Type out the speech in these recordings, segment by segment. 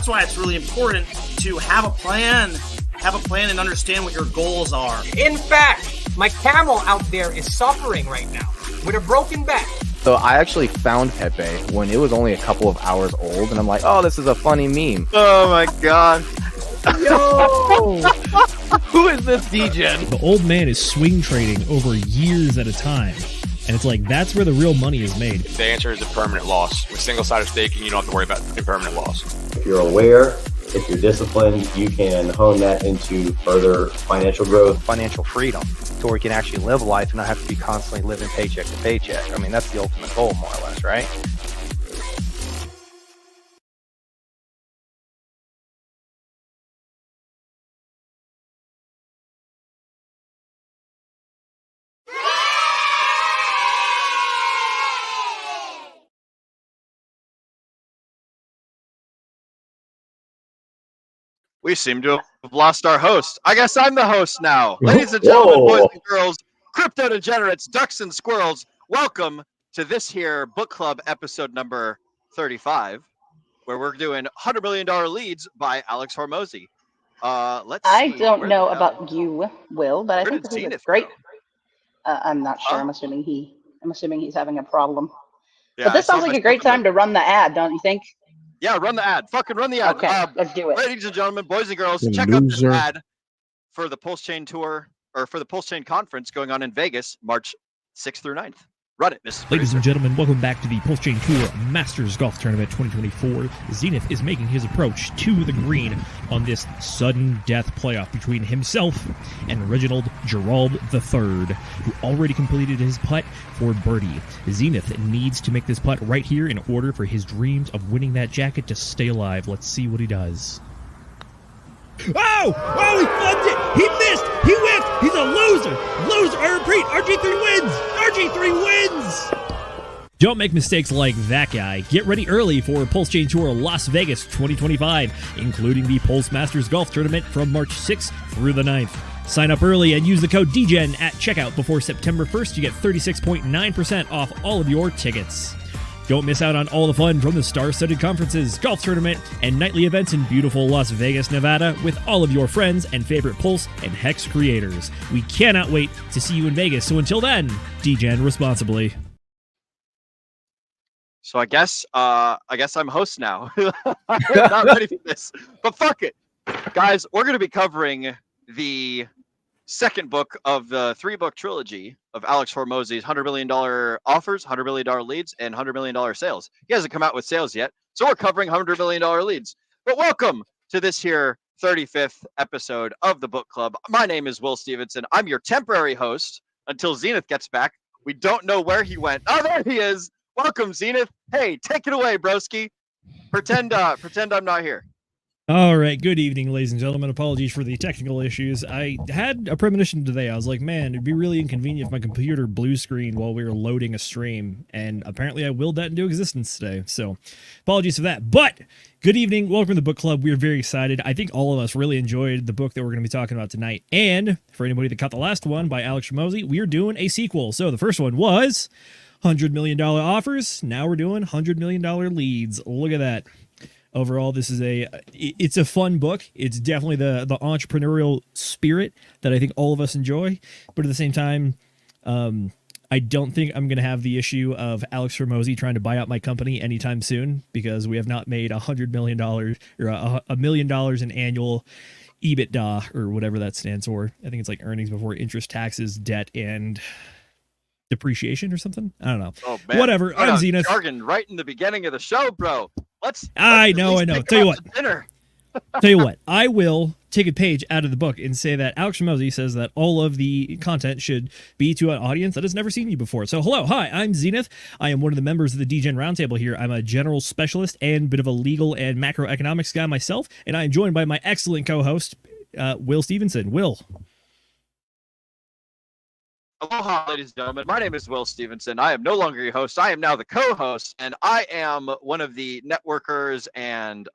that's why it's really important to have a plan and understand what your goals are. In fact, my camel out there is suffering right now with a broken back. So I actually found Pepe when it was only a couple of hours old, and I'm like, oh, this is a funny meme. Oh my god. Yo! Who is this Degen? The old man is swing trading over years at a time. And it's like, that's where the real money is made. The answer is a permanent loss. With single-sided staking, you don't have to worry about impermanent loss. If you're aware, if you're disciplined, you can hone that into further financial growth. Financial freedom, to where you can actually live life and not have to be constantly living paycheck to paycheck. I mean, that's the ultimate goal, more or less, right? We seem to have lost our host. I guess I'm the host now. Ladies and gentlemen, boys and girls, crypto degenerates, ducks and squirrels, welcome to this here book club episode number 35, where we're doing $100 million leads by Alex Hormozi. I don't know about you, Will, but I think this is great. I'm not sure. I'm assuming he's having a problem. Yeah, but this sounds like a great time to run the ad, don't you think? Yeah, run the ad. Fucking run the ad. Okay, let's do it. Ladies and gentlemen, boys and girls, check out this ad for the Pulse Chain Tour, or for the Pulse Chain Conference going on in Vegas, March 6th through 9th. Run it, Mrs. Ladies and gentlemen, welcome back to the Pulse Chain Tour Masters Golf Tournament 2024. Zenith is making his approach to the green on this sudden death playoff between himself and Reginald Gerald III, who already completed his putt for birdie. Zenith needs to make this putt right here in order for his dreams of winning that jacket to stay alive. Let's see what he does. Oh, he flubbed it. He missed. He whiffed. He's a loser. I repeat, RG3 wins. Don't make mistakes like that guy. Get ready early for Pulse Chain Tour Las Vegas 2025, including the Pulse Masters Golf Tournament from March 6th through the 9th. Sign up early and use the code DGEN at checkout before September 1st. You get 36.9% off all of your tickets. Don't miss out on all the fun from the star-studded conferences, golf tournament, and nightly events in beautiful Las Vegas, Nevada with all of your friends and favorite Pulse and Hex creators. We cannot wait to see you in Vegas, so until then, DGen responsibly. So I guess I'm host now. I'm not ready for this, but fuck it. Guys, we're going to be covering the second book of the 3-book trilogy of Alex Hormozi's $100 million offers, $100 million leads, and $100 million sales. He hasn't come out with sales yet, so we're covering $100 million leads. But welcome to this here 35th episode of the book club. My name is Will Stevenson. I'm your temporary host until Zenith gets back. We don't know where he went. Oh, there he is. Welcome, Zenith. Hey, take it away, broski. Pretend I'm not here. All right, good evening, ladies and gentlemen. Apologies for the technical issues. I had a premonition today. I was like, man, it'd be really inconvenient if my computer blue screened while we were loading a stream, and apparently I willed that into existence today, so apologies for that. But good evening, welcome to the book club. We're very excited. I think all of us really enjoyed the book that we're going to be talking about tonight, and for anybody that caught the last one by Alex Hormozi, we're doing a sequel. So the first one was $100 million offers. Now we're doing $100 million leads. Look at that. Overall, this is it's a fun book. It's definitely the entrepreneurial spirit that I think all of us enjoy. But at the same time, I don't think I'm going to have the issue of Alex Hormozi trying to buy out my company anytime soon, because we have not made $100 million or $1 million in annual EBITDA, or whatever that stands for. I think it's like earnings before interest, taxes, debt, and depreciation or something. I don't know. Oh, man. Whatever. I'm Zenith. Jargon right in the beginning of the show, bro. I know. Tell you what. Tell you what. I will take a page out of the book and say that Alex Hormozi says that all of the content should be to an audience that has never seen you before. So hello, hi, I'm Zenith. I am one of the members of the Degen Roundtable here. I'm a general specialist and bit of a legal and macroeconomics guy myself, and I am joined by my excellent co-host, Will Stevenson. Will. Aloha, ladies and gentlemen. My name is Will Stevenson. I am no longer your host. I am now the co-host, and I am one of the networkers and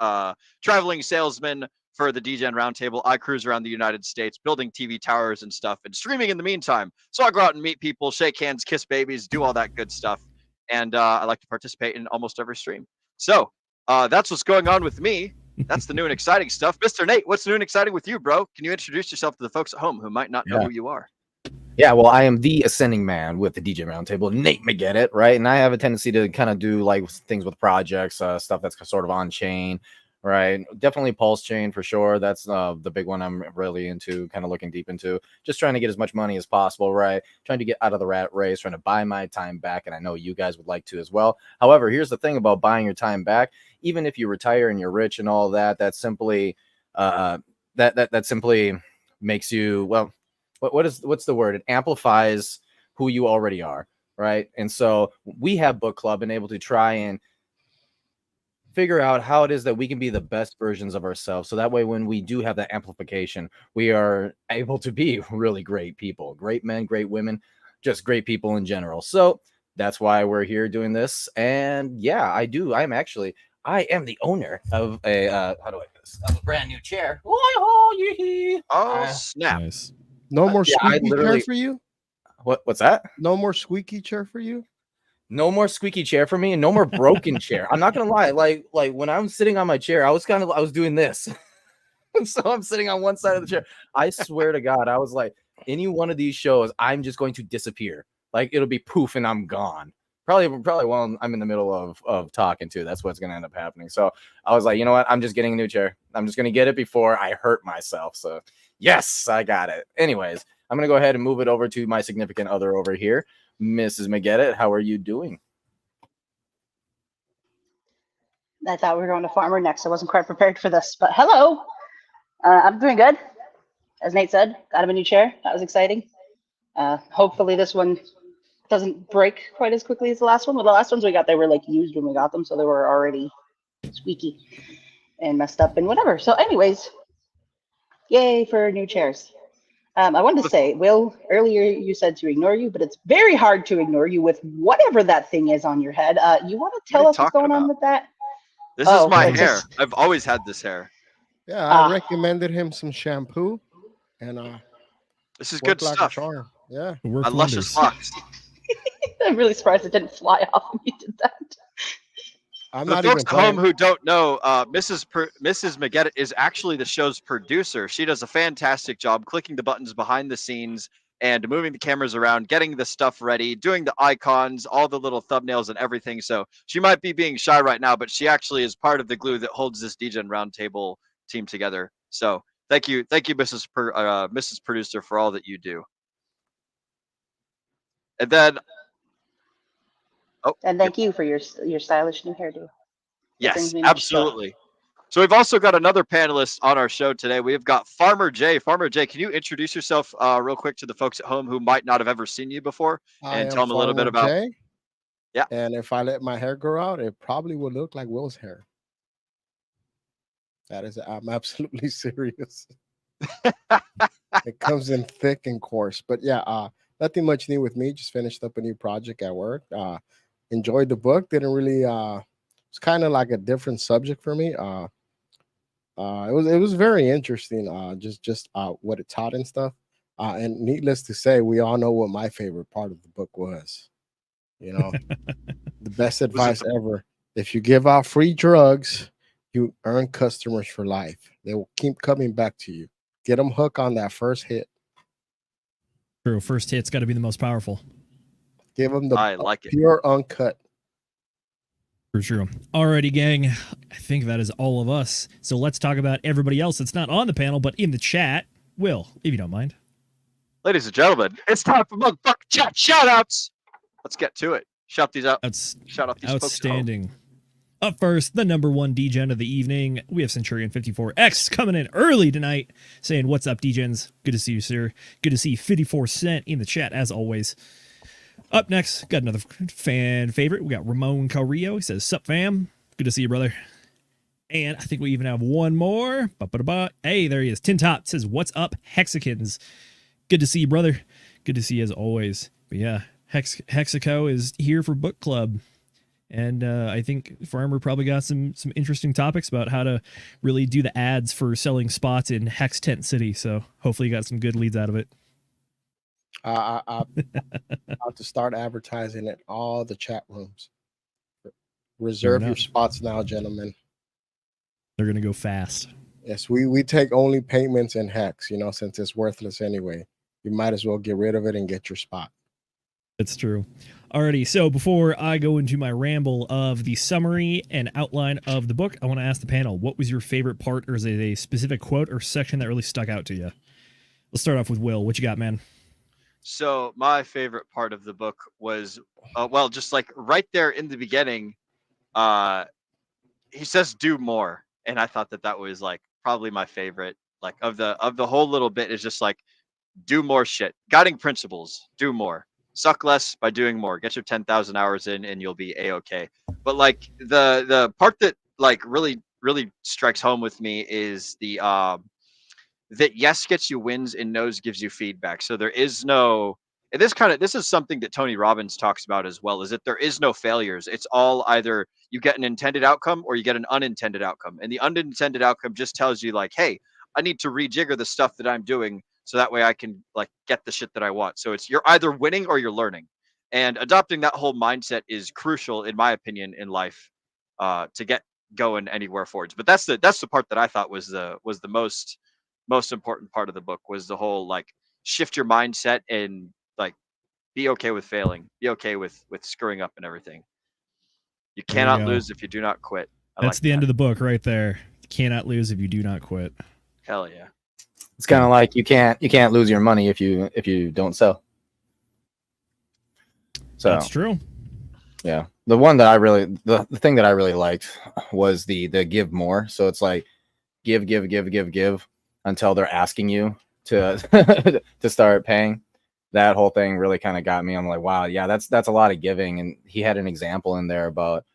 traveling salesmen for the Degen Roundtable. I cruise around the United States building TV towers and stuff and streaming in the meantime. So I go out and meet people, shake hands, kiss babies, do all that good stuff. And I like to participate in almost every stream. So that's what's going on with me. That's the new and exciting stuff. Mr. Nate, what's new and exciting with you, bro? Can you introduce yourself to the folks at home who might not know who you are? Yeah, well, I am the ascending man with the DJ Roundtable, Nate McGettit, right? And I have a tendency to kind of do like things with projects, stuff that's sort of on chain, right? Definitely Pulse Chain for sure. That's the big one I'm really into, kind of looking deep into. Just trying to get as much money as possible, right? Trying to get out of the rat race, trying to buy my time back, and I know you guys would like to as well. However, here's the thing about buying your time back. Even if you retire and you're rich and all that, that simply that simply makes you, well, what's the word? It amplifies who you already are, right? And so we have book club and able to try and figure out how it is that we can be the best versions of ourselves. So that way, when we do have that amplification, we are able to be really great people, great men, great women, just great people in general. So that's why we're here doing this. And yeah, I am the owner of a how do I do this? Of a brand new chair. Oh, snap. Nice. No more squeaky literally- chair for you? What's that? No more squeaky chair for you? No more squeaky chair for me, and no more broken chair. I'm not gonna lie. Like when I'm sitting on my chair, I was doing this. So I'm sitting on one side of the chair. I swear to God, I was like, any one of these shows, I'm just going to disappear. Like it'll be poof and I'm gone. Probably while I'm in the middle of talking too. That's what's gonna end up happening. So I was like, you know what? I'm just getting a new chair. I'm just gonna get it before I hurt myself. So yes, I got it. Anyways, I'm gonna go ahead and move it over to my significant other over here, Mrs. McGettit. How are you doing? I thought we were going to Farmer next. I wasn't quite prepared for this, but hello. I'm doing good. As Nate said, got him a new chair. That was exciting. Hopefully this one doesn't break quite as quickly as the last one. Well, the last ones we got, they were like used when we got them, so they were already squeaky and messed up and whatever. So anyways, yay for new chairs. I wanted to say, Will, earlier you said to ignore you, but it's very hard to ignore you with whatever that thing is on your head. You want to tell us what's going on with that? This is my hair. I've always had this hair. Yeah, I recommended him some shampoo, and this is good stuff. Yeah, my luscious locks. I'm really surprised it didn't fly off when you did that. I'm For the folks at home who don't know, Mrs. McGettit is actually the show's producer. She does a fantastic job clicking the buttons behind the scenes and moving the cameras around, getting the stuff ready, doing the icons, all the little thumbnails and everything. So she might be being shy right now, but she actually is part of the glue that holds this Degen Roundtable team together. So thank you, Mrs. Producer, for all that you do. And then, and thank you for your stylish new hairdo. Yes, absolutely. So we've also got another panelist on our show today. We've got Farmer Jay. Farmer Jay, can you introduce yourself real quick to the folks at home who might not have ever seen you before, and tell them a little bit about? Jay, yeah. And if I let my hair grow out, it probably would look like Will's hair. I'm absolutely serious. It comes in thick and coarse, but yeah, nothing much new with me. Just finished up a new project at work. Enjoyed the book. Didn't really. It's kind of like a different subject for me. It was very interesting. Just what it taught and stuff. And needless to say, we all know what my favorite part of the book was. You know, the best advice ever. If you give out free drugs, you earn customers for life. They will keep coming back to you. Get them hooked on that first hit. True. First hit's got to be the most powerful. Give them the I like it. Pure uncut. For sure. Alrighty, gang. I think that is all of us. So let's talk about everybody else that's not on the panel, but in the chat. Will, if you don't mind. Ladies and gentlemen, it's time for motherfucking chat shout-outs. Let's get to it. Shout these out. Shout out these outstanding. Up first, the #1 Degen of the evening. We have Centurion 54X coming in early tonight, saying, "What's up, Degens? Good to see you, sir. Good to see 54 Cent in the chat, as always." Up next, got another fan favorite. We got Ramon Carrillo. He says, "Sup, fam? Good to see you, brother." And I think we even have one more. Hey, there he is. Tin Top says, "What's up, Hexicans? Good to see you, brother. Good to see you as always." But yeah, Hexico is here for book club. And I think Farmer probably got some interesting topics about how to really do the ads for selling spots in Hex Tent City. So hopefully you got some good leads out of it. I'll have to start advertising in all the chat rooms. Reserve your spots now, gentlemen. They're gonna go fast. Yes, we take only payments in Hex, since it's worthless anyway. You might as well get rid of it and get your spot. It's true. Alrighty, so before I go into my ramble of the summary and outline of the book, I want to ask the panel, what was your favorite part, or is it a specific quote or section that really stuck out to you? Let's start off with Will. What you got, man? So my favorite part of the book was, just like right there in the beginning, he says "do more," and I thought that was like probably my favorite. Like of the whole little bit is just like do more shit, guiding principles, do more, suck less by doing more, get your 10,000 hours in, and you'll be a-okay. But like the part that like really strikes home with me is the that yes gets you wins and no's gives you feedback. So there is no, and this is something that Tony Robbins talks about as well, is that there is no failures. It's all either you get an intended outcome or you get an unintended outcome. And the unintended outcome just tells you like, hey, I need to rejigger the stuff that I'm doing so that way I can like get the shit that I want. So it's you're either winning or you're learning. And adopting that whole mindset is crucial, in my opinion, in life, to get going anywhere forwards. But that's the part that I thought was the most important part of the book, was the whole like shift your mindset and like be okay with failing, be okay with screwing up and everything. You cannot lose if you do not quit. That's the end of the book right there. You cannot lose if you do not quit. Hell yeah. It's kind of like you can't lose your money if you don't sell. So that's true. Yeah. The one that the thing that I really liked was the give more. So it's like give until they're asking you to to start paying. That whole thing really kind of got me. I'm like, wow, yeah, that's a lot of giving. And he had an example in there about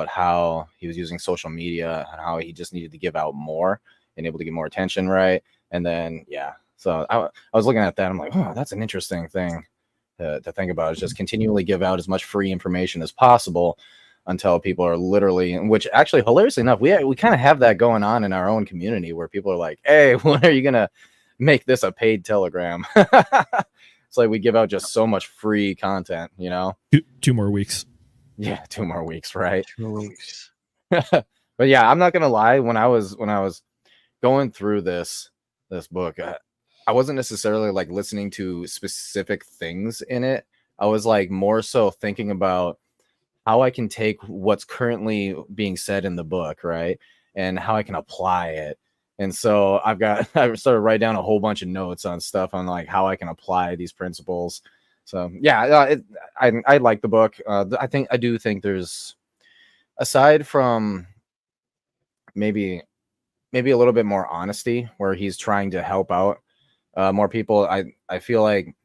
how he was using social media and how he just needed to give out more and able to get more attention, right? And then so I was looking at that. I'm like, oh, that's an interesting thing to think about, is just continually give out as much free information as possible until people are literally, which actually hilariously enough, we kind of have that going on in our own community where people are like, hey, when are you gonna make this a paid Telegram? It's like we give out just so much free content, 2 more weeks. Yeah, 2 more weeks, right? 2 weeks. But yeah, I'm not gonna lie, when I was going through this book, I wasn't necessarily like listening to specific things in it. I was like more so thinking about how I can take what's currently being said in the book, right, and how I can apply it. And so I started writing down a whole bunch of notes on stuff on like how I can apply these principles. So yeah, I like the book. I do think there's, aside from maybe a little bit more honesty where he's trying to help out more people, I feel like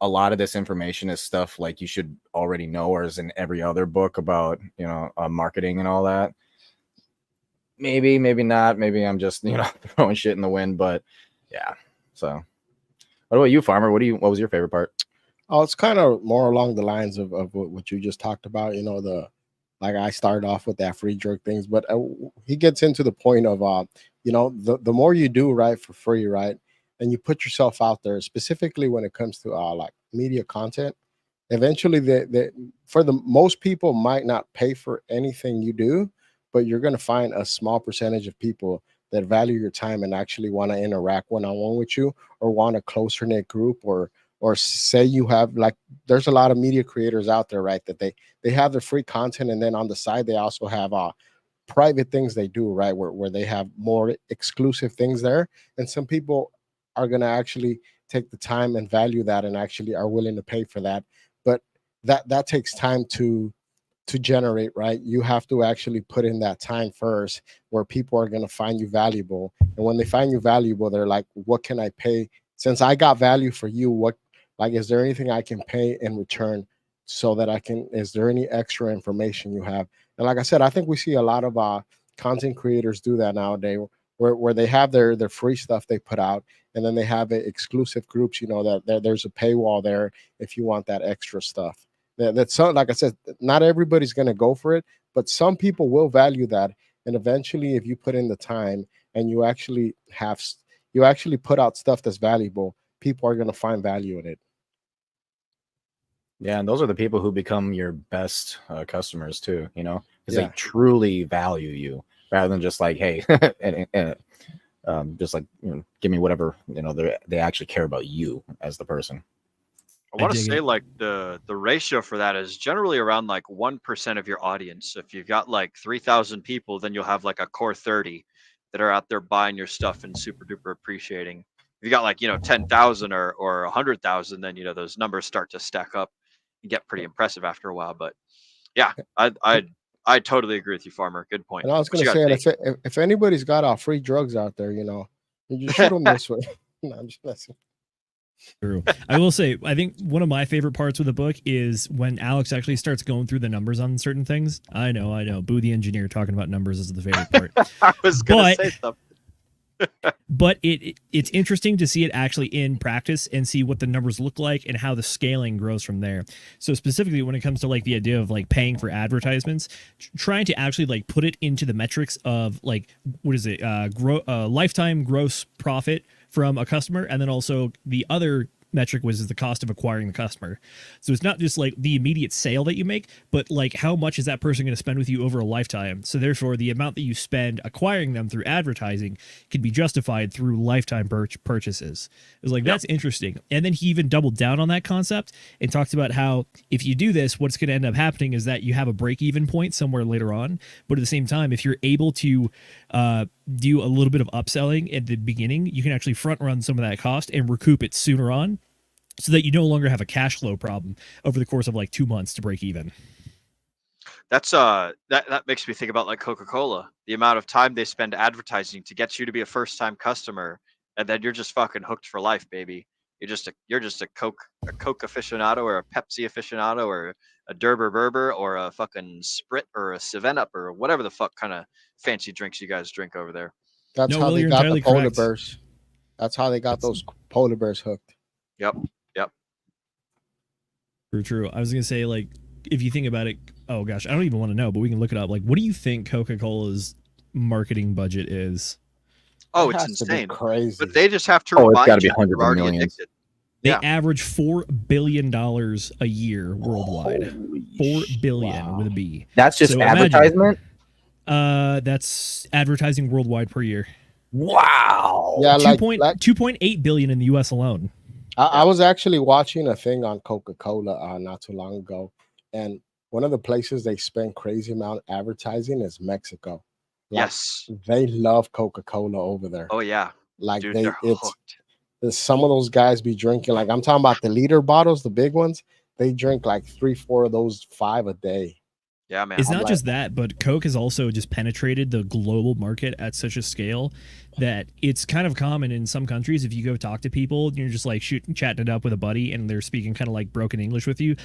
a lot of this information is stuff like you should already know, or is in every other book about marketing and all that. Maybe not. Maybe I'm just throwing shit in the wind. But yeah. So, what about you, Farmer? What was your favorite part? Oh, it's kind of more along the lines of what you just talked about. Like I started off with that free jerk things, but he gets into the point of the more you do right for free, right, and you put yourself out there, specifically when it comes to like media content, eventually for the most people might not pay for anything you do, but you're going to find a small percentage of people that value your time and actually want to interact one-on-one with you, or want a closer knit group, or say you have, like, there's a lot of media creators out there, right, that they have their free content, and then on the side they also have private things they do, right, where they have more exclusive things there, and some people are going to actually take the time and value that and actually are willing to pay for that. But that takes time to generate, right? You have to actually put in that time first, where people are going to find you valuable, and when they find you valuable, they're like, what can I pay? Since I got value for you, is there anything I can pay in return, so that is there any extra information you have? And like I said, I think we see a lot of content creators do that nowadays, where they have their free stuff they put out, and then they have exclusive groups, that there's a paywall there if you want that extra stuff. That's like I said, not everybody's going to go for it, but some people will value that. And eventually, if you put in the time and you actually put out stuff that's valuable, people are going to find value in it. Yeah, and those are the people who become your best customers too, because they truly value you, rather than just like, hey, just like, give me whatever, they actually care about you as the person. I want to say like the ratio for that is generally around like 1% of your audience. If you've got like 3,000 people, then you'll have like a core 30 that are out there buying your stuff and super duper appreciating. If you got like 10,000 or 100,000, then those numbers start to stack up and get pretty impressive after a while. But yeah, I totally agree with you, Farmer. Good point. And I was going to say, if anybody's got free drugs out there, you just shoot them this way. No, I'm just messing. True. I will say, I think one of my favorite parts of the book is when Alex actually starts going through the numbers on certain things. I know. Boo the engineer talking about numbers is the favorite part. I was going to say something. But it's interesting to see it actually in practice and see what the numbers look like and how the scaling grows from there. So specifically when it comes to like the idea of like paying for advertisements, trying to actually like put it into the metrics of like, what is it? Lifetime gross profit from a customer. And then also the other metric was the cost of acquiring the customer. So it's not just like the immediate sale that you make, but like how much is that person going to spend with you over a lifetime? So therefore the amount that you spend acquiring them through advertising can be justified through lifetime purchases. It was like, that's interesting. And then he even doubled down on that concept and talked about how if you do this, what's going to end up happening is that you have a break-even point somewhere later on. But at the same time, if you're able to do a little bit of upselling at the beginning, you can actually front run some of that cost and recoup it sooner on, so that you no longer have a cash flow problem over the course of like 2 months to break even. That's that makes me think about like Coca-Cola, the amount of time they spend advertising to get you to be a first-time customer, and then you're just fucking hooked for life, baby. You're just a Coke aficionado or a Pepsi aficionado or a Derber Berber or a fucking Sprit or a 7-Up or whatever the fuck kind of fancy drinks you guys drink over there. That's how they got the polar bears. That's how they got those polar bears hooked. Yep. True. I was gonna say, like, if you think about it, oh gosh, I don't even want to know, but we can look it up. Like, what do you think Coca-Cola's marketing budget is? Oh, it's insane. Crazy. But they just have to it's remind got to be you hundreds you're of already millions. addicted. They average $4 billion a year worldwide. $4 billion with a B. That's just advertisement? That's advertising worldwide per year. Wow. Yeah, 2.8 billion in the US alone. I was actually watching a thing on Coca-Cola not too long ago, and one of the places they spend crazy amount advertising is Mexico. Like, yes, they love Coca-Cola over there. Oh yeah, like dude, it's some of those guys be drinking, like I'm talking about the liter bottles, the big ones. They drink like 3-4 of those 5 a day. Yeah, man. It's not just that, but Coke has also just penetrated the global market at such a scale that it's kind of common in some countries. If you go talk to people, you're just like chatting it up with a buddy and they're speaking kind of like broken English with you.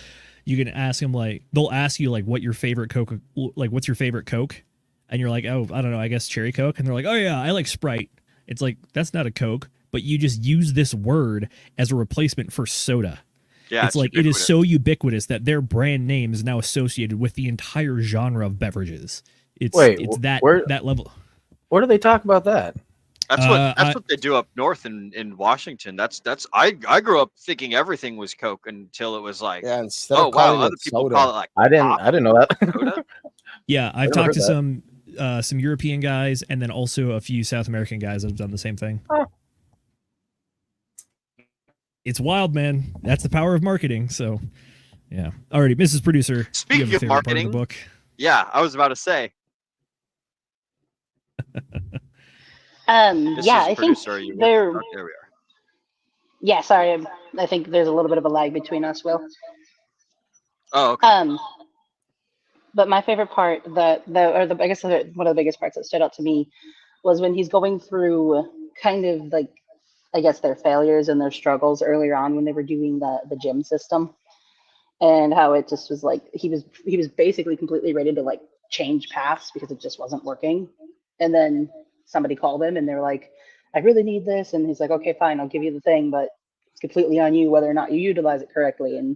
You can ask them, like, they'll ask you like what your favorite Coke, like what's your favorite Coke? And you're like, oh, I don't know, I guess cherry Coke. And they're like, oh yeah, I like Sprite. It's like, that's not a Coke, but you just use this word as a replacement for soda. Yeah, it's like ubiquitous. It is so ubiquitous that their brand name is now associated with the entire genre of beverages. It's that level. Where do they talk about that? That's what they do up north in Washington. That's I grew up thinking everything was Coke until it was like, oh wow, other people soda. call it like I didn't know that. Yeah, I've talked to some European guys and then also a few South American guys that have done the same thing. Oh. It's wild, man. That's the power of marketing. So, yeah. Alrighty, Mrs. Producer. Speaking of marketing, part of the book. Yeah, I was about to say. Yeah, I think there we are. Yeah, sorry. I think there's a little bit of a lag between us, Will. Oh, okay. But my favorite part, I guess one of the biggest parts that stood out to me was when he's going through kind of like, I guess, their failures and their struggles earlier on when they were doing the gym system, and how it just was like he was basically completely ready to like change paths because it just wasn't working. And then somebody called him and they're like, I really need this. And he's like, okay, fine, I'll give you the thing, but it's completely on you whether or not you utilize it correctly. And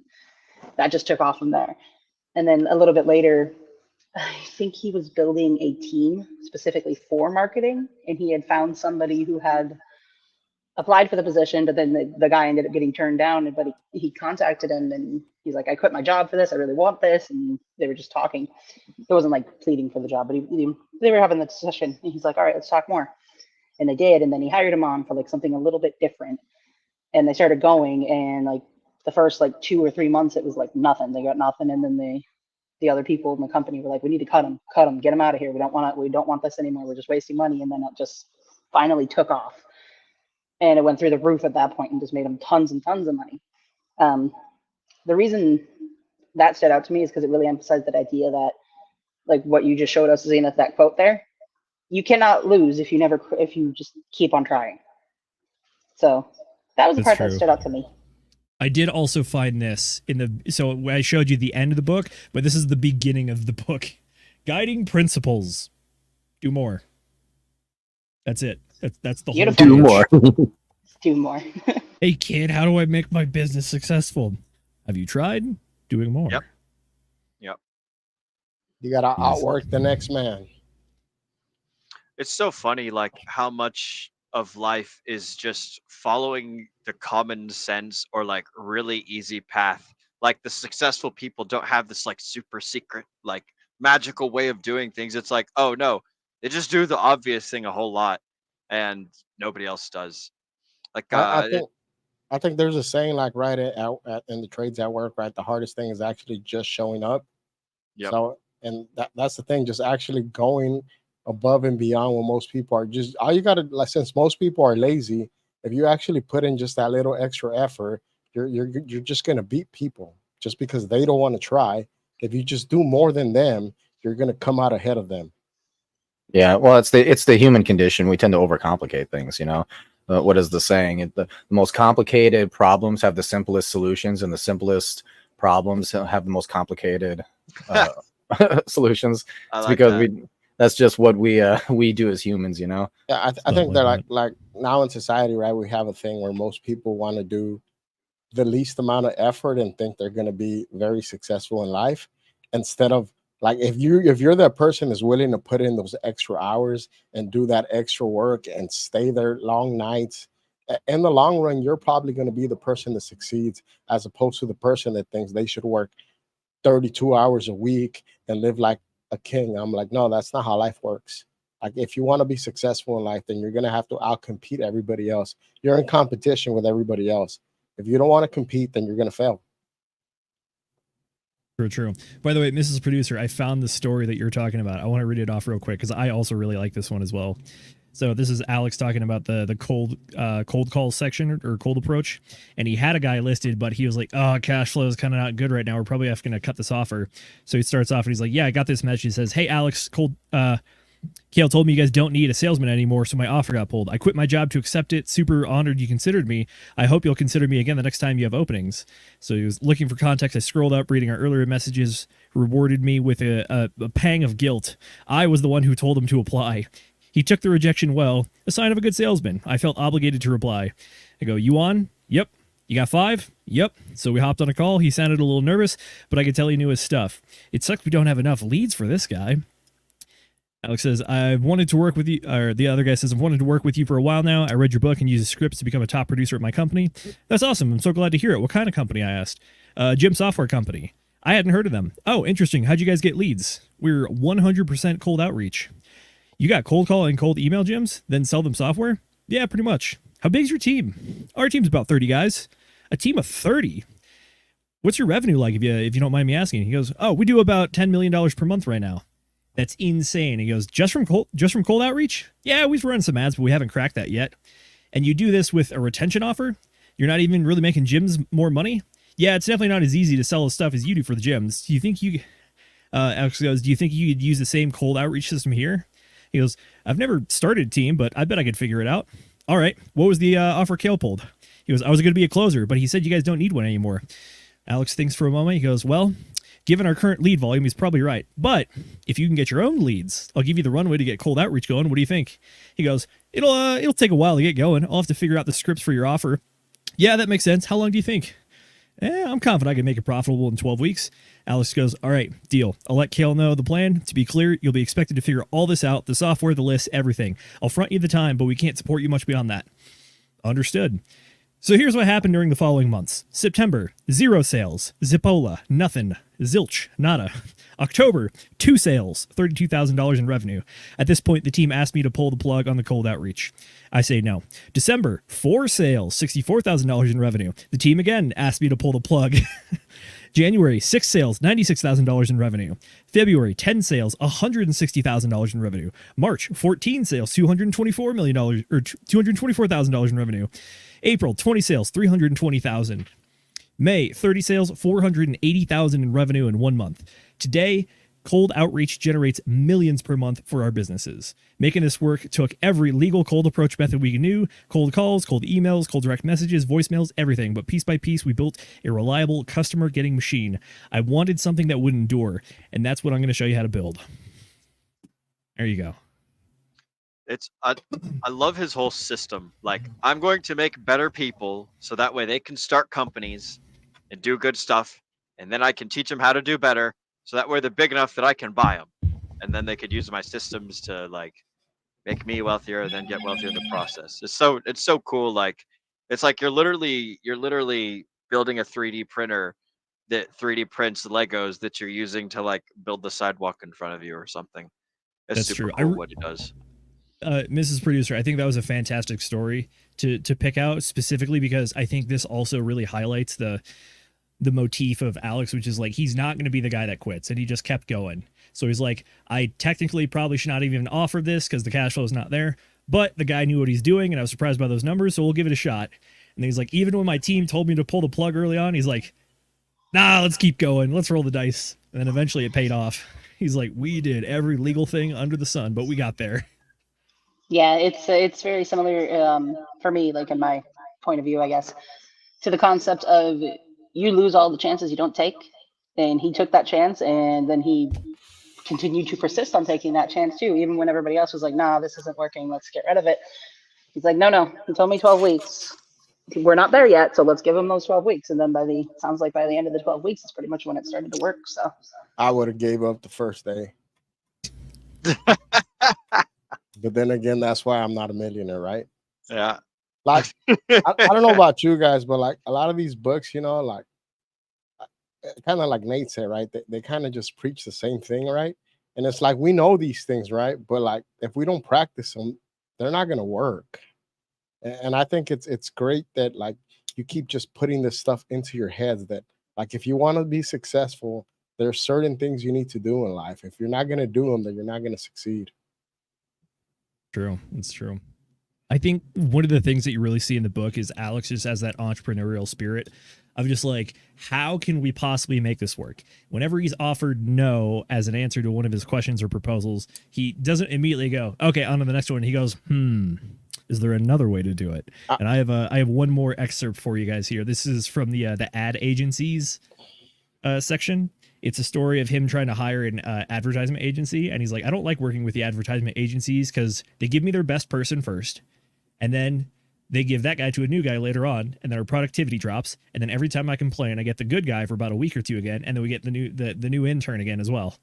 that just took off from there. And then a little bit later, I think he was building a team specifically for marketing, and he had found somebody who had applied for the position, but then the guy ended up getting turned down. But he contacted him and he's like, I quit my job for this. I really want this. And they were just talking. It wasn't like pleading for the job, but they were having the discussion. And he's like, all right, let's talk more. And they did. And then he hired him on for like something a little bit different. And they started going. And like the first like 2 or 3 months, it was like nothing. They got nothing. And then the other people in the company were like, we need to cut him, get him out of here. We don't want this anymore. We're just wasting money. And then it just finally took off. And it went through the roof at that point and just made them tons and tons of money. The reason that stood out to me is because it really emphasized that idea that, like what you just showed us, Zenith, that quote there, you cannot lose if you just keep on trying. So that was the part that stood out to me. I did also find this so I showed you the end of the book, but this is the beginning of the book. Guiding principles. Do more. That's it. That's the whole do more. Do more. Hey kid, how do I make my business successful? Have you tried doing more? Yep. You gotta outwork the next man. It's so funny, like how much of life is just following the common sense or like really easy path. Like the successful people don't have this like super secret, like magical way of doing things. It's like, oh no, they just do the obvious thing a whole lot and nobody else does. Like I think there's a saying like right in the trades at work, right? The hardest thing is actually just showing up. Yep. So, and that's the thing, just actually going above and beyond what most people are. Just all you got to, like, since most people are lazy, if you actually put in just that little extra effort, you're just gonna beat people just because they don't want to try. If you just do more than them, you're gonna come out ahead of them. Yeah, well, it's the human condition. We tend to overcomplicate things, you know. What is the saying? The most complicated problems have the simplest solutions, and the simplest problems have the most complicated solutions. It's like because that. that's just what we do as humans, you know. Yeah, I think that like now in society, right, we have a thing where most people want to do the least amount of effort and think they're going to be very successful in life, instead of, like, if you're that person that's willing to put in those extra hours and do that extra work and stay there long nights, in the long run, you're probably going to be the person that succeeds, as opposed to the person that thinks they should work 32 hours a week and live like a king. I'm like, no, that's not how life works. Like, if you want to be successful in life, then you're going to have to outcompete everybody else. You're in competition with everybody else. If you don't want to compete, then you're going to fail. True. By the way, Mrs. Producer, I found the story that you're talking about. I want to read it off real quick because I also really like this one as well. So this is Alex talking about the cold call section or cold approach, and he had a guy listed, but he was like, "Oh, cash flow is kind of not good right now. We're probably going to cut this offer." So he starts off and he's like, "Yeah, I got this message." He says, "Hey, Alex, Kale told me you guys don't need a salesman anymore, so my offer got pulled. I quit my job to accept it. Super honored you considered me. I hope you'll consider me again the next time you have openings." So he was looking for context. I scrolled up, reading our earlier messages, rewarded me with a pang of guilt. I was the one who told him to apply. He took the rejection well, a sign of a good salesman. I felt obligated to reply. I go, "You on?" "Yep." "You got 5? "Yep." So we hopped on a call. He sounded a little nervous, but I could tell he knew his stuff. It sucks we don't have enough leads for this guy. Alex says, "I've wanted to work with you," or the other guy says, "I've wanted to work with you for a while now. I read your book and used the scripts to become a top producer at my company." "That's awesome. I'm so glad to hear it. What kind of company?" I asked. "Gym software company." "I hadn't heard of them." "Oh, interesting. How'd you guys get leads?" "We're 100% cold outreach." "You got cold call and cold email gyms, then sell them software?" "Yeah, pretty much." "How big's your team?" "Our team's about 30 guys." "A team of 30? What's your revenue like, if you don't mind me asking?" He goes, "Oh, we do about $10 million per month right now." "That's insane." He goes, just from cold outreach?" "Yeah, we've run some ads, but we haven't cracked that yet." "And you do this with a retention offer? You're not even really making gyms more money?" "Yeah, it's definitely not as easy to sell the stuff as you do for the gyms. Do you think you Alex goes, "Do you think you could use the same cold outreach system here?" He goes, "I've never started a team, but I bet I could figure it out." "All right, what was the offer Kale pulled?" He goes, "I was going to be a closer, but he said you guys don't need one anymore." Alex thinks for a moment. He goes, "Well, given our current lead volume, he's probably right. But if you can get your own leads, I'll give you the runway to get cold outreach going. What do you think?" He goes, It'll take a while to get going. I'll have to figure out the scripts for your offer." "Yeah, that makes sense. How long do you think?" "I'm confident I can make it profitable in 12 weeks. Alex goes, "All right, deal. I'll let Kale know the plan. To be clear, you'll be expected to figure all this out, the software, the list, everything. I'll front you the time, but we can't support you much beyond that." Understood. So here's what happened during the following months. September, 0 sales. Zipola, nothing. Zilch, nada. October, 2 sales, $32,000 in revenue. At this point, the team asked me to pull the plug on the cold outreach. I say no. December, 4 sales, $64,000 in revenue. The team again asked me to pull the plug. January, 6 sales, $96,000 in revenue. February, 10 sales, $160,000 in revenue. March, 14 sales, $224 million or $224,000 in revenue. April, 20 sales, $320,000. May, 30 sales, $480,000 in revenue in 1 month. Today, cold outreach generates millions per month for our businesses. Making this work took every legal cold approach method we knew: cold calls, cold emails, cold direct messages, voicemails, everything. But piece by piece, we built a reliable customer getting machine. I wanted something that would endure, and that's what I'm going to show you how to build. There you go. I love his whole system. Like, I'm going to make better people so that way they can start companies and do good stuff, and then I can teach them how to do better so that way they're big enough that I can buy them, and then they could use my systems to like make me wealthier and then get wealthier in the process. It's so cool. Like, it's like you're literally building a 3D printer that 3D prints Legos that you're using to like build the sidewalk in front of you or something. It's That's super true. cool what he does. Mrs. Producer, I think that was a fantastic story to pick out, specifically because I think this also really highlights the motif of Alex, which is like, he's not going to be the guy that quits, and he just kept going. So he's like, I technically probably should not even offer this because the cash flow is not there, but the guy knew what he's doing, and I was surprised by those numbers, so we'll give it a shot. And then he's like, even when my team told me to pull the plug early on, he's like, nah, let's keep going, let's roll the dice. And then eventually it paid off. He's like, we did every legal thing under the sun, but we got there. Yeah, it's very similar for me, like in my point of view, I guess, to the concept of you lose all the chances you don't take. And he took that chance, and then he continued to persist on taking that chance too, even when everybody else was like, nah, this isn't working, let's get rid of it. He's like, no, he told me 12 weeks. We're not there yet, so let's give him those 12 weeks. And then sounds like by the end of the 12 weeks, it's pretty much when it started to work. So I would have gave up the first day. But then again, that's why I'm not a millionaire, right? Yeah. Like, I don't know about you guys, but like a lot of these books, you know, like kind of like Nate said, right? They kind of just preach the same thing, right? And it's like, we know these things, right? But like, if we don't practice them, they're not going to work. And I think it's great that like you keep just putting this stuff into your heads that like, if you want to be successful, there's certain things you need to do in life. If you're not going to do them, then you're not going to succeed. True. It's true. I think one of the things that you really see in the book is Alex just has that entrepreneurial spirit of just like, how can we possibly make this work? Whenever he's offered no as an answer to one of his questions or proposals, he doesn't immediately go, okay, on to the next one. He goes, is there another way to do it? And I have one more excerpt for you guys here. This is from the ad agencies section. It's a story of him trying to hire an advertisement agency. And he's like, I don't like working with the advertisement agencies because they give me their best person first. And then they give that guy to a new guy later on. And then our productivity drops. And then every time I complain, I get the good guy for about a week or two again. And then we get the new intern again as well.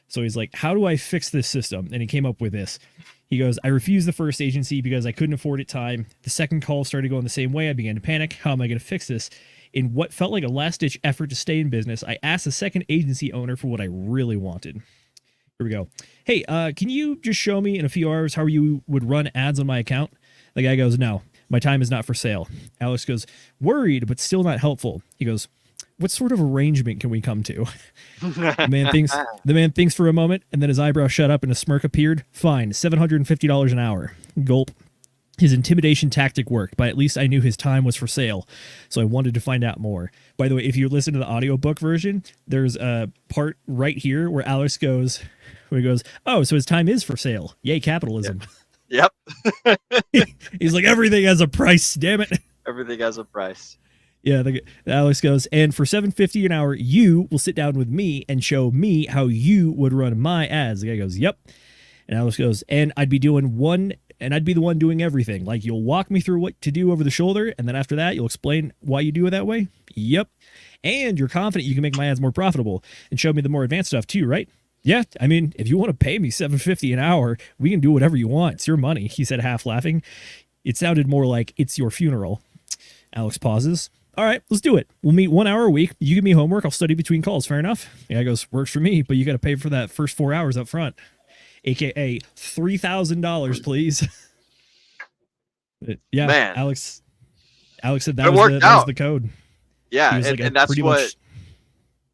So he's like, how do I fix this system? And he came up with this. He goes, I refused the first agency because I couldn't afford it time. The second call started going the same way. I began to panic. How am I going to fix this? In what felt like a last-ditch effort to stay in business, I asked the second agency owner for what I really wanted. Here we go. Hey, can you just show me in a few hours how you would run ads on my account? The guy goes, no, my time is not for sale. Alex goes, worried, but still not helpful. He goes, what sort of arrangement can we come to? The man thinks for a moment, and then his eyebrow shut up and a smirk appeared. Fine, $750 an hour. Gulp. His intimidation tactic worked, but at least I knew his time was for sale, so I wanted to find out more. By the way, if you listen to the audiobook version, there's a part right here where Alex goes, oh, so his time is for sale. Yay, capitalism. Yep. He's like, everything has a price, damn it. Everything has a price. Yeah, Alex goes, and for $750 an hour, you will sit down with me and show me how you would run my ads. The guy goes, yep. And Alex goes, and I'd be the one doing everything. Like, you'll walk me through what to do over the shoulder, and then after that, you'll explain why you do it that way? Yep. And you're confident you can make my ads more profitable and show me the more advanced stuff too, right? Yeah, I mean, if you want to pay me $750 an hour, we can do whatever you want. It's your money, he said, half laughing. It sounded more like it's your funeral. Alex pauses. All right, let's do it. We'll meet 1 hour a week. You give me homework. I'll study between calls. Fair enough? Yeah, goes, works for me, but you got to pay for that first 4 hours up front, aka $3,000, please. Yeah, Man. Alex said that It was, worked that was out. the code. Yeah, Like, and that's pretty what much-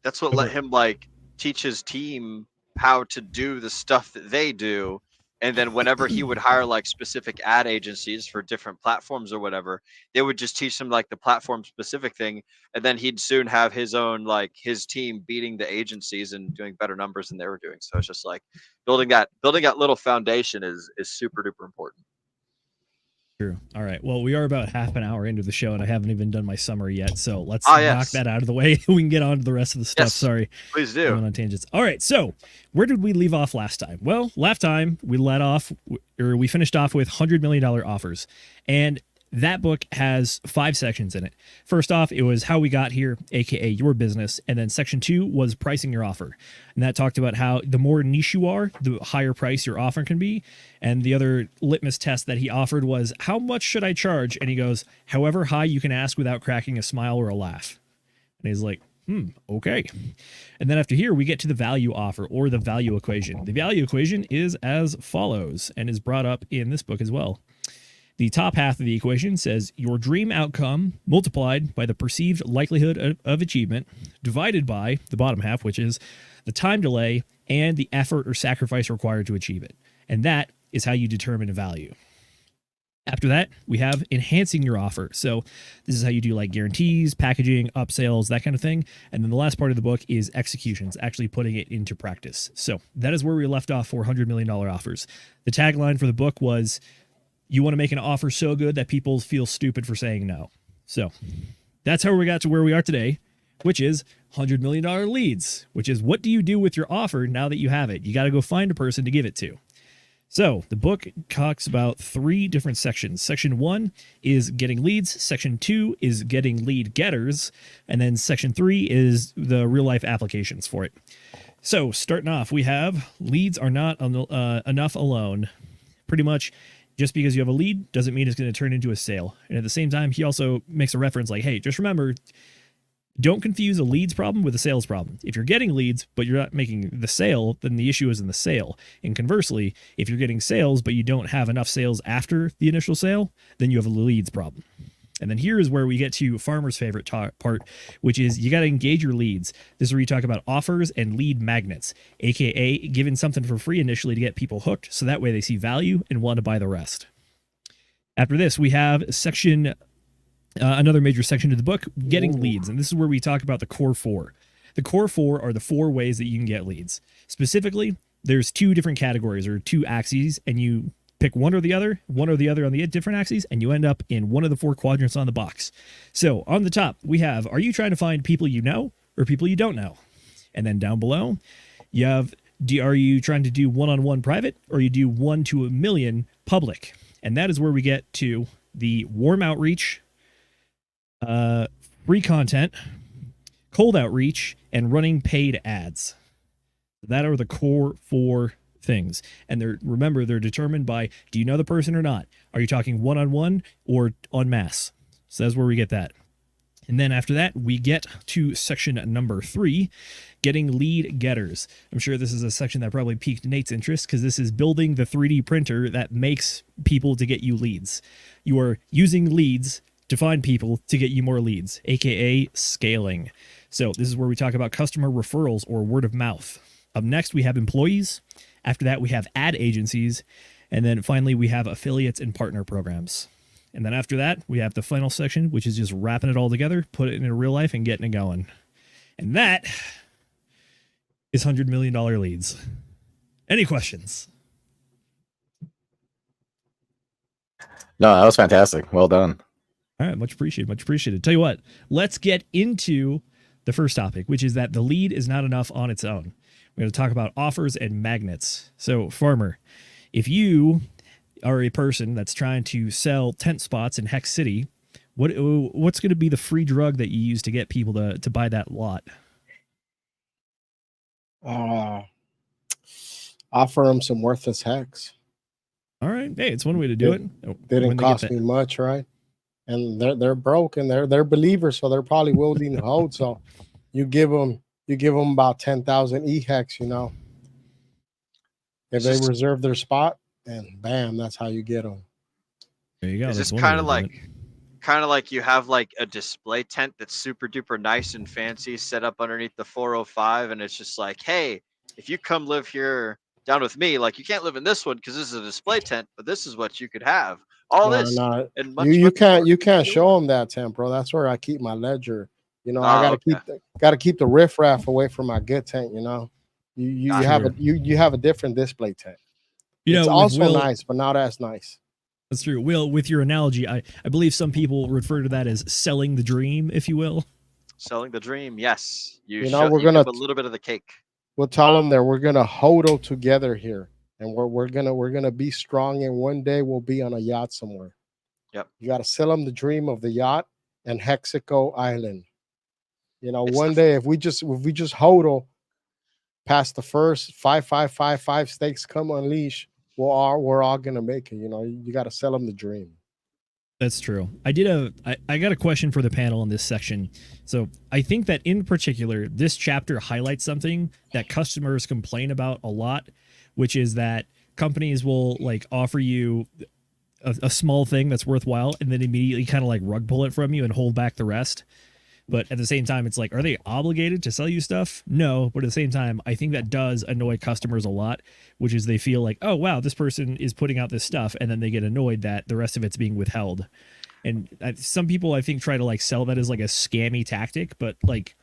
that's what let him like teach his team how to do the stuff that they do. And then whenever he would hire like specific ad agencies for different platforms or whatever, they would just teach him like the platform specific thing. And then he'd soon have his own, like his team beating the agencies and doing better numbers than they were doing. So it's just like building that little foundation is super duper important. True. All right. Well, we are about half an hour into the show, and I haven't even done my summary yet. So let's knock that out of the way. We can get on to the rest of the stuff. Yes, Sorry. Please do. Going on tangents. All right. So where did we leave off last time? Well, last time we finished off with $100 million offers. And that book has 5 sections in it. First off, it was how we got here, aka your business. And then section 2 was pricing your offer. And that talked about how the more niche you are, the higher price your offer can be. And the other litmus test that he offered was, how much should I charge? And he goes, however high you can ask without cracking a smile or a laugh. And he's like, okay. And then after here, we get to the value offer, or the value equation. The value equation is as follows, and is brought up in this book as well. The top half of the equation says your dream outcome multiplied by the perceived likelihood of achievement divided by the bottom half, which is the time delay and the effort or sacrifice required to achieve it. And that is how you determine a value. After that, we have enhancing your offer. So this is how you do like guarantees, packaging, upsells, that kind of thing. And then the last part of the book is executions, actually putting it into practice. So that is where we left off for $100 million offers. The tagline for the book was, you want to make an offer so good that people feel stupid for saying no. So that's how we got to where we are today, which is $100 million leads, which is what do you do with your offer now that you have it? You got to go find a person to give it to. So the book talks about 3 different sections. Section 1 is getting leads. Section 2 is getting lead getters. And then section 3 is the real life applications for it. So starting off, we have leads are not enough alone. Pretty much, just because you have a lead doesn't mean it's going to turn into a sale. And at the same time, he also makes a reference like, hey, just remember, don't confuse a leads problem with a sales problem. If you're getting leads, but you're not making the sale, then the issue is in the sale. And conversely, if you're getting sales, but you don't have enough sales after the initial sale, then you have a leads problem. And then here is where we get to Farmer's favorite part, which is you got to engage your leads. This is where you talk about offers and lead magnets, aka giving something for free initially to get people hooked, so that way they see value and want to buy the rest. After this, we have another major section of the book, getting leads. And this is where we talk about the core 4. The core 4 are the 4 ways that you can get leads. Specifically, there's 2 different categories or 2 axes, and you pick one or the other on the different axes, and you end up in one of the 4 quadrants on the box. So on the top, we have, are you trying to find people you know or people you don't know? And then down below, you have, are you trying to do one-on-one private, or you do 1 to 1 million public? And that is where we get to the warm outreach, free content, cold outreach, and running paid ads. That are the core 4 things. And remember, they're determined by, do you know the person or not? Are you talking one-on-one or en masse? So that's where we get that. And then after that, we get to section number 3, getting lead getters. I'm sure this is a section that probably piqued Nate's interest, because this is building the 3D printer that makes people to get you leads. You are using leads to find people to get you more leads, aka scaling. So this is where we talk about customer referrals or word of mouth. Up next, we have employees. After that, we have ad agencies. And then finally, we have affiliates and partner programs. And then after that, we have the final section, which is just wrapping it all together, put it into real life, and getting it going. And that is $100 million leads. Any questions? No, that was fantastic. Well done. All right, much appreciated, much appreciated. Tell you what, let's get into the first topic, which is that the lead is not enough on its own. We're going to talk about offers and magnets. So, Farmer, if you are a person that's trying to sell tent spots in Hex City, what's going to be the free drug that you use to get people to buy that lot? Offer them some worthless hex. All right. Hey, it's one way to do it. Oh, Didn't when they get cost that- me much, right? And they're broke and they're believers, so they're probably willing to hold. So you give them about 10,000 Hex, you know. If they reserve their spot, and bam, that's how you get them. There you go. Is That's this one kind way of to do it. like you have like a display tent that's super duper nice and fancy set up underneath the 405, and it's just like, hey, if you come live here down with me, like you can't live in this one because this is a display tent, but this is what you could have. All this and much. You much more. can't show them that tent, bro. That's where I keep my ledger. You know, I Oh, gotta keep the riffraff away from my good tent. You know, you have a different display tent. You It's know, with also Will- nice, but not as nice. That's true. Will, with your analogy, I believe some people refer to that as selling the dream, if you will. Selling the dream, yes. You know, we're you gonna give a little bit of the cake. We'll tell them that we're gonna hodl together here, and we're gonna be strong, and one day we'll be on a yacht somewhere. Yep. You got to sell them the dream of the yacht and Hexico Island. You know, one day if we just hodl past the first 5 stakes come unleash, we're all gonna make it. You know, you got to sell them the dream. That's true. I got a question for the panel in this section. So I think that in particular, this chapter highlights something that customers complain about a lot, which is that companies will like offer you a small thing that's worthwhile and then immediately kind of like rug pull it from you and hold back the rest. But at the same time, it's like, are they obligated to sell you stuff? No. But at the same time, I think that does annoy customers a lot, which is they feel like, oh, wow, this person is putting out this stuff. And then they get annoyed that the rest of it's being withheld. And some people, I think, try to like sell that as like a scammy tactic. But like,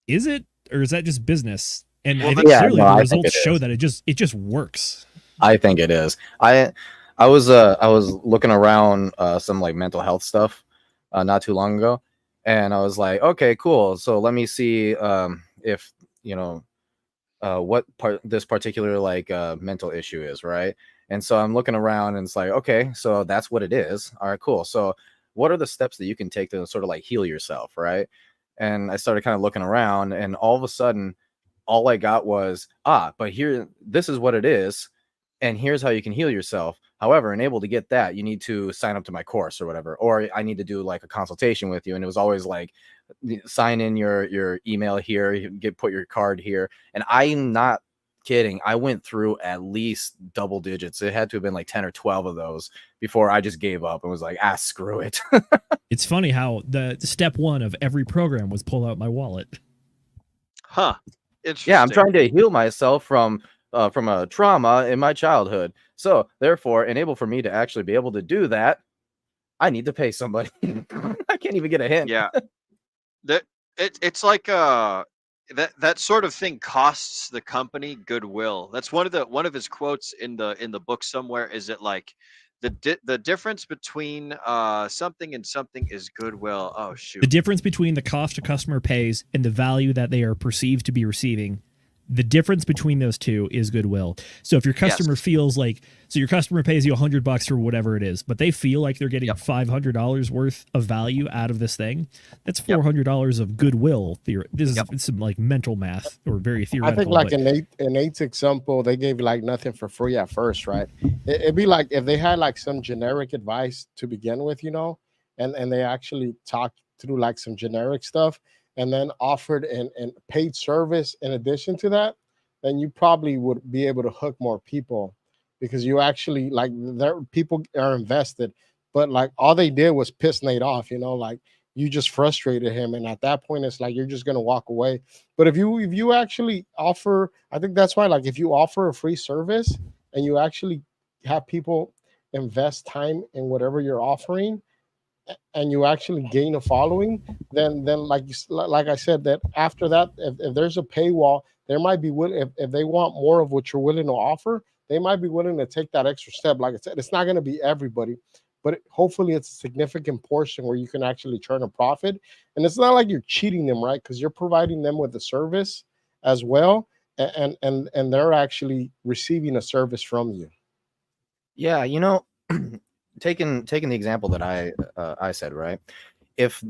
is it? Or is that just business? And I think clearly the results show that it just works. I think it is. I was looking around some like mental health stuff not too long ago. And I was like, okay, cool. So let me see if, you know, what this particular like mental issue is, right? And so I'm looking around and it's like, okay, so that's what it is. All right, cool. So what are the steps that you can take to sort of like heal yourself, right? And I started kind of looking around and all of a sudden, all I got was, but here, this is what it is. And here's how you can heal yourself. However, and able to get that, you need to sign up to my course or whatever, or I need to do like a consultation with you. And it was always like, sign in your email here, put your card here. And I'm not kidding. I went through at least double digits. It had to have been like 10 or 12 of those before I just gave up and was like, screw it. It's funny how the step one of every program was pull out my wallet. Huh. Interesting. Yeah, I'm trying to heal myself from a trauma in my childhood. So therefore, enable for me to actually be able to do that, I need to pay somebody. I can't even get a hint. Yeah. It's like that sort of thing costs the company goodwill. That's one of his quotes in the book somewhere. Is it like the difference between something and something is goodwill? Oh shoot. The difference between the cost a customer pays and the value that they are perceived to be receiving. The difference between those two is goodwill. So if your customer feels like, so your customer pays you $100 for whatever it is, but they feel like they're getting $500 worth of value out of this thing, that's $400 of goodwill. This is some like mental math or very theoretical. I think like in Nate's example, they gave like nothing for free at first, right? It'd be like if they had like some generic advice to begin with, you know, and they actually talked through like some generic stuff, and then offered and paid service in addition to that, then you probably would be able to hook more people because you actually like their people are invested. But like all they did was piss Nate off, you know, like you just frustrated him. And at that point, it's like you're just gonna walk away. But if you actually offer, I think that's why, like if you offer a free service and you actually have people invest time in whatever you're offering, and you actually gain a following, then like I said, that after that, if there's a paywall, there might be willing, if they want more of what you're willing to offer, they might be willing to take that extra step. Like I said, it's not going to be everybody, but hopefully it's a significant portion where you can actually turn a profit. And it's not like you're cheating them, right? Because you're providing them with a service as well, and they're actually receiving a service from you. Yeah, you know, taking the example that I said, right? If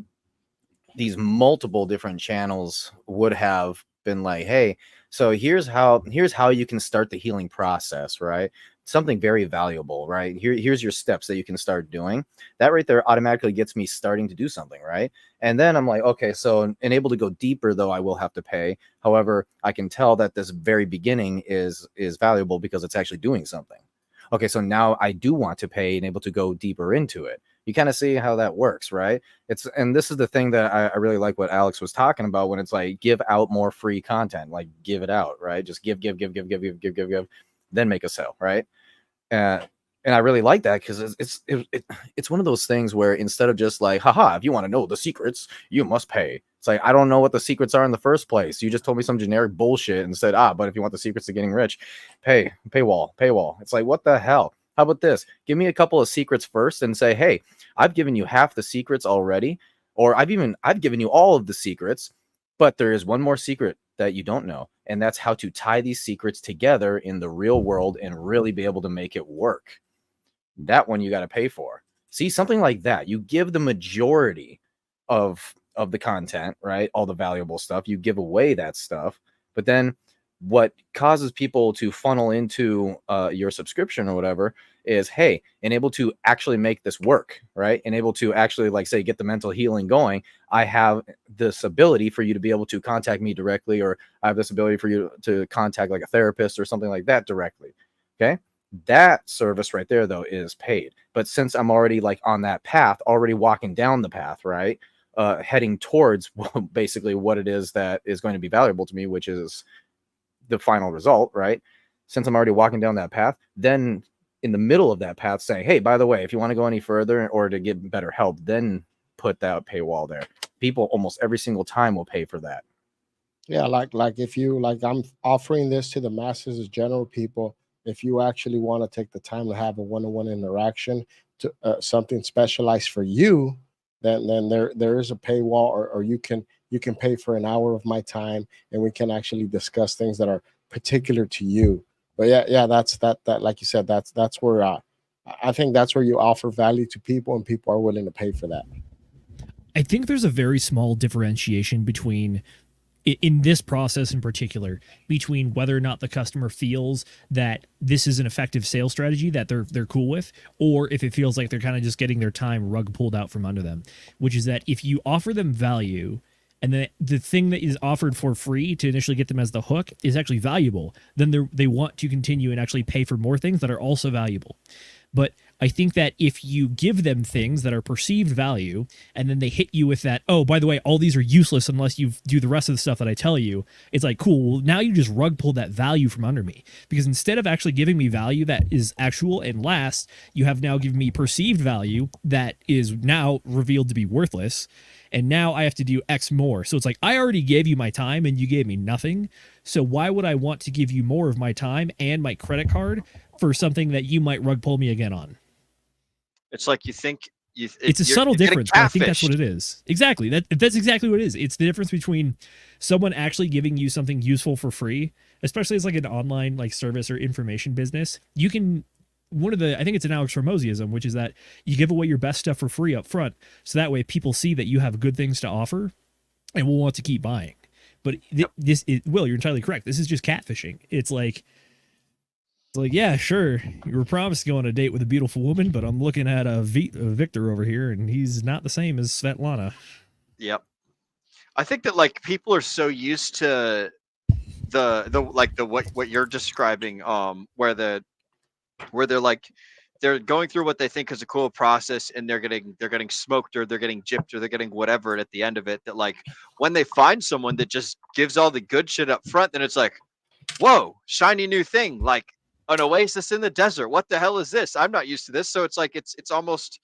these multiple different channels would have been like, hey, so here's how you can start the healing process, right? something very valuable, right? Here's your steps that you can start doing. That right there automatically gets me starting to do something, right? And then I'm like, okay, so and able to go deeper, though, I will have to pay. However, I can tell that this very beginning is valuable because it's actually doing something. Okay, so now I do want to pay and able to go deeper into it. You kind of see how that works, right? And this is the thing that I really like what Alex was talking about when it's like give out more free content, like give it out, right? Just give, then make a sale, right? And I really like that because it's one of those things where instead of just like, haha, if you want to know the secrets, you must pay. It's like, I don't know what the secrets are in the first place. You just told me some generic bullshit and said, but if you want the secrets to getting rich, paywall. It's like, what the hell? How about this? Give me a couple of secrets first and say, hey, I've given you half the secrets already, or I've given you all of the secrets, but there is one more secret that you don't know, and that's how to tie these secrets together in the real world and really be able to make it work. That one you got to pay for. See, something like that. You give the majority of the content, right? All the valuable stuff. You give away that stuff, but then what causes people to funnel into your subscription or whatever is, hey, and able to actually make this work, right? And able to actually, like, say, get the mental healing going. I have this ability for you to be able to contact me directly, or I have this ability for you to contact like a therapist or something like that directly. Okay. That service right there, though, is paid. But since I'm already like on that path, already walking down the path, right? Heading towards basically what it is that is going to be valuable to me, which is the final result, right? Since I'm already walking down that path, then in the middle of that path saying, hey, by the way, if you want to go any further or to get better help, then put that paywall there. People almost every single time will pay for that. Yeah, like if you like, I'm offering this to the masses as general people. If you actually want to take the time to have a one-on-one interaction to something specialized for you, then there is a paywall, or you can pay for an hour of my time, and we can actually discuss things that are particular to you. But yeah, that's that like you said, that's where I think that's where you offer value to people, and people are willing to pay for that. I think there's a very small differentiation between, in this process in particular, between whether or not the customer feels that this is an effective sales strategy that they're cool with, or if it feels like they're kind of just getting their time rug pulled out from under them, which is that if you offer them value and then the thing that is offered for free to initially get them as the hook is actually valuable, then they want to continue and actually pay for more things that are also valuable. But I think that if you give them things that are perceived value, and then they hit you with that, oh, by the way, all these are useless unless you do the rest of the stuff that I tell you, it's like, cool, well, now you just rug pulled that value from under me. Because instead of actually giving me value that is actual and lasts, you have now given me perceived value that is now revealed to be worthless. And now I have to do X more. So it's like, I already gave you my time and you gave me nothing. So why would I want to give you more of my time and my credit card for something that you might rug pull me again on? It's like you think it's a subtle difference, but I think that's what it is. Exactly. That's exactly what it is. It's the difference between someone actually giving you something useful for free, especially as like an online like service or information business. You can, I think it's an Alex Hormoziism, which is that you give away your best stuff for free up front. So that way people see that you have good things to offer and will want to keep buying. But Will, you're entirely correct. This is just catfishing. It's like, yeah, sure, you were promised to go on a date with a beautiful woman, but I'm looking at a Victor over here, and he's not the same as Svetlana. Yep. I think that like people are so used to what you're describing, where they're going through what they think is a cool process, and they're getting smoked, or they're getting gypped, or they're getting whatever at the end of it, that like when they find someone that just gives all the good shit up front, then it's like, whoa, shiny new thing, like an oasis in the desert. What the hell is this? I'm not used to this. So it's like it's almost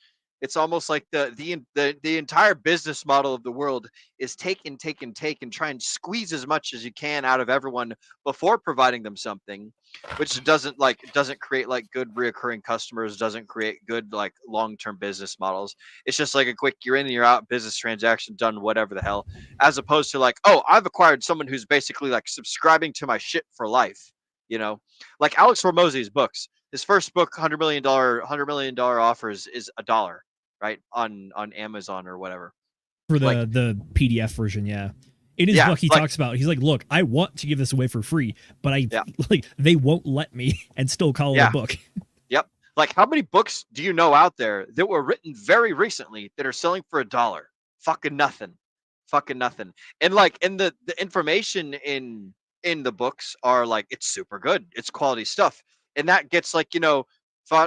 like the entire business model of the world is take and try and squeeze as much as you can out of everyone before providing them something, which doesn't create like good reoccurring customers, doesn't create good like long-term business models. It's just like a quick you're in and you're out business transaction done, whatever the hell, as opposed to like, oh, I've acquired someone who's basically like subscribing to my shit for life. You know, like Alex Hormozi's books. His first book, $100 million offers, is $1, right, on Amazon or whatever. For the PDF version, yeah. In his Yeah, book, he like- talks about, he's like, look, I want to give this away for free, but Yeah. like they won't let me and still call it Yeah. a book. Yep. Like, how many books do you know out there that were written very recently that are selling for $1? Fucking nothing. Fucking nothing. And like, and the information in the books are like, it's super good. It's quality stuff. And that gets like, you know,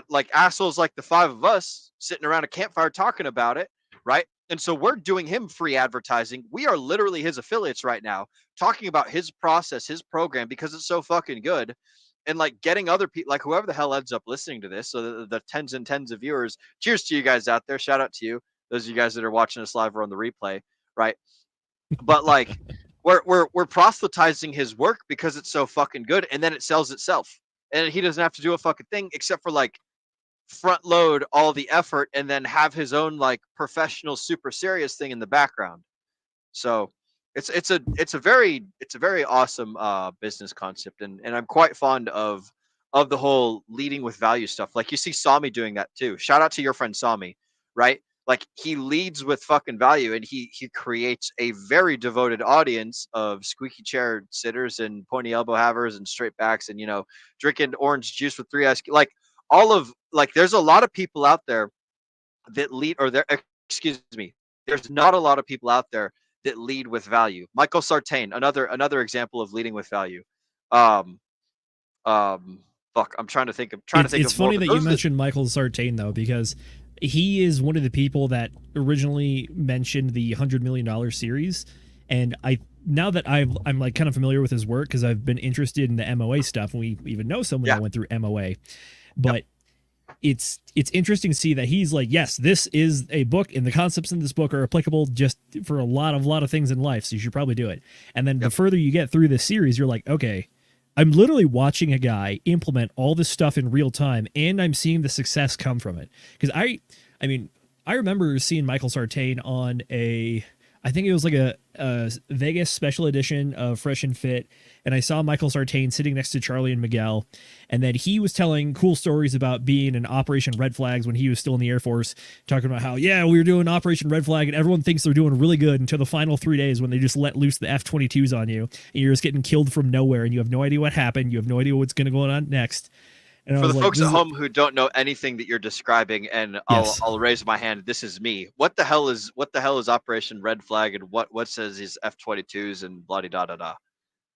like assholes like the five of us sitting around a campfire talking about it, right? And so we're doing him free advertising. We are literally his affiliates right now, talking about his process, his program, because it's so fucking good. And like getting other people, like whoever the hell ends up listening to this, so the tens and tens of viewers, cheers to you guys out there. Shout out to you. Those of you guys that are watching us live or on the replay, right? But like we're proselytizing his work because it's so fucking good, and then it sells itself. And he doesn't have to do a fucking thing except for like front load all the effort and then have his own like professional super serious thing in the background. So it's a very awesome business concept, and I'm quite fond of the whole leading with value stuff. Like you see Sami doing that too. Shout out to your friend Sami, right? Like he leads with fucking value, and he creates a very devoted audience of squeaky chair sitters and pointy elbow havers and straight backs, and you know, drinking orange juice with 3 ice. Like all of like, there's a lot of people out there that lead, or there, excuse me, there's not a lot of people out there that lead with value. Michael Sartain, another example of leading with value. Fuck, I'm trying to think of. It's funny that you mentioned Michael Sartain though, because he is one of the people that originally mentioned the $100 million series, and now that I'm like kind of familiar with his work because I've been interested in the MOA stuff, and we even know someone that went through MOA, but. It's interesting to see that he's like, yes, this is a book, and the concepts in this book are applicable just for a lot of things in life, so you should probably do it. And then the further you get through this series, you're like, okay, I'm literally watching a guy implement all this stuff in real time, and I'm seeing the success come from it. Because I remember seeing Michael Sartain on I think it was like a Vegas special edition of Fresh and Fit, and I saw Michael Sartain sitting next to Charlie and Miguel, and then he was telling cool stories about being in Operation Red Flags when he was still in the Air Force, talking about how, yeah, we were doing Operation Red Flag, and everyone thinks they're doing really good until the final 3 days when they just let loose the F-22s on you, and you're just getting killed from nowhere, and you have no idea what happened, you have no idea what's going to go on next. And for the folks at home who don't know anything that you're describing, and I'll raise my hand. This is me. What the hell is Operation Red Flag, and what says these F-22s and blah da da da?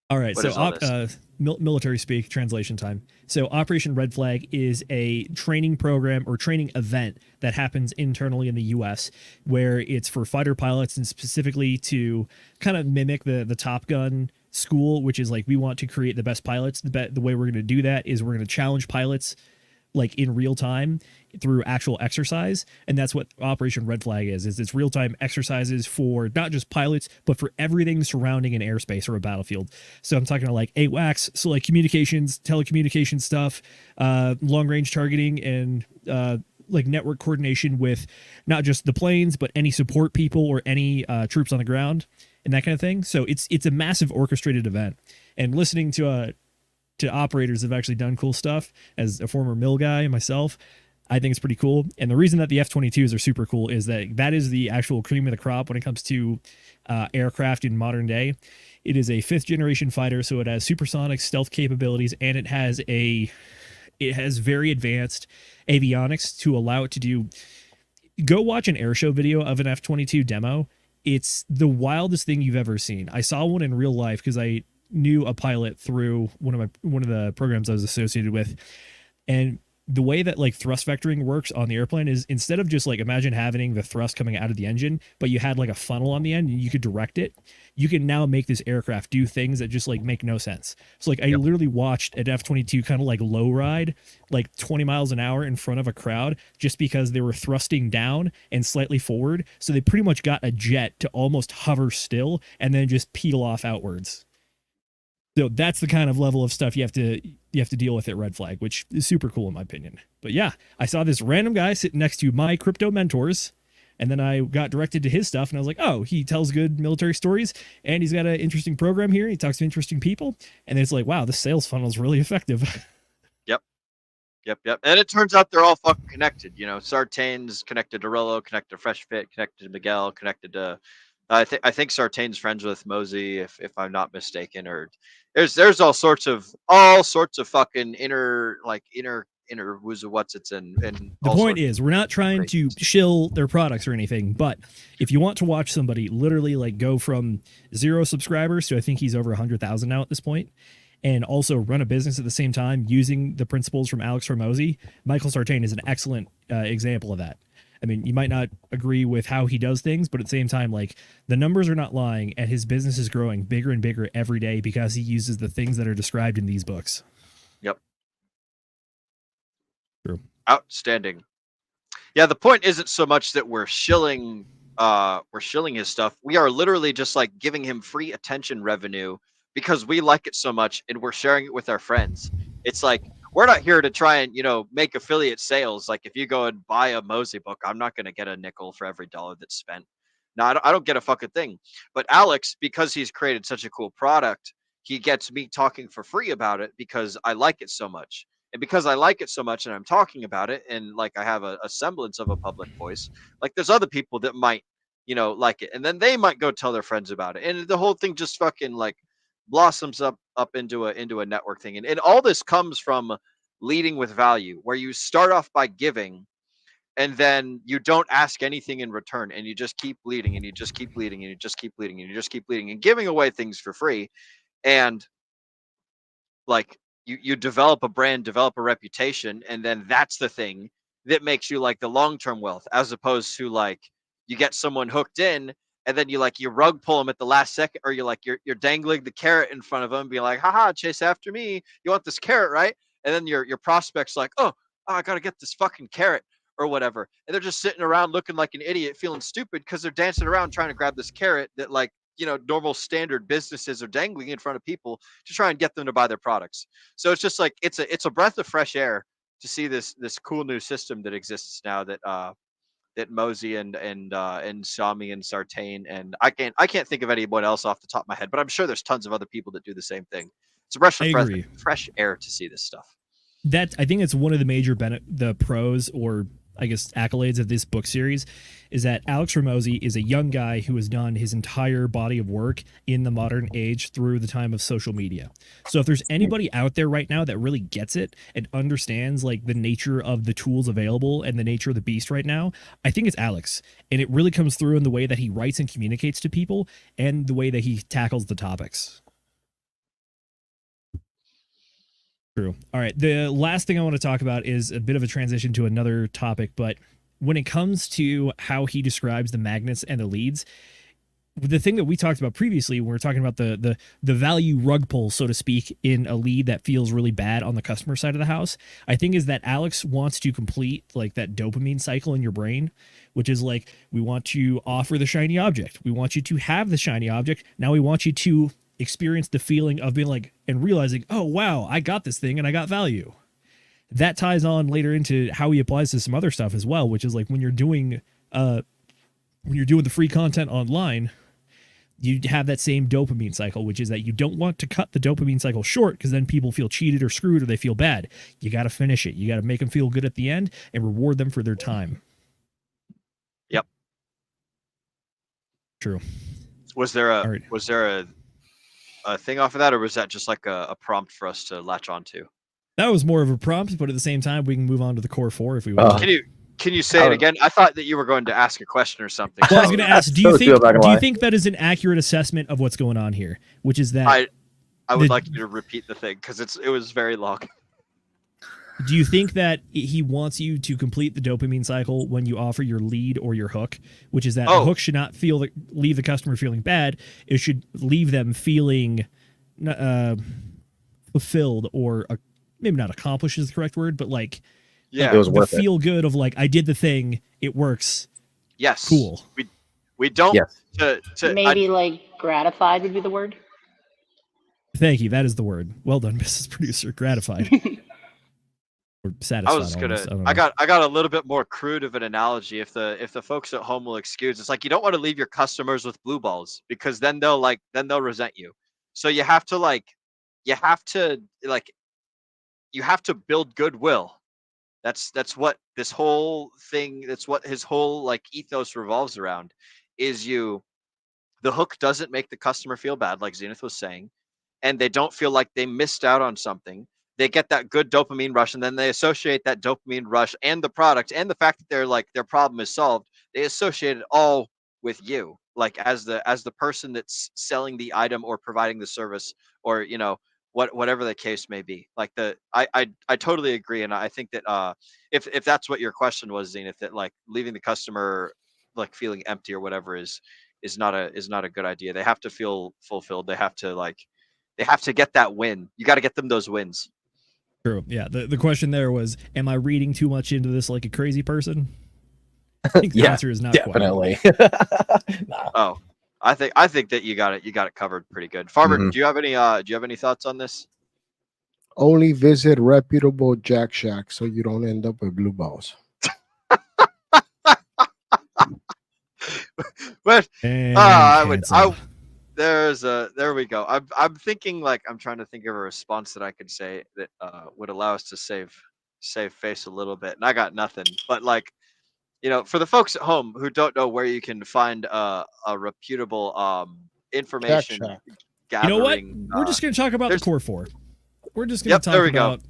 All right, so military speak, translation time. So Operation Red Flag is a training program or training event that happens internally in the U.S. where it's for fighter pilots, and specifically to kind of mimic the Top Gun school, which is like, we want to create the best pilots. The way we're going to do that is we're going to challenge pilots like in real time through actual exercise, and that's what Operation Red Flag is it's real-time exercises for not just pilots but for everything surrounding an airspace or a battlefield. So I'm talking about like AWACS, so like communications, telecommunications stuff, long-range targeting, and like network coordination with not just the planes but any support people or any troops on the ground and that kind of thing. So it's a massive orchestrated event, and listening to operators that have actually done cool stuff as a former mill guy myself, I think it's pretty cool. And the reason that the F-22s are super cool is that is the actual cream of the crop when it comes to aircraft in modern day. It is a 5th generation fighter, so it has supersonic stealth capabilities, and it has very advanced avionics to allow it to do. Go watch an airshow video of an F-22 demo. It's the wildest thing you've ever seen. I saw one in real life because I knew a pilot through one of the programs I was associated with, and the way that like thrust vectoring works on the airplane is, instead of just like, imagine having the thrust coming out of the engine, but you had like a funnel on the end and you could direct it, you can now make this aircraft do things that just like make no sense. So like, I literally watched an F-22 kind of like low ride like 20 miles an hour in front of a crowd just because they were thrusting down and slightly forward, so they pretty much got a jet to almost hover still and then just peel off outwards. So that's the kind of level of stuff you have to deal with at Red Flag, which is super cool in my opinion. But yeah, I saw this random guy sitting next to my crypto mentors, and then I got directed to his stuff, and I was like, oh, he tells good military stories, and he's got an interesting program here. He talks to interesting people, and it's like, wow, this sales funnel is really effective. Yep. And it turns out they're all fucking connected. You know, Sartain's connected to Rollo, connected to Fresh Fit, connected to Miguel, connected to I think Sartain's friends with Mosey, if I'm not mistaken, or there's all sorts of fucking inner what's it's in. The point is, we're not trying to shill their products or anything, but if you want to watch somebody literally like go from 0 subscribers to I think he's over 100,000 now at this point, and also run a business at the same time using the principles from Alex Hormozi, Michael Sartain is an excellent example of that. I mean, you might not agree with how he does things, but at the same time, like, the numbers are not lying, and his business is growing bigger and bigger every day because he uses the things that are described in these books. Yep. True. Outstanding. Yeah, the point isn't so much that we're shilling his stuff. We are literally just like giving him free attention revenue because we like it so much and we're sharing it with our friends. It's like, we're not here to try and, make affiliate sales. Like if you go and buy a Mosey book, I'm not going to get a nickel for every dollar that's spent. No, I don't get a fucking thing. But Alex, because he's created such a cool product, he gets me talking for free about it because I like it so much. And because I like it so much and I'm talking about it and like I have a semblance of a public voice, like there's other people that might, like it. And then they might go tell their friends about it. And the whole thing just fucking like blossoms up into a network thing. And all this comes from leading with value, where you start off by giving and then you don't ask anything in return, and you just keep leading and you just keep leading and you just keep leading and you just keep leading and giving away things for free. And like you develop a brand, develop a reputation, and then that's the thing that makes you like the long-term wealth, as opposed to like you get someone hooked in and then you rug pull them at the last second, or you're dangling the carrot in front of them, being like, haha, chase after me. You want this carrot, right? And then your prospect's like, oh, I got to get this fucking carrot or whatever. And they're just sitting around looking like an idiot, feeling stupid because they're dancing around trying to grab this carrot that normal standard businesses are dangling in front of people to try and get them to buy their products. So it's just like, it's a breath of fresh air to see this cool new system that exists now that Mosey and Sami and Sartain, and I can't think of anyone else off the top of my head, but I'm sure there's tons of other people that do the same thing. It's a breath of fresh air to see this stuff. That, I think it's one of the major the pros, or I guess accolades of this book series, is that Alex Hormozi is a young guy who has done his entire body of work in the modern age through the time of social media. So if there's anybody out there right now that really gets it and understands like the nature of the tools available and the nature of the beast right now, I think it's Alex. And it really comes through in the way that he writes and communicates to people and the way that he tackles the topics. True. All right. The last thing I want to talk about is a bit of a transition to another topic, but when it comes to how he describes the magnets and the leads, the thing that we talked about previously when we were talking about the value rug pull, so to speak, in a lead that feels really bad on the customer side of the house, I think is that Alex wants to complete like that dopamine cycle in your brain, which is like, we want to offer the shiny object. We want you to have the shiny object. Now we want you to experience the feeling of being like, and realizing, oh wow, I got this thing and I got value. That ties on later into how he applies to some other stuff as well, which is like when you're doing the free content online, you have that same dopamine cycle, which is that you don't want to cut the dopamine cycle short because then people feel cheated or screwed or they feel bad. You got to finish it. You got to make them feel good at the end and reward them for their time. Yep. True. Was there a thing off of that, or was that just like a prompt for us to latch onto? That was more of a prompt, but at the same time, we can move on to the core 4 if we want. Can you say it again? I thought that you were going to ask a question or something. Well, I was going to ask, do you think that is an accurate assessment of what's going on here? Which is that I would like you to repeat the thing because it was very long. Do you think that he wants you to complete the dopamine cycle when you offer your lead or your hook, which is that the hook should not leave the customer feeling bad. It should leave them feeling fulfilled, or maybe not accomplished is the correct word, but like, it was worth feel good of like, I did the thing, it works. Yes. Cool. We don't maybe like gratified would be the word. Thank you. That is the word. Well done, Mrs. Producer. Gratified. Or satisfied. I got a little bit more crude of an analogy. If the folks at home will excuse, it's like you don't want to leave your customers with blue balls because then they'll resent you. So you have to build goodwill. That's what this whole thing, that's what his whole like ethos revolves around, is you the hook doesn't make the customer feel bad, like Zenith was saying, and they don't feel like they missed out on something. They get that good dopamine rush, and then they associate that dopamine rush and the product and the fact that their problem is solved. They associate it all with you, like as the person that's selling the item or providing the service, or whatever the case may be. Like I totally agree, and I think that if that's what your question was, Zenith, that like leaving the customer like feeling empty or whatever is not a good idea. They have to feel fulfilled. They have to get that win. You got to get them those wins. True. Yeah. The question there was, am I reading too much into this like a crazy person? I think the answer is not definitely. Nah. Oh, I think that you got it covered pretty good. Farmer, do you have any thoughts on this? Only visit reputable Jack Shack so you don't end up with blue balls. But Cancel. there we go. I'm thinking, like, I'm trying to think of a response that I could say that would allow us to save face a little bit, and I got nothing. But like, for the folks at home who don't know where you can find a reputable information gathering, you know what? We're just going to talk about the core 4. We're just going to talk about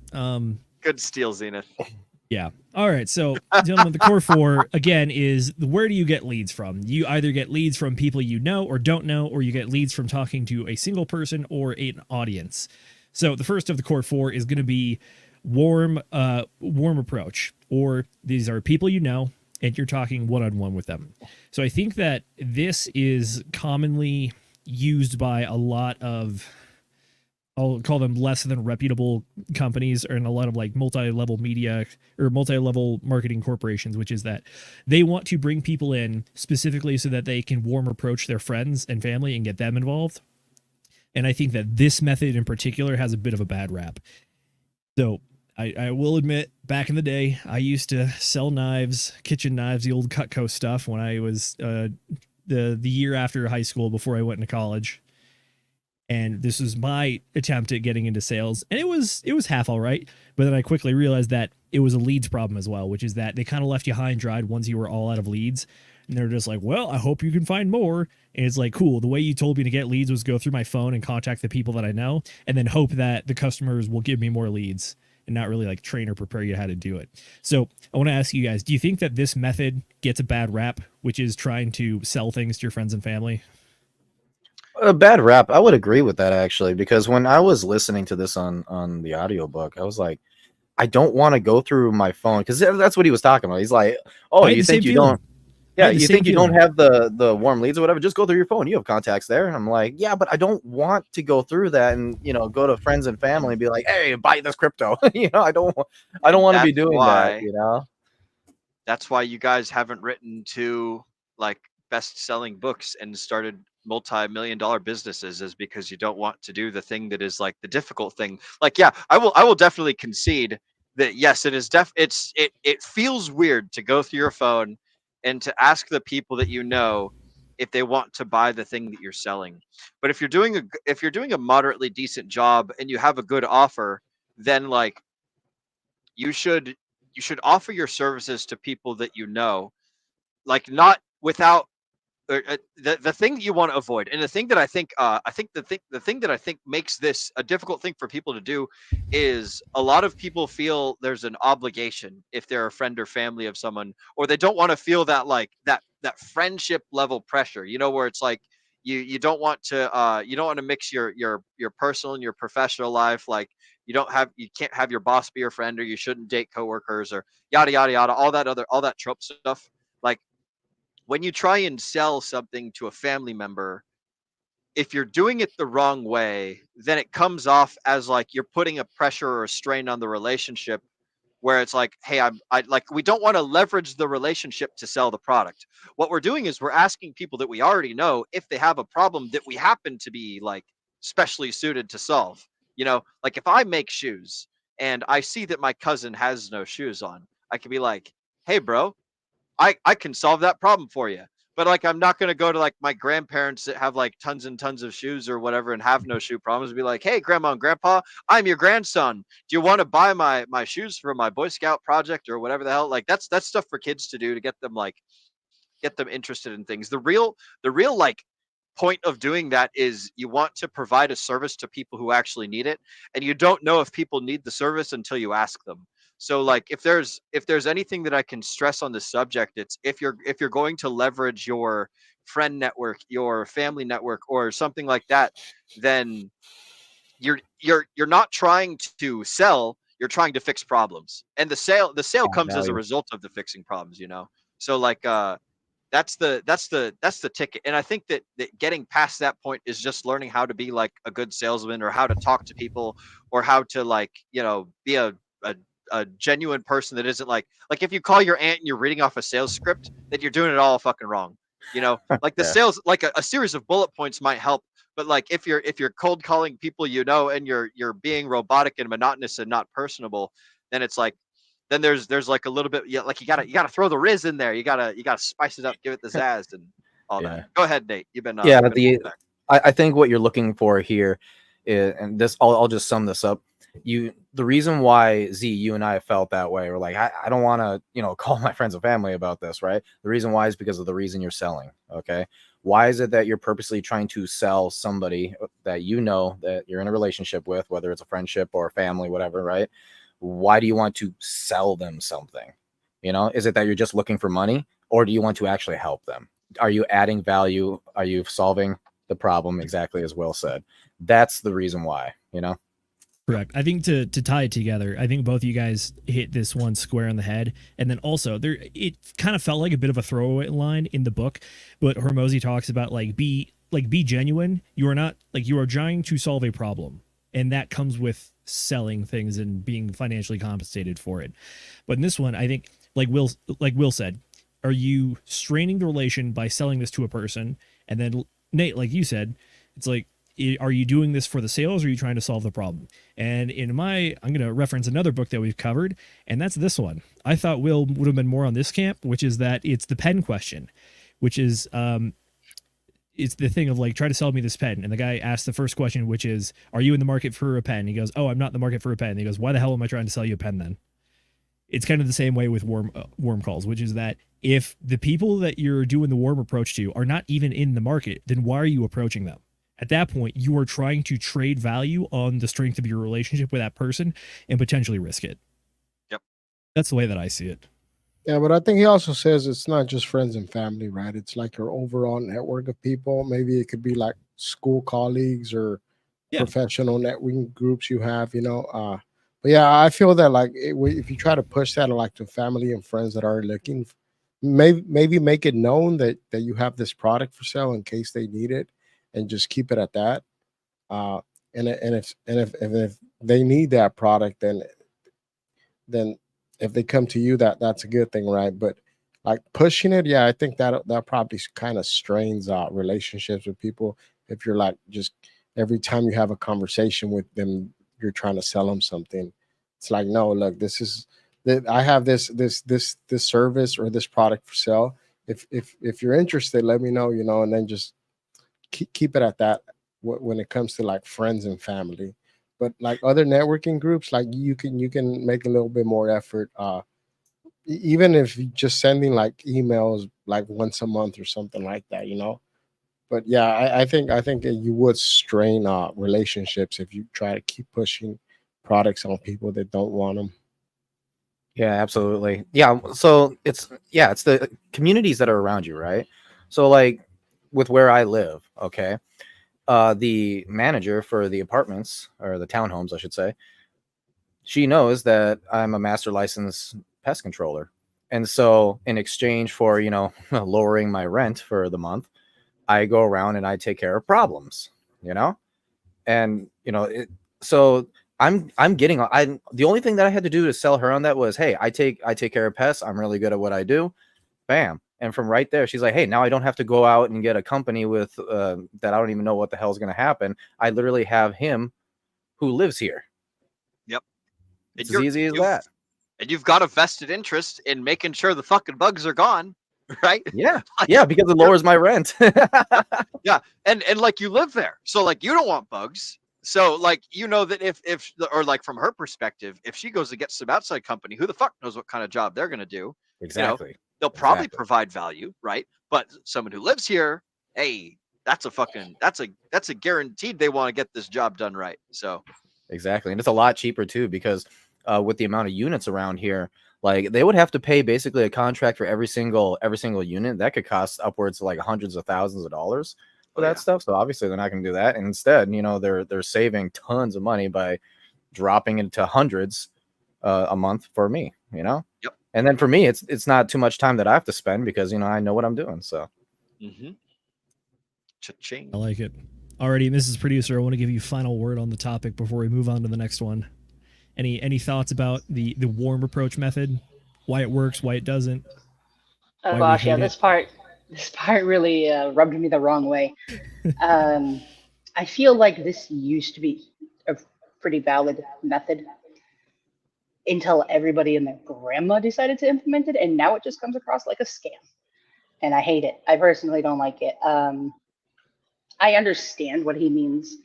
good steal, Zenith. Yeah. All right. So, gentlemen, the core 4 again is where do you get leads from? You either get leads from people you know or don't know, or you get leads from talking to a single person or an audience. So the first of the core 4 is going to be warm approach, or these are people you know and you're talking one-on-one with them. So I think that this is commonly used by a lot of, I'll call them less than reputable companies, or in a lot of like multi-level media or multi-level marketing corporations, which is that they want to bring people in specifically so that they can warm approach their friends and family and get them involved. And I think that this method in particular has a bit of a bad rap. So I will admit, back in the day, I used to sell knives, kitchen knives, the old Cutco stuff when I was the year after high school before I went into college. And this was my attempt at getting into sales. And it was half all right. But then I quickly realized that it was a leads problem as well, which is that they kind of left you high and dried once you were all out of leads. And they're just like, well, I hope you can find more. And it's like, cool. The way you told me to get leads was go through my phone and contact the people that I know, and then hope that the customers will give me more leads, and not really like train or prepare you how to do it. So I want to ask you guys, do you think that this method gets a bad rap, which is trying to sell things to your friends and family? A bad rap. I would agree with that, actually, because when I was listening to this on the audiobook, I was like, I don't want to go through my phone, because that's what he was talking about. He's like, oh, you think you don't? Yeah, you think you don't have the warm leads or whatever? Just go through your phone. You have contacts there. And I'm like, yeah, but I don't want to go through that and go to friends and family and be like, hey, buy this crypto. I don't want to be doing that. That's why you guys haven't written to like best-selling books and started multi-million-dollar businesses, is because you don't want to do the thing that is like the difficult thing. Like, yeah, I will definitely concede that yes, it is it feels weird to go through your phone and to ask the people that you know if they want to buy the thing that you're selling. But if you're doing a moderately decent job and you have a good offer, then like you should offer your services to people that you know, like not without the thing that you want to avoid. And the thing that I think the thing that I think makes this a difficult thing for people to do is a lot of people feel there's an obligation if they're a friend or family of someone, or they don't want to feel that like that friendship level pressure, where it's like you don't want to mix your personal and your professional life. Like you can't have your boss be your friend, or you shouldn't date coworkers, or yada yada yada, all that trope stuff. Like when you try and sell something to a family member, if you're doing it the wrong way, then it comes off as like you're putting a pressure or a strain on the relationship, where it's like, hey, we don't want to leverage the relationship to sell the product. What we're doing is we're asking people that we already know if they have a problem that we happen to be like specially suited to solve. Like if I make shoes and I see that my cousin has no shoes on, I can be like, hey, bro, I can solve that problem for you. But like, I'm not going to go to like my grandparents that have like tons and tons of shoes or whatever and have no shoe problems and be like, hey, grandma and grandpa, I'm your grandson. Do you want to buy my shoes for my Boy Scout project or whatever the hell? Like that's stuff for kids to do to get them interested in things. The real like point of doing that is you want to provide a service to people who actually need it, and you don't know if people need the service until you ask them. So like if there's anything that I can stress on this subject, it's if you're going to leverage your friend network, your family network, or something like that, then you're not trying to sell, you're trying to fix problems, and the sale comes as a result of the fixing problems, you know. So like that's the ticket. And I think that getting past that point is just learning how to be like a good salesman, or how to talk to people, or how to like, you know, be a genuine person that isn't like if you call your aunt and you're reading off a sales script, then you're doing it all fucking wrong. You know, like the sales, like a series of bullet points might help, but like if you're cold calling people, you know, and you're being robotic and monotonous and not personable, then it's like, then there's like a little bit, yeah, like you gotta throw the Riz in there. You gotta spice it up, give it the zazz and all that. Go ahead, Nate. You've been I think what you're looking for here is, and this I'll just sum this up. The reason why you and I felt that way, or like I don't want to, you know, call my friends and family about this, right? The reason why is because of the reason you're selling. Okay, why is it that you're purposely trying to sell somebody that you know that you're in a relationship with, whether it's a friendship or a family, whatever, right? Why do you want to sell them something? You know, is it that you're just looking for money, or do you want to actually help them? Are you adding value? Are you solving the problem? Exactly as Will said. That's the reason why, you know? Correct. I think to tie it together, I think both of you guys hit this one square on the head. And then also it kind of felt like a bit of a throwaway line in the book, but Hormozi talks about be genuine. You are not like, you are trying to solve a problem, and that comes with selling things and being financially compensated for it. But in this one, I think like Will said, are you straining the relation by selling this to a person? And then Nate, like you said, it's like, are you doing this for the sales, or are you trying to solve the problem? And I'm going to reference another book that we've covered, and that's this one. I thought Will would have been more on this camp, which is that it's the pen question, which is, it's the thing of like, try to sell me this pen. And the guy asked the first question, which is, are you in the market for a pen? He goes, oh, I'm not in the market for a pen. And he goes, why the hell am I trying to sell you a pen then? It's kind of the same way with warm calls, which is that if the people that you're doing the warm approach to are not even in the market, then why are you approaching them? At that point, you are trying to trade value on the strength of your relationship with that person and potentially risk it. Yep. That's the way that I see it. Yeah, but I think he also says it's not just friends and family, right? It's like your overall network of people. Maybe it could be like school colleagues or professional networking groups you have, you know. But yeah, I feel that like if you try to push that like to family and friends that are looking, maybe make it known that you have this product for sale in case they need it, and just keep it at that. And if they need that product, then if they come to you, that's a good thing, right? But like pushing it, yeah, I think that probably kind of strains relationships with people. If you're like just every time you have a conversation with them, you're trying to sell them something. It's like, no, look, I have this service or this product for sale. If you're interested, let me know, you know, and then just keep it at that when it comes to like friends and family. But like other networking groups, like you can make a little bit more effort, even if you're just sending like emails like once a month or something like that, you know. But yeah, I think you would strain relationships if you try to keep pushing products on people that don't want them. Yeah, absolutely. Yeah, so it's the communities that are around you, right? So like with where I live, okay, the manager for the apartments, or the townhomes, I should say, she knows that I'm a master licensed pest controller. And so in exchange for, you know, lowering my rent for the month, I go around and I take care of problems, you know? And, you know, so I'm getting, the only thing that I had to do to sell her on that was, hey, I take care of pests. I'm really good at what I do. Bam. And from right there, she's like, hey, now I don't have to go out and get a company with that I don't even know what the hell is going to happen. I literally have him who lives here. Yep. It's as easy as that. And you've got a vested interest in making sure the fucking bugs are gone, right? Yeah. Yeah, because it lowers my rent. Yeah. And like you live there. So like you don't want bugs. So like, you know that if or like from her perspective, if she goes to get some outside company, who the fuck knows what kind of job they're going to do? Exactly. You know, they'll probably provide value, right? But someone who lives here, hey, that's a guaranteed they want to get this job done right. So Exactly, and it's a lot cheaper too because with the amount of units around here, like they would have to pay basically a contract for every single unit. That could cost upwards of like hundreds of thousands of dollars for that stuff. So obviously they're not going to do that. And instead, you know, they're saving tons of money by dropping into hundreds a month for me. You know. Yep. And then for me, it's not too much time that I have to spend because you know I know what I'm doing. So. Cha-ching. I like it. Alrighty, Mrs. Producer, I want to give you final word on the topic before we move on to the next one. Any thoughts about the warm approach method? Why it works? Why it doesn't? Oh gosh, yeah, this part really rubbed me the wrong way. I feel like this used to be a pretty valid method until everybody and their grandma decided to implement it, and now it just comes across like a scam. And I hate it. I personally don't like it. I understand what he means,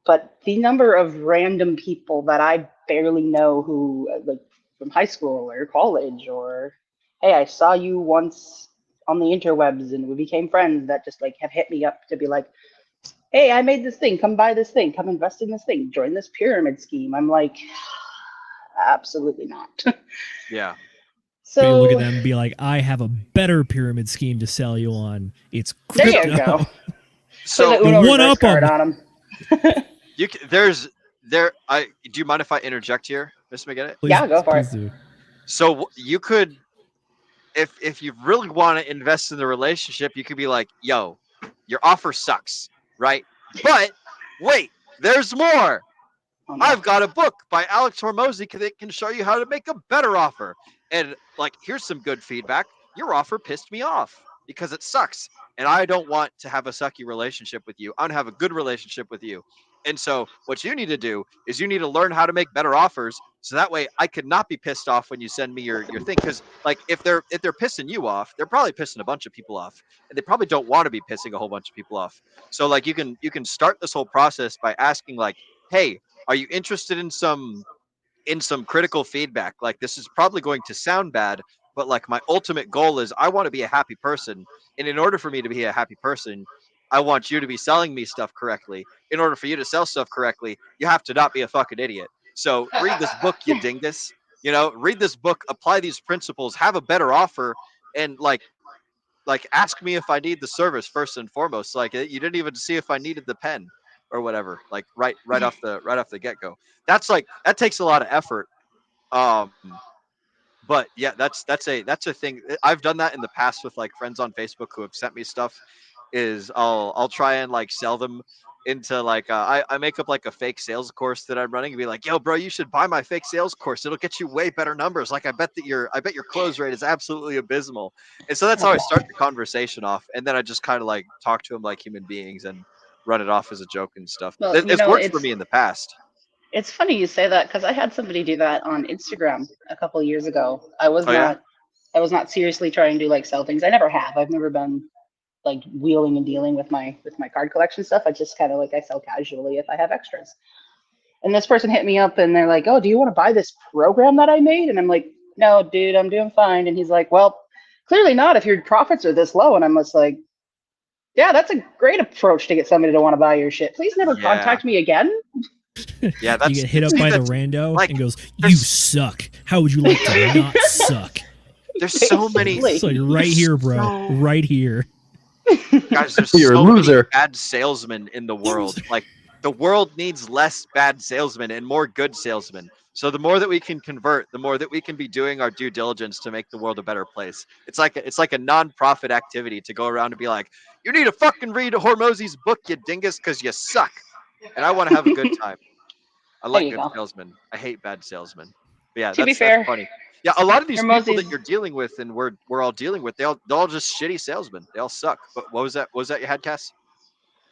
but the number of random people that I barely know who, like from high school or college, or hey, I saw you once on the interwebs and we became friends, that just like have hit me up to be like, hey, I made this thing, come buy this thing, come invest in this thing, join this pyramid scheme. I'm like, absolutely not. Yeah. So you So look at them and be like, I have a better pyramid scheme to sell you on. It's crypto. there you go. So Put the Uno one reverse up on card on them. Do you mind if I interject here, Miss McGinnis? Please, Yeah, go for it. please do. So you could, if you really want to invest in the relationship, you could be like, yo, your offer sucks, right? But wait, there's more. Oh, no. I've got a book by Alex Hormozi that can show you how to make a better offer. And like, here's some good feedback. Your offer pissed me off because it sucks. And I don't want to have a sucky relationship with you. I want to have a good relationship with you. And so what you need to do is you need to learn how to make better offers. So that way I could not be pissed off when you send me your thing. Cause like if they're pissing you off, they're probably pissing a bunch of people off, and they probably don't want to be pissing a whole bunch of people off. So like you can start this whole process by asking like, hey, are you interested in some critical feedback? Like, this is probably going to sound bad, but like my ultimate goal is I want to be a happy person. And in order for me to be a happy person, I want you to be selling me stuff correctly. In order for you to sell stuff correctly, you have to not be a fucking idiot. So read this book, you dingus. You know, read this book, apply these principles, have a better offer, and like ask me if I need the service first and foremost. Like, you didn't even see if I needed the pen or whatever. Like right off the get-go. That takes a lot of effort. But yeah, that's a thing. I've done that in the past with like friends on Facebook who have sent me stuff. Is I'll try and like sell them into like I make up like a fake sales course that I'm running and be like, yo, bro, you should buy my fake sales course. It'll get you way better numbers. Like I bet your close rate is absolutely abysmal. And so that's how I start the conversation off. And then I just kind of like talk to them like human beings and run it off as a joke and stuff. Well, It's worked for me in the past. It's funny you say that because I had somebody do that on Instagram a couple of years ago. I was not seriously trying to like sell things. I never have. I've never been like wheeling and dealing with my card collection stuff. I just kind of like I sell casually if I have extras. And this person hit me up and they're like, "Oh, do you want to buy this program that I made?" And I'm like, "No, dude, I'm doing fine." And he's like, "Well, clearly not if your profits are this low." And I'm just like, "Yeah, that's a great approach to get somebody to want to buy your shit. Please never contact me again." Yeah, that's, you get hit up by the rando like, and goes, "You suck. How would you like to not suck?" There's so many. It's like right here, bro. Right here. Guys, there's You're so a loser. many bad salesmen in the world. Like the world needs less bad salesmen and more good salesmen. So the more that we can convert, the more that we can be doing our due diligence to make the world a better place. It's like a non-profit activity to go around and be like, "You need to fucking read Hormozi's book, you dingus, because you suck." And I want to have a good time. I like good salesmen. I hate bad salesmen. But yeah, that's funny. Yeah, a lot of these people that you're dealing with and we're all dealing with, they're all just shitty salesmen. They all suck. But what was that? What was that you had, Cass?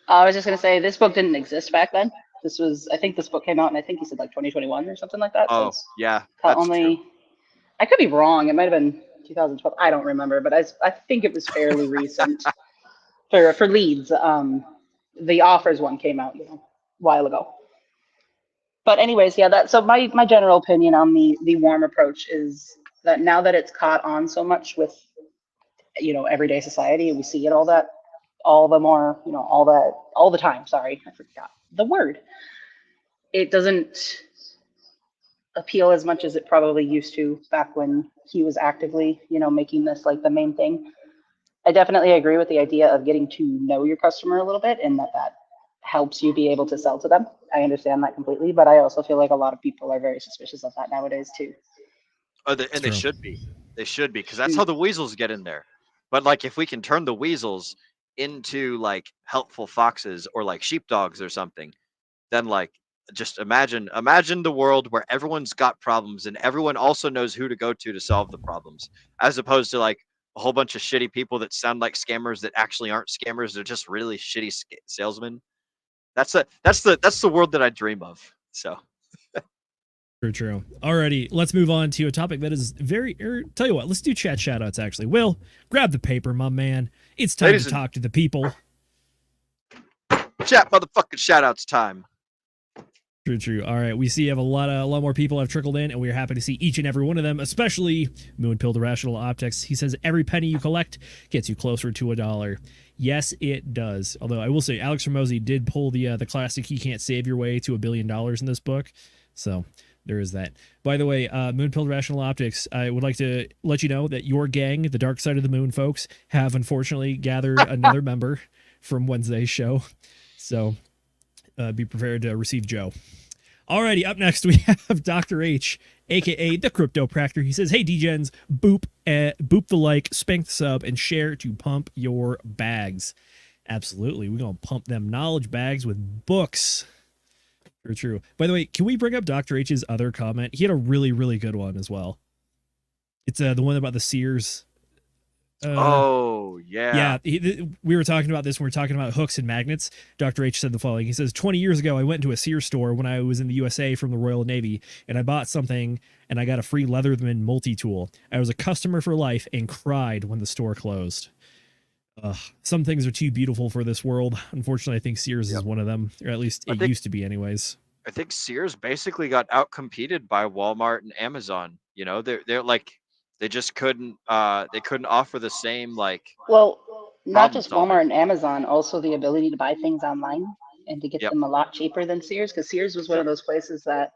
I was just gonna say this book didn't exist back then. I think this book came out, and I think you said like 2021 or something like that. Oh, so yeah, that's true. I could be wrong. It might have been 2012. I don't remember, but I think it was fairly recent for leads. The offers one came out, a while ago. But anyways, yeah, so my general opinion on the warm approach is that now that it's caught on so much with, everyday society, and we see it all that, all the more, all the time. Sorry, I forgot the word. It doesn't appeal as much as it probably used to back when he was actively, making this like the main thing. I definitely agree with the idea of getting to know your customer a little bit, and that helps you be able to sell to them. I understand that completely, but I also feel like a lot of people are very suspicious of that nowadays too. They should be. They should be, because that's how the weasels get in there. But like, if we can turn the weasels into like helpful foxes or like sheepdogs or something, then like, just imagine the world where everyone's got problems and everyone also knows who to go to solve the problems, as opposed to like a whole bunch of shitty people that sound like scammers that actually aren't scammers. They're just really shitty salesmen. That's the world that I dream of. So True. Alrighty, let's move on to a topic that is very. Tell you what, let's do chat shoutouts. Actually, Will, grab the paper, my man. It's time to talk to the people. Chat motherfucking shoutouts time. True. All right, we see you have a lot more people have trickled in, and we are happy to see each and every one of them, especially Moonpill the Rational Optics. He says every penny you collect gets you closer to $1. Yes, it does. Although I will say, Alex Hormozi did pull the classic "You can't save your way to $1 billion" in this book, so there is that. By the way, Moonpill the Rational Optics, I would like to let you know that your gang, the Dark Side of the Moon folks, have unfortunately gathered another member from Wednesday's show, so be prepared to receive Joe. Alrighty, up next we have Dr. H, aka the Cryptopractor. He says, "Hey Degens, boop the like, spank the sub, and share to pump your bags." Absolutely, we're gonna pump them knowledge bags with books. True. By the way, can we bring up Dr. H's other comment? He had a really, really good one as well. It's the one about the Sears. Yeah. We were talking about this when we were talking about hooks and magnets. Dr. H said the following. He says, 20 years ago, I went into a Sears store when I was in the USA from the Royal Navy, and I bought something, and I got a free Leatherman multi-tool. I was a customer for life and cried when the store closed. Some things are too beautiful for this world. Unfortunately, I think Sears is one of them, or at least it used to be anyways. I think Sears basically got outcompeted by Walmart and Amazon. They're like, they just couldn't offer the same like. Well, not just Walmart and Amazon, also the ability to buy things online and to get them a lot cheaper than Sears, because Sears was one of those places that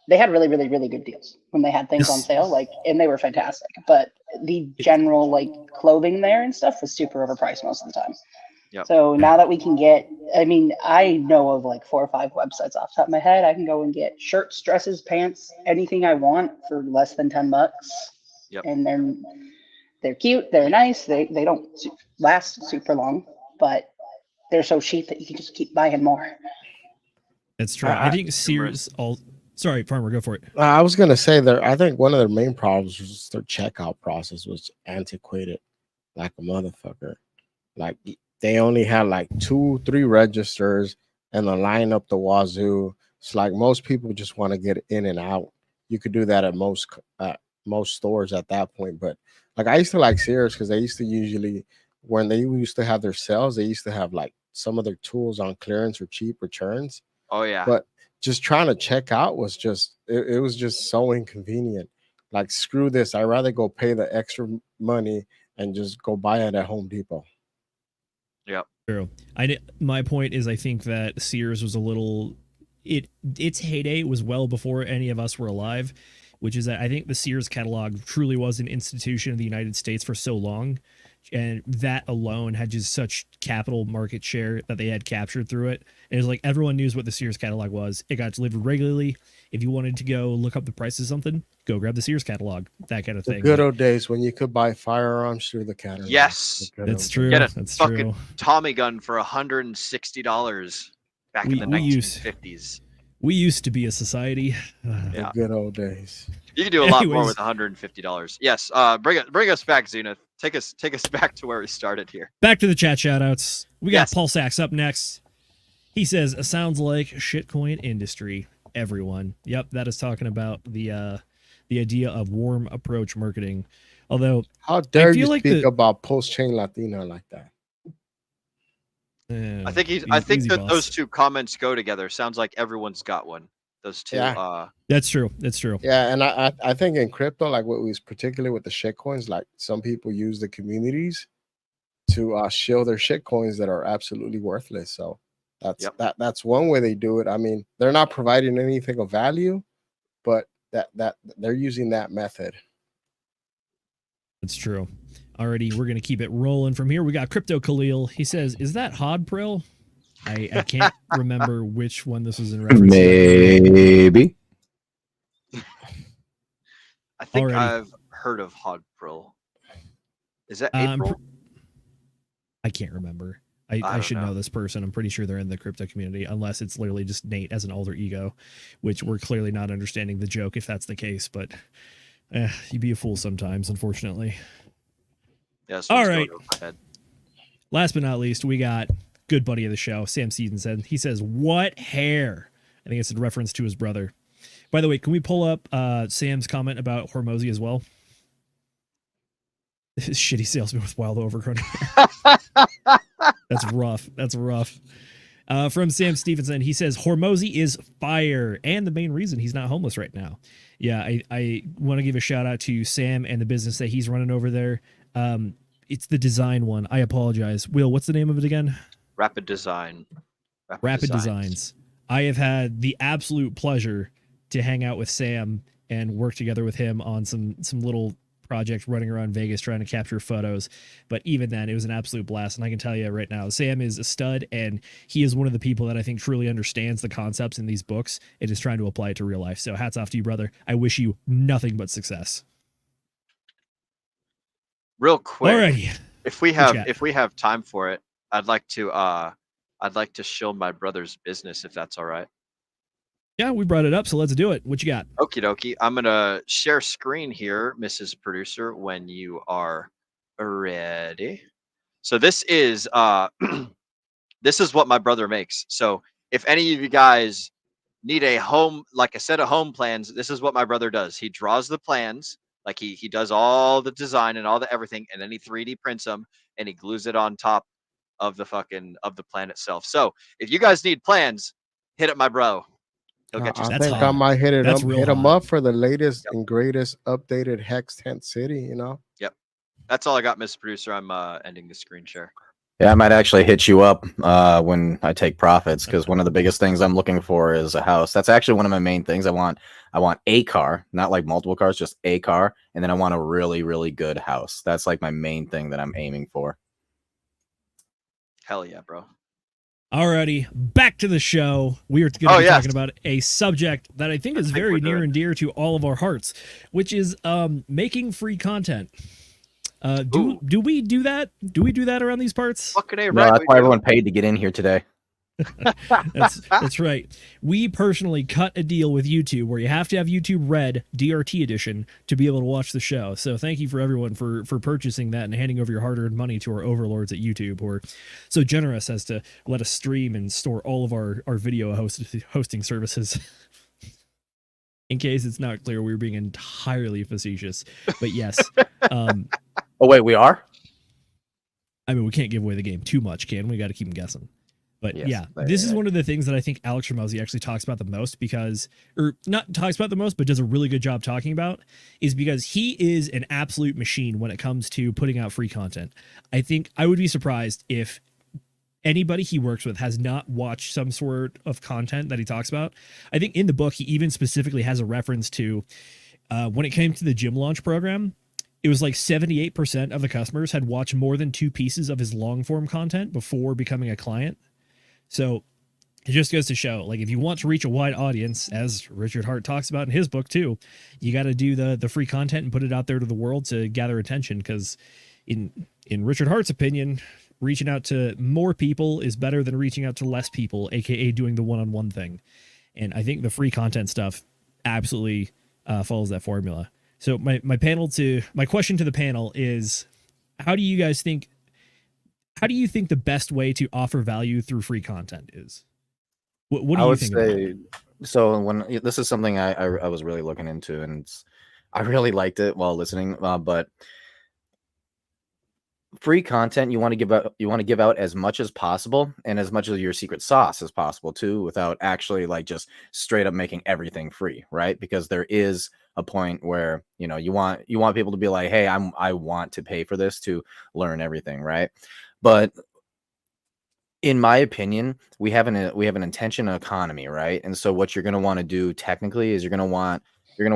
they had really, really, really good deals when they had things on sale, and they were fantastic. But the general clothing there and stuff was super overpriced most of the time. So now that we can get, I know of 4 or 5 websites off the top of my head. I can go and get shirts, dresses, pants, anything I want for less than $10. And then they're cute, they're nice, they don't last super long, but they're so cheap that you can just keep buying more. That's true. I think Sears. Sorry, Farmer, go for it. I was gonna say I think one of their main problems was their checkout process was antiquated, like a motherfucker. Like they only had 2-3 registers and a line up the wazoo. It's like most people just want to get in and out. You could do that at most stores at that point, but I used to like Sears because they used to usually, when they used to have their sales, they used to have some of their tools on clearance or cheap returns. Oh yeah. But just trying to check out was it was just so inconvenient. Screw this, I'd rather go pay the extra money and just go buy it at Home Depot. Yep. True. My point is, I think that Sears was a little, its heyday was well before any of us were alive, which is that I think the Sears catalog truly was an institution of the United States for so long, and that alone had just such capital market share that they had captured through it. And it was everyone knew what the Sears catalog was. It got delivered regularly. If you wanted to go look up the price of something, go grab the Sears catalog, that kind of thing. Good old days when you could buy firearms through the catalog. Yes, that's true. Get a that's fucking true. Tommy gun for $160 back in the 1950s. We used to be a society. The good old days. You can do a lot more with $150. Yes. Bring us back, Zenith. Take us back to where we started here. Back to the chat shoutouts. We got Paul Sachs up next. He says, "Sounds like shitcoin industry." Everyone. Yep, that is talking about the idea of warm approach marketing. Although, how dare you speak about post-chain Latina like that? I think that those two comments go together. Sounds like everyone's got one. Those two. Yeah. That's true. That's true. Yeah, and I think in crypto, what was particularly with the shitcoins, some people use the communities to shield their shit coins that are absolutely worthless. So that's one way they do it. I mean, they're not providing anything of value, but that they're using that method. That's true. Alrighty, we're gonna keep it rolling from here. We got Crypto Khalil. He says, "Is that Hodpril?" I can't remember which one this was in reference to. Maybe. I think Alrighty. I've heard of Hodpril. Is that April? I can't remember. I don't should know. know this person. I'm pretty sure they're in the crypto community, unless it's literally just Nate as an alter ego, which we're clearly not understanding the joke if that's the case. But you'd be a fool sometimes, unfortunately. Yeah, All right. Last but not least, we got good buddy of the show, Sam Stevenson. He says, "What hair?" I think it's in reference to his brother. By the way, can we pull up Sam's comment about Hormozi as well? This shitty salesman with wild overgrown hair. That's rough. That's rough. From Sam Stevenson, he says, "Hormozi is fire, and the main reason he's not homeless right now." Yeah, I want to give a shout out to Sam and the business that he's running over there. It's the design one. I apologize. Will, what's the name of it again? Rapid Design. Rapid Designs. I have had the absolute pleasure to hang out with Sam and work together with him on some little project running around Vegas trying to capture photos. But even then, it was an absolute blast. And I can tell you right now, Sam is a stud, and he is one of the people that I think truly understands the concepts in these books and is trying to apply it to real life. So hats off to you, brother. I wish you nothing but success. Real quick, Alrighty. if we have time for it, I'd like to show my brother's business, if that's all right. Yeah, we brought it up, so let's do it. What you got? Okie dokie. I'm gonna share screen here, Mrs. Producer, when you are ready. So this is this is what my brother makes. So if any of you guys need a home, like a set of home plans, this is what my brother does. He draws the plans, like he does all the design and all the everything, and then he 3D prints them and he glues it on top of the plan itself. So if you guys need plans, hit up my bro. He'll get you. I think I might hit him up for the latest and greatest updated Hex Tent City, you know? Yep. That's all I got, Mr. Producer. I'm ending the screen share. Yeah, I might actually hit you up when I take profits, because one of the biggest things I'm looking for is a house. That's actually one of my main things. I want a car, not like multiple cars, just a car, and then I want a really, really good house. That's like my main thing that I'm aiming for. Hell yeah, bro. Alrighty, back to the show. We are going to be talking about a subject that I think is very near and dear to all of our hearts, which is making free content. Do we do that? Do we do that around these parts? Fucking no, that's why everyone paid to get in here today. That's right. We personally cut a deal with YouTube where you have to have YouTube Red DRT edition to be able to watch the show. So thank you for everyone for purchasing that and handing over your hard-earned money to our overlords at YouTube, who are so generous as to let us stream and store all of our video hosting services. In case it's not clear, we were being entirely facetious, but yes. Oh wait, we are? I mean, we can't give away the game too much, can we? Got to keep them guessing. But yes, this is one of the things that I think Alex Hormozi actually talks about the most, because, or not talks about the most, but does a really good job talking about, is because he is an absolute machine when it comes to putting out free content. I think I would be surprised if anybody he works with has not watched some sort of content that he talks about. I think in the book, he even specifically has a reference to when it came to the gym launch program, it was like 78% of the customers had watched more than 2 pieces of his long form content before becoming a client. So it just goes to show, like, if you want to reach a wide audience, as Richard Hart talks about in his book too, you got to do the free content and put it out there to the world to gather attention. Because in Richard Hart's opinion, reaching out to more people is better than reaching out to less people, aka doing the one-on-one thing. And I think the free content stuff absolutely follows that formula. So my question to the panel is, how do you think the best way to offer value through free content is? What do you think? Say, so when this is something I was really looking into, and I really liked it while listening. But free content you want to give out as much as possible, and as much of your secret sauce as possible too, without actually like just straight up making everything free, right? Because there is a point where you want people to be like, hey, I want to pay for this to learn everything, right? But in my opinion, we have an intention economy, right? And so what you're going to want to do technically is you're going to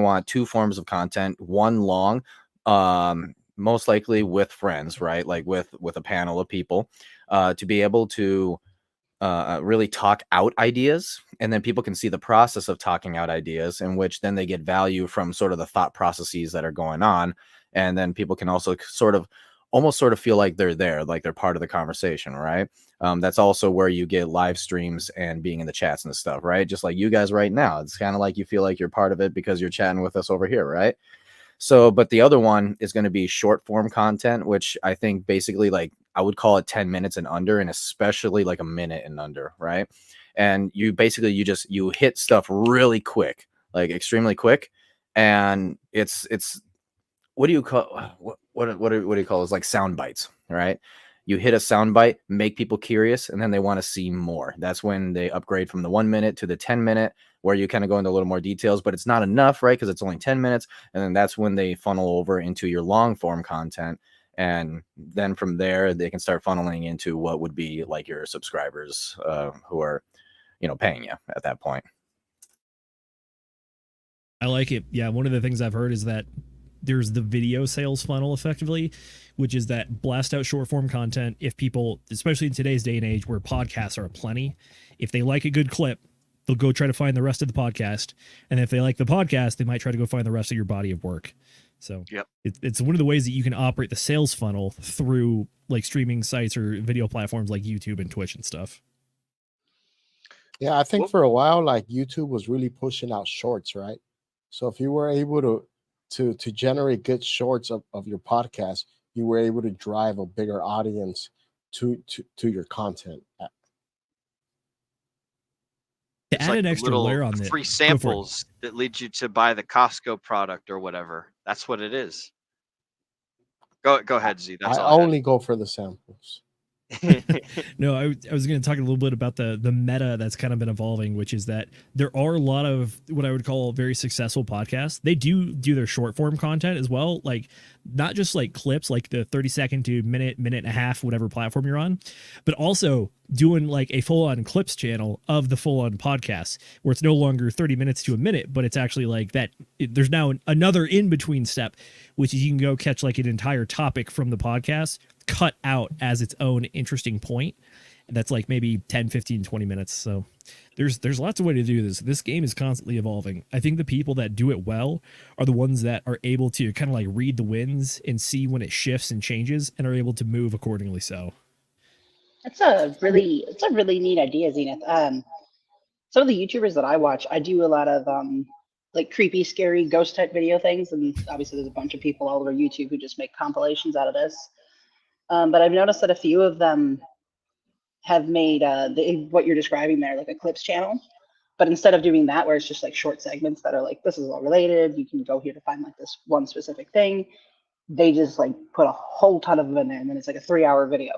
want two forms of content, one long, most likely with friends, right? Like with a panel of people, to be able to really talk out ideas, and then people can see the process of talking out ideas, in which then they get value from sort of the thought processes that are going on, and then people can also almost sort of feel like they're there, like they're part of the conversation, right? That's also where you get live streams and being in the chats and stuff, right? Just like you guys right now, it's kind of like you feel like you're part of it because you're chatting with us over here, right? So, but the other one is going to be short form content, which I think basically like I would call it 10 minutes and under, and especially like a minute and under, right? And you basically you hit stuff really quick, like extremely quick, and it's what do you call what do you call it? It's like sound bites, right? You hit a sound bite, make people curious, and then they want to see more. That's when they upgrade from the 1 minute to the 10-minute, where you kind of go into a little more details, but it's not enough, right? Because it's only 10 minutes. And then that's when they funnel over into your long form content. And then from there, they can start funneling into what would be like your subscribers who are, paying you at that point. I like it. Yeah, one of the things I've heard is that there's the video sales funnel effectively, which is that blast out short form content. If people, especially in today's day and age where podcasts are aplenty, if they like a good clip, they'll go try to find the rest of the podcast. And if they like the podcast, they might try to go find the rest of your body of work. So yep. It's one of the ways that you can operate the sales funnel through like streaming sites or video platforms like YouTube and Twitch and stuff. Yeah, I think for a while, like YouTube was really pushing out shorts, right? So if you were able to generate good shorts of your podcast, you were able to drive a bigger audience to your content. To add an extra layer on this, free samples that lead you to buy the Costco product or whatever. That's what it is. Go ahead, Z. That's I all only go for the samples. No, I was going to talk a little bit about the meta that's kind of been evolving, which is that there are a lot of what I would call very successful podcasts. They do their short form content as well, like not just like clips, like the 30-second to minute and a half, whatever platform you're on, but also doing like a full-on clips channel of the full-on podcast, where it's no longer 30 minutes to a minute, but it's actually like that. There's now another in-between step, which is you can go catch like an entire topic from the podcast cut out as its own interesting point. And that's like maybe 10, 15, 20 minutes. So there's lots of ways to do this. This game is constantly evolving. I think the people that do it well are the ones that are able to kind of like read the winds and see when it shifts and changes and are able to move accordingly. So it's a really neat idea, Zenith. Some of the YouTubers that I watch, I do a lot of like creepy, scary ghost type video things, and obviously there's a bunch of people all over YouTube who just make compilations out of this. But I've noticed that a few of them have made what you're describing there, like a clips channel. But instead of doing that, where it's just like short segments that are like, this is all related, you can go here to find like this one specific thing, they just like put a whole ton of them in there, and then it's like a 3-hour video.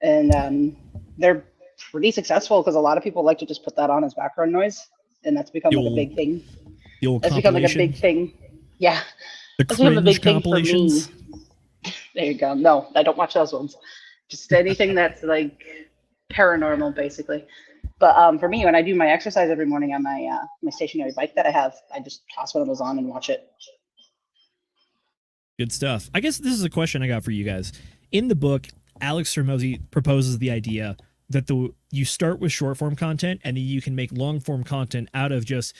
And they're pretty successful because a lot of people like to just put that on as background noise, and that's become like a big thing. That's become like a big thing. Yeah. The cringe compilations. There you go. No, I don't watch those ones. Just anything that's like paranormal, basically. But for me, when I do my exercise every morning on my my stationary bike that I have, I just toss one of those on and watch it. Good stuff. I guess this is a question I got for you guys. In the book, Alex Hormozi proposes the idea that you start with short form content, and then you can make long form content out of just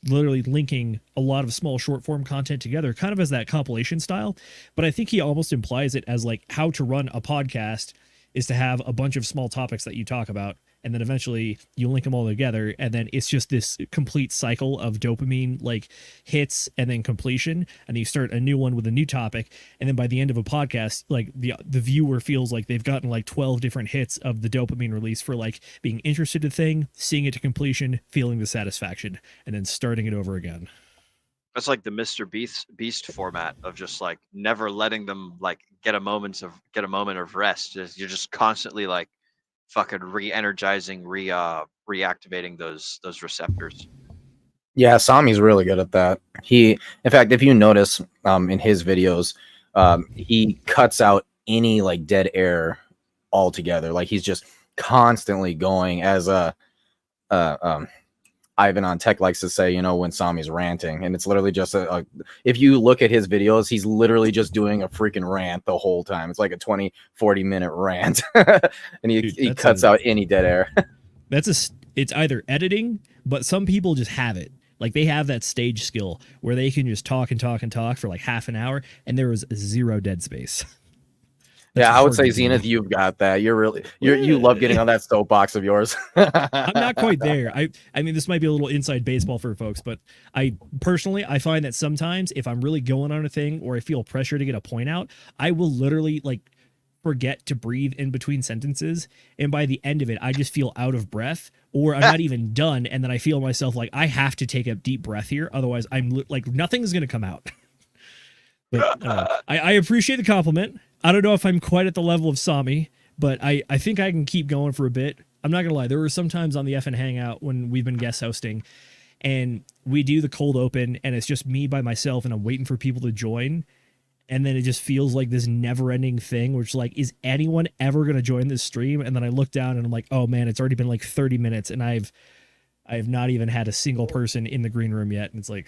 literally linking a lot of small short form content together, kind of as that compilation style. But I think he almost implies it as like how to run a podcast is to have a bunch of small topics that you talk about, and then eventually you link them all together, and then it's just this complete cycle of dopamine like hits and then completion, and then you start a new one with a new topic, and then by the end of a podcast, like the viewer feels like they've gotten like 12 different hits of the dopamine release for like being interested in a thing, seeing it to completion, feeling the satisfaction, and then starting it over again. That's like the Mr. Beast format of just like never letting them like get a moment of rest. You're just constantly like fucking re-energizing, reactivating those receptors. Yeah, Sami's really good at that. In fact, if you notice in his videos, he cuts out any like dead air altogether. Like he's just constantly going, as Ivan on Tech likes to say, you know, when Sami's ranting, and it's literally just if you look at his videos, he's literally just doing a freaking rant the whole time. It's like a 20-40 minute rant. And he cuts out any dead air. It's either editing, but some people just have it. Like they have that stage skill where they can just talk and talk and talk for like half an hour and there was zero dead space. Yeah, I would say Zenith, you've got that. You love getting on that soapbox of yours. I'm not quite there. I mean, this might be a little inside baseball for folks, but I find that sometimes if I'm really going on a thing or I feel pressure to get a point out, I will literally like forget to breathe in between sentences, and by the end of it, I just feel out of breath, or I'm not even done, and then I feel myself like I have to take a deep breath here, otherwise I'm like nothing's gonna come out. But I appreciate the compliment. I don't know if I'm quite at the level of Sami, but I think I can keep going for a bit. I'm not gonna lie, there were some times on the FN Hangout when we've been guest hosting and we do the cold open and it's just me by myself and I'm waiting for people to join, and then it just feels like this never-ending thing, which like, is anyone ever gonna join this stream? And then I look down and I'm like, oh man, it's already been like 30 minutes and I have not even had a single person in the green room yet, and it's like,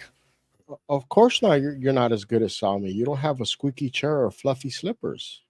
of course not. You're not as good as Sami. You don't have a squeaky chair or fluffy slippers.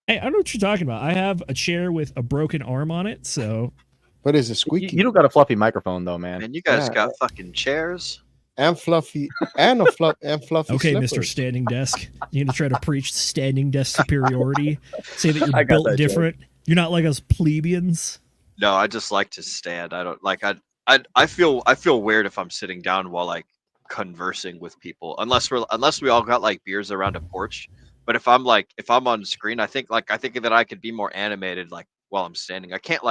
Hey, I don't know what you're talking about. I have a chair with a broken arm on it, so. But is it squeaky? You don't got a fluffy microphone though, man. And you guys got fucking chairs and fluffy and fluffy. Okay, slippers. Mr. Standing Desk, you need to try to preach standing desk superiority. Say that you're built different. Joke. You're not like us plebeians. No, I just like to stand. I don't like. I feel weird if I'm sitting down while like conversing with people, unless we all got like beers around a porch. But if I'm on screen, I think that I could be more animated like while I'm standing. I can't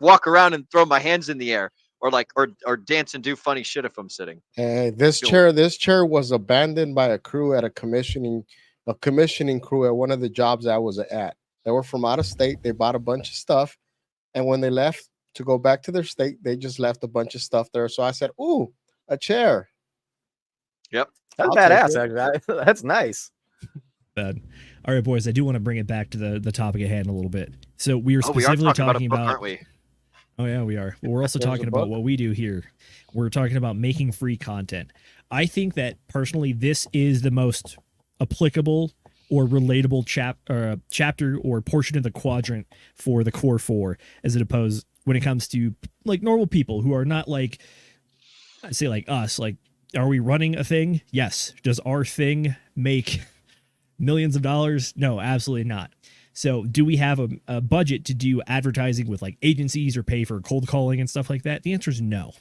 walk around and throw my hands in the air or dance and do funny shit if I'm sitting. This chair was abandoned by a crew at a commissioning crew at one of the jobs I was at. They were from out of state. They bought a bunch of stuff, and when they left to go back to their state, they just left a bunch of stuff there. So I said, "Ooh, a chair." Yep, that's badass. Actually, that's nice. Bad. All right, boys. I do want to bring it back to the topic at hand a little bit. So we were specifically talking about. Aren't we? Oh yeah, we are. But we're also talking about what we do here. We're talking about making free content. I think that personally, this is the most applicable or relatable chapter or portion of the quadrant for the core 4, as opposed when it comes to like normal people who are not like, say like us. Like, are we running a thing? Yes. Does our thing make millions of dollars? No, absolutely not. So do we have a budget to do advertising with like agencies or pay for cold calling and stuff like that? The answer is no.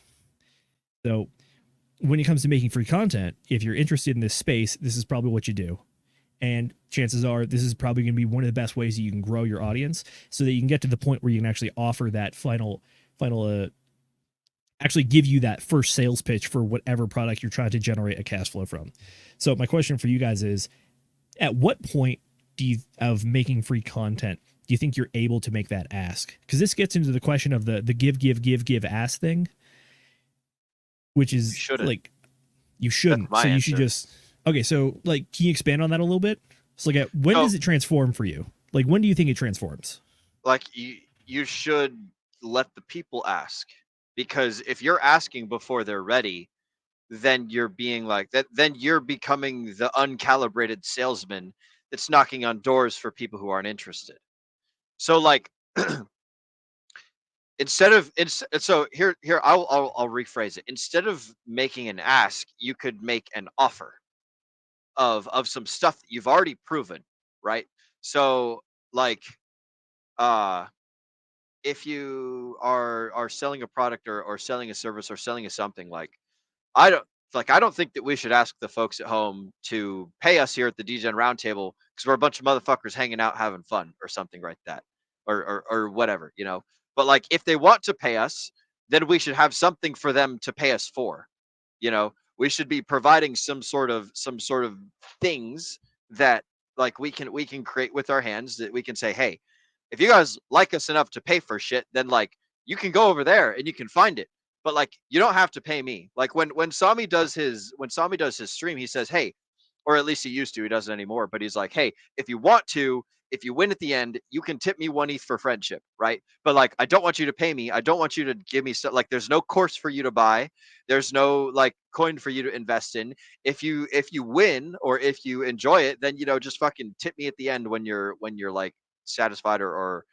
So when it comes to making free content, if you're interested in this space, this is probably what you do. And chances are this is probably going to be one of the best ways that you can grow your audience so that you can get to the point where you can actually offer that final actually give you that first sales pitch for whatever product you're trying to generate a cash flow from. So my question for you guys is, at what point of making free content do you think you're able to make that ask? Because this gets into the question of the give, ask thing, which is like, you shouldn't. So you should just, okay. So like, can you expand on that a little bit? So like, when does it transform for you? Like, when do you think it transforms? Like you should let the people ask, because if you're asking before they're ready, then you're being like that. Then you're becoming the uncalibrated salesman that's knocking on doors for people who aren't interested. So like, so here I'll rephrase it. Instead of making an ask, you could make an offer of some stuff that you've already proven, right? So like, if you are selling a product or selling a service or selling a something, like I don't think that we should ask the folks at home to pay us here at the Degen Roundtable because we're a bunch of motherfuckers hanging out having fun or something like that, or whatever, you know. But like, if they want to pay us, then we should have something for them to pay us for, you know. We should be providing some sort of things that like we can create with our hands, that we can say, hey, if you guys like us enough to pay for shit, then like you can go over there and you can find it. But like you don't have to pay me. Like when Sami does his stream, he says, hey, or at least he used to, he doesn't anymore, but he's like, hey, if you want to, if you win at the end, you can tip me 1 ETH for friendship, right? But like, I don't want you to pay me. I don't want you to give me stuff. Like, there's no course for you to buy. There's no like coin for you to invest in. If you win or if you enjoy it, then just fucking tip me at the end when you're like satisfied or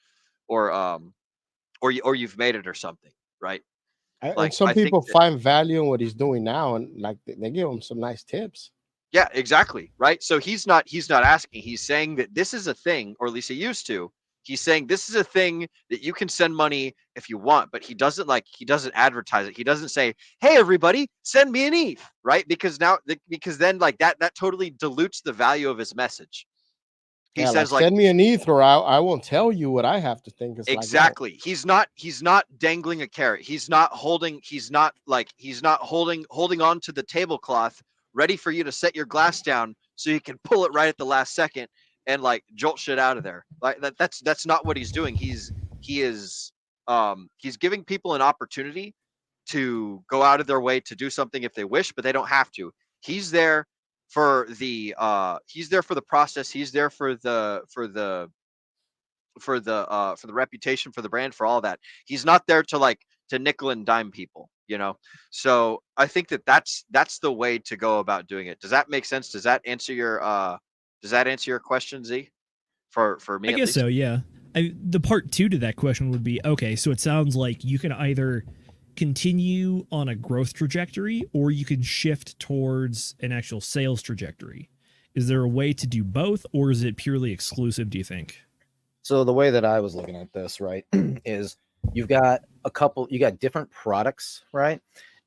you've made it or something, right? And Like, some I think people that- find value in what he's doing now, and like they give him some nice tips. Yeah, exactly. Right. So he's not asking. He's saying that this is a thing, or at least he used to. He's saying this is a thing that you can send money if you want, but he doesn't advertise it. He doesn't say, "Hey, everybody, send me an ETH," right? Because then like that totally dilutes the value of his message. He says like, send me an ETH, or I won't tell you what I have to think. It's exactly. Like, he's not dangling a carrot. He's not holding on to the tablecloth, ready for you to set your glass down so you can pull it right at the last second and like jolt shit out of there. Like that's not what he's doing. He's giving people an opportunity to go out of their way to do something if they wish, but they don't have to. He's there for the process. He's there for the reputation, for the brand, for all that. He's not there to nickel and dime people, So I think that's the way to go about doing it. Does that make sense? Does that answer your question, Z? For me, I guess so. Yeah. The part 2 to that question would be, okay, so it sounds like you can either continue on a growth trajectory or you can shift towards an actual sales trajectory. Is there a way to do both, or is it purely exclusive, do you think? So the way that I was looking at this, right, is you got different products, right?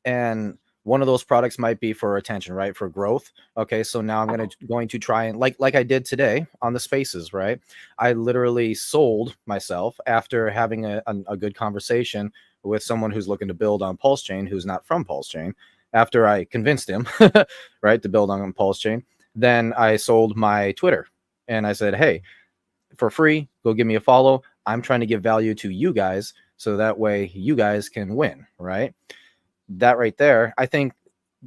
And one of those products might be for attention, right? For growth. Okay. So now I'm going to try and like I did today on the spaces, right? I literally sold myself after having a good conversation with someone who's looking to build on Pulse Chain, who's not from Pulse Chain. After I convinced him, right, to build on Pulse Chain, then I sold my Twitter and I said, hey, for free, go give me a follow. I'm trying to give value to you guys so that way you guys can win, right? That right there, I think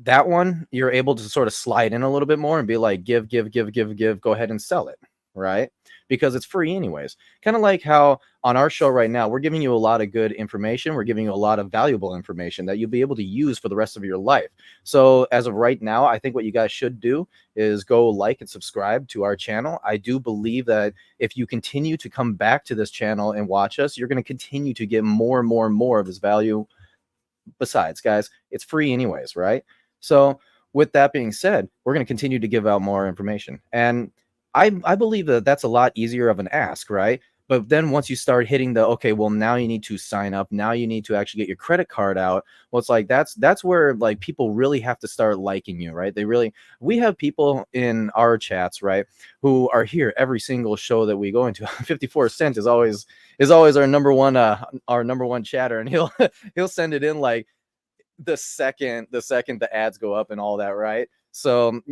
that one you're able to sort of slide in a little bit more and be like, give, go ahead and sell it, right? Because it's free anyways. Kind of like how on our show right now, we're giving you a lot of good information. We're giving you a lot of valuable information that you'll be able to use for the rest of your life. So as of right now, I think what you guys should do is go like and subscribe to our channel. I do believe that if you continue to come back to this channel and watch us, you're going to continue to get more and more and more of this value. Besides, guys, it's free anyways, right? So with that being said, we're going to continue to give out more information. And I believe that that's a lot easier of an ask, right? But then once you start hitting the, okay, well, now you need to sign up. Now you need to actually get your credit card out. Well, it's like, that's where like people really have to start liking you, right? We have people in our chats, right, who are here every single show that we go into. 54 Cent is always our number one chatter. And he'll send it in like the second the ads go up and all that, right? So,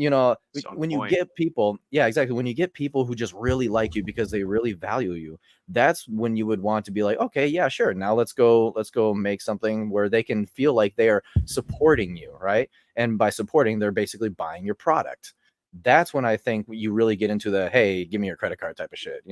when you get people, yeah, exactly. When you get people who just really like you because they really value you, that's when you would want to be like, okay, yeah, sure. Now let's go make something where they can feel like they are supporting you, right? And by supporting, they're basically buying your product. That's when I think you really get into the, hey, give me your credit card type of shit,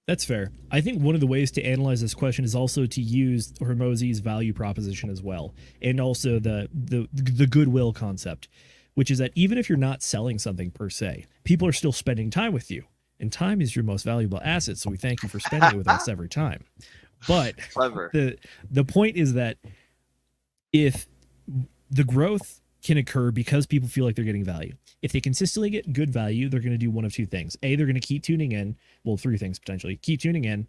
That's fair. I think one of the ways to analyze this question is also to use Hormozi's value proposition as well, and also the goodwill concept, which is that even if you're not selling something per se, people are still spending time with you, and time is your most valuable asset. So we thank you for spending it with us every time. But clever. The point is that if the growth can occur because people feel like they're getting value. If they consistently get good value, they're going to do one of two things. A, they're going to keep tuning in. Well, three things potentially. Keep tuning in,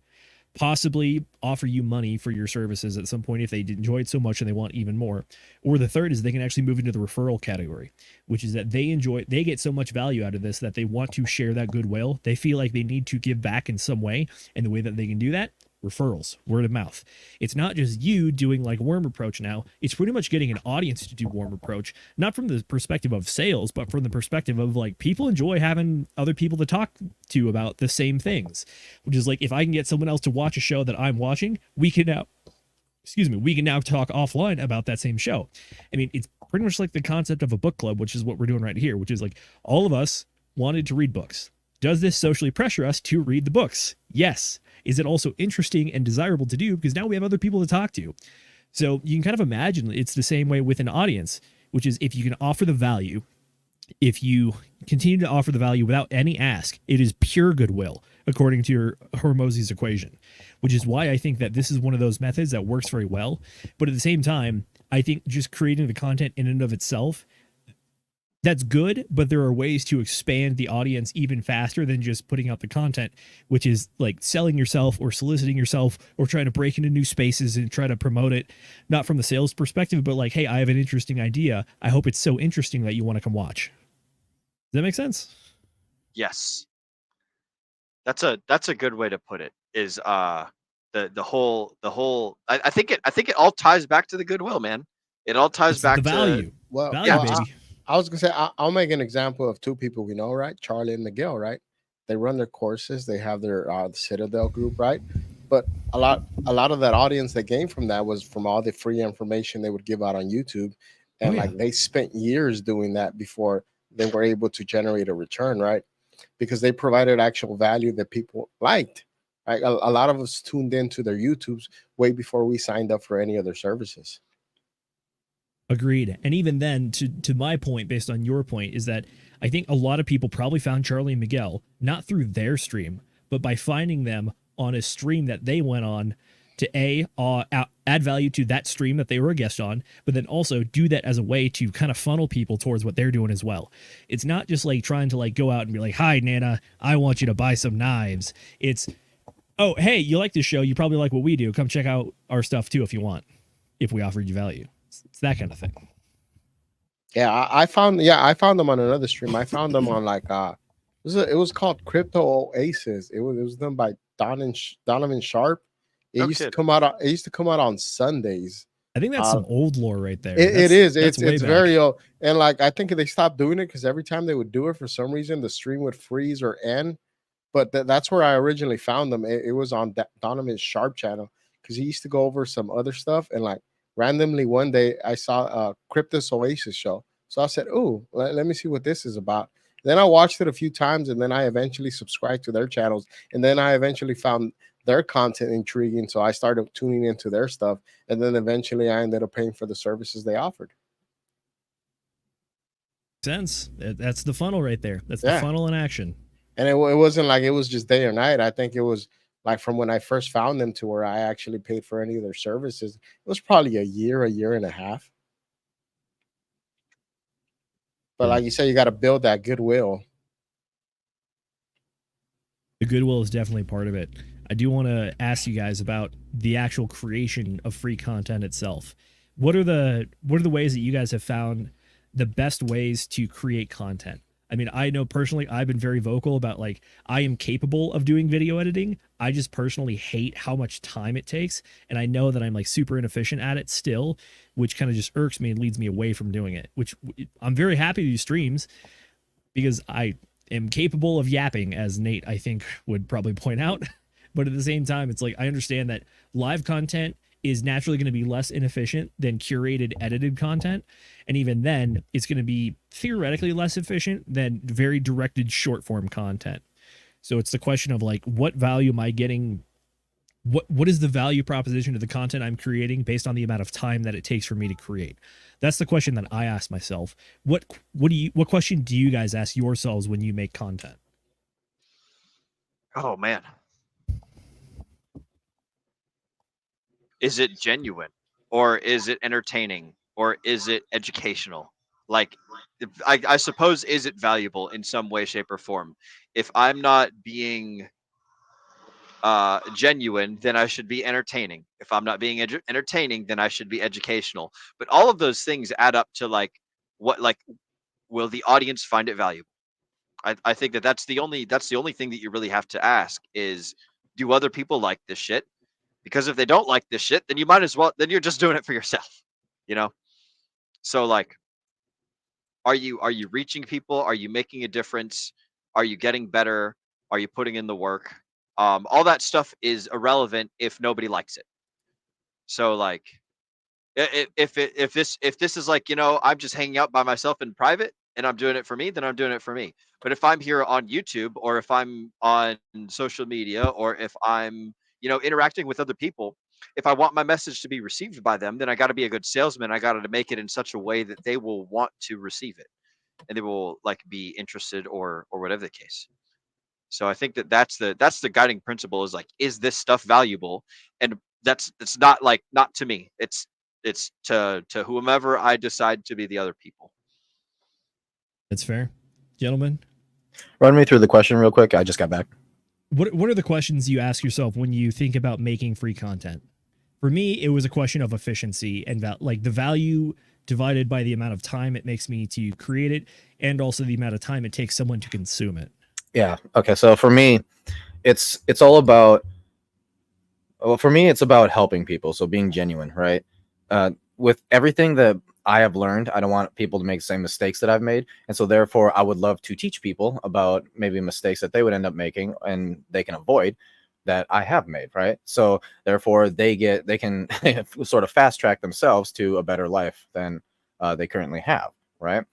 possibly offer you money for your services at some point if they enjoy it so much and they want even more. Or the third is they can actually move into the referral category, which is that they get so much value out of this that they want to share that goodwill. They feel like they need to give back in some way. And the way that they can do that, referrals, word of mouth. It's not just you doing like warm approach now. It's pretty much getting an audience to do warm approach, not from the perspective of sales, but from the perspective of like people enjoy having other people to talk to about the same things, which is like if I can get someone else to watch a show that I'm watching, we can now talk offline about that same show. I mean, it's pretty much like the concept of a book club, which is what we're doing right here, which is like all of us wanted to read books. Does this socially pressure us to read the books? Yes. Is it also interesting and desirable to do? Because now we have other people to talk to. So you can kind of imagine it's the same way with an audience, which is if you can offer the value, if you continue to offer the value without any ask, it is pure goodwill, according to your Hormozi's equation, which is why I think that this is one of those methods that works very well. But at the same time, I think just creating the content in and of itself, that's good, but there are ways to expand the audience even faster than just putting out the content, which is like selling yourself or soliciting yourself or trying to break into new spaces and try to promote it, not from the sales perspective, but like, hey, I have an interesting idea. I hope it's so interesting that you want to come watch. Does that make sense? Yes. That's a good way to put it. Is the whole I think it all ties back to the goodwill, man. It all ties back the value. to Value, baby. I was gonna say I'll make an example of two people we know, right? Charlie and Miguel, right? They run their courses. They have their Citadel group, right? But a lot of that audience that came from that was from all the free information they would give out on YouTube, and like they spent years doing that before they were able to generate a return, right? Because they provided actual value that people liked. Right? A lot of us tuned into their YouTubes way before we signed up for any other services. Agreed. And even then, to my point, based on your point, is that I think a lot of people probably found Charlie and Miguel not through their stream, but by finding them on a stream that they went on to add value to that stream that they were a guest on, but then also do that as a way to kind of funnel people towards what they're doing as well. It's not just like trying to like go out and be like, hi, Nana, I want you to buy some knives. It's, oh, hey, you like this show. You probably like what we do. Come check out our stuff too if you want, if we offered you value. It's that kind of thing. Yeah, I found them on another stream. I found them on like it was called Crypto Oasis. It was done by Donovan Sharp. It used to come out. It used to come out on Sundays. I think that's some old lore right there. It is. It's very old. And like I think they stopped doing it because every time they would do it, for some reason, the stream would freeze or end. But that's where I originally found them. It was on Donovan Sharp channel because he used to go over some other stuff, and like randomly one day I saw a Crypto Oasis show. So I said, oh, let me see what this is about. Then I watched it a few times, and then I eventually subscribed to their channels. And then I eventually found their content intriguing. So I started tuning into their stuff. And then eventually I ended up paying for the services they offered. Sense. That's the funnel right there. That's the funnel in action. And it wasn't like it was just day or night. I think it was like from when I first found them to where I actually paid for any of their services. It was probably a year and a half. But like you said, you got to build that goodwill. The goodwill is definitely part of it. I do want to ask you guys about the actual creation of free content itself. What are the ways that you guys have found the best ways to create content? I mean, I know personally, I've been very vocal about like, I am capable of doing video editing. I just personally hate how much time it takes. And I know that I'm like super inefficient at it still, which kind of just irks me and leads me away from doing it, which I'm very happy to do streams because I am capable of yapping, as Nate, I think, would probably point out. But at the same time, it's like, I understand that live content is naturally going to be less inefficient than curated, edited content. And even then, it's going to be theoretically less efficient than very directed short form content. So it's the question of like, what value am I getting? What is the value proposition to the content I'm creating based on the amount of time that it takes for me to create? That's the question that I ask myself. What question do you guys ask yourselves when you make content? Oh man. Is it genuine, or is it entertaining, or is it educational? Like, I suppose, is it valuable in some way, shape, or form? If I'm not being genuine, then I should be entertaining. If I'm not being entertaining, then I should be educational. But all of those things add up to like, what, like, will the audience find it valuable? I think that's the only thing that you really have to ask is, do other people like this shit? Because if they don't like this shit, then you might as well, then you're just doing it for yourself, you know? So like, are you reaching people? Are you making a difference? Are you getting better? Are you putting in the work? All that stuff is irrelevant if nobody likes it. So like, if this is like, you know, I'm just hanging out by myself in private and I'm doing it for me, then I'm doing it for me. But if I'm here on YouTube, or if I'm on social media, or if I'm, you know, interacting with other people, if I want my message to be received by them, then I got to be a good salesman. I got to make it in such a way that they will want to receive it, and they will like be interested, or whatever the case. So I think that that's the guiding principle, is like, is this stuff valuable? And it's not like, not to me. It's to whomever I decide to be the other people. That's fair. Gentlemen, Run me through the question real quick. I just got back. what are the questions you ask yourself when you think about making free content? For me, it was a question of efficiency and like the value divided by the amount of time it makes me to create it, and also the amount of time it takes someone to consume it. Yeah. Okay. So for me, it's all about, well, for me, it's about helping people. So being genuine, right? With everything that I have learned, I don't want people to make the same mistakes that I've made. And so therefore I would love to teach people about maybe mistakes that they would end up making and they can avoid, that I have made, right? So therefore they can sort of fast track themselves to a better life than they currently have, right?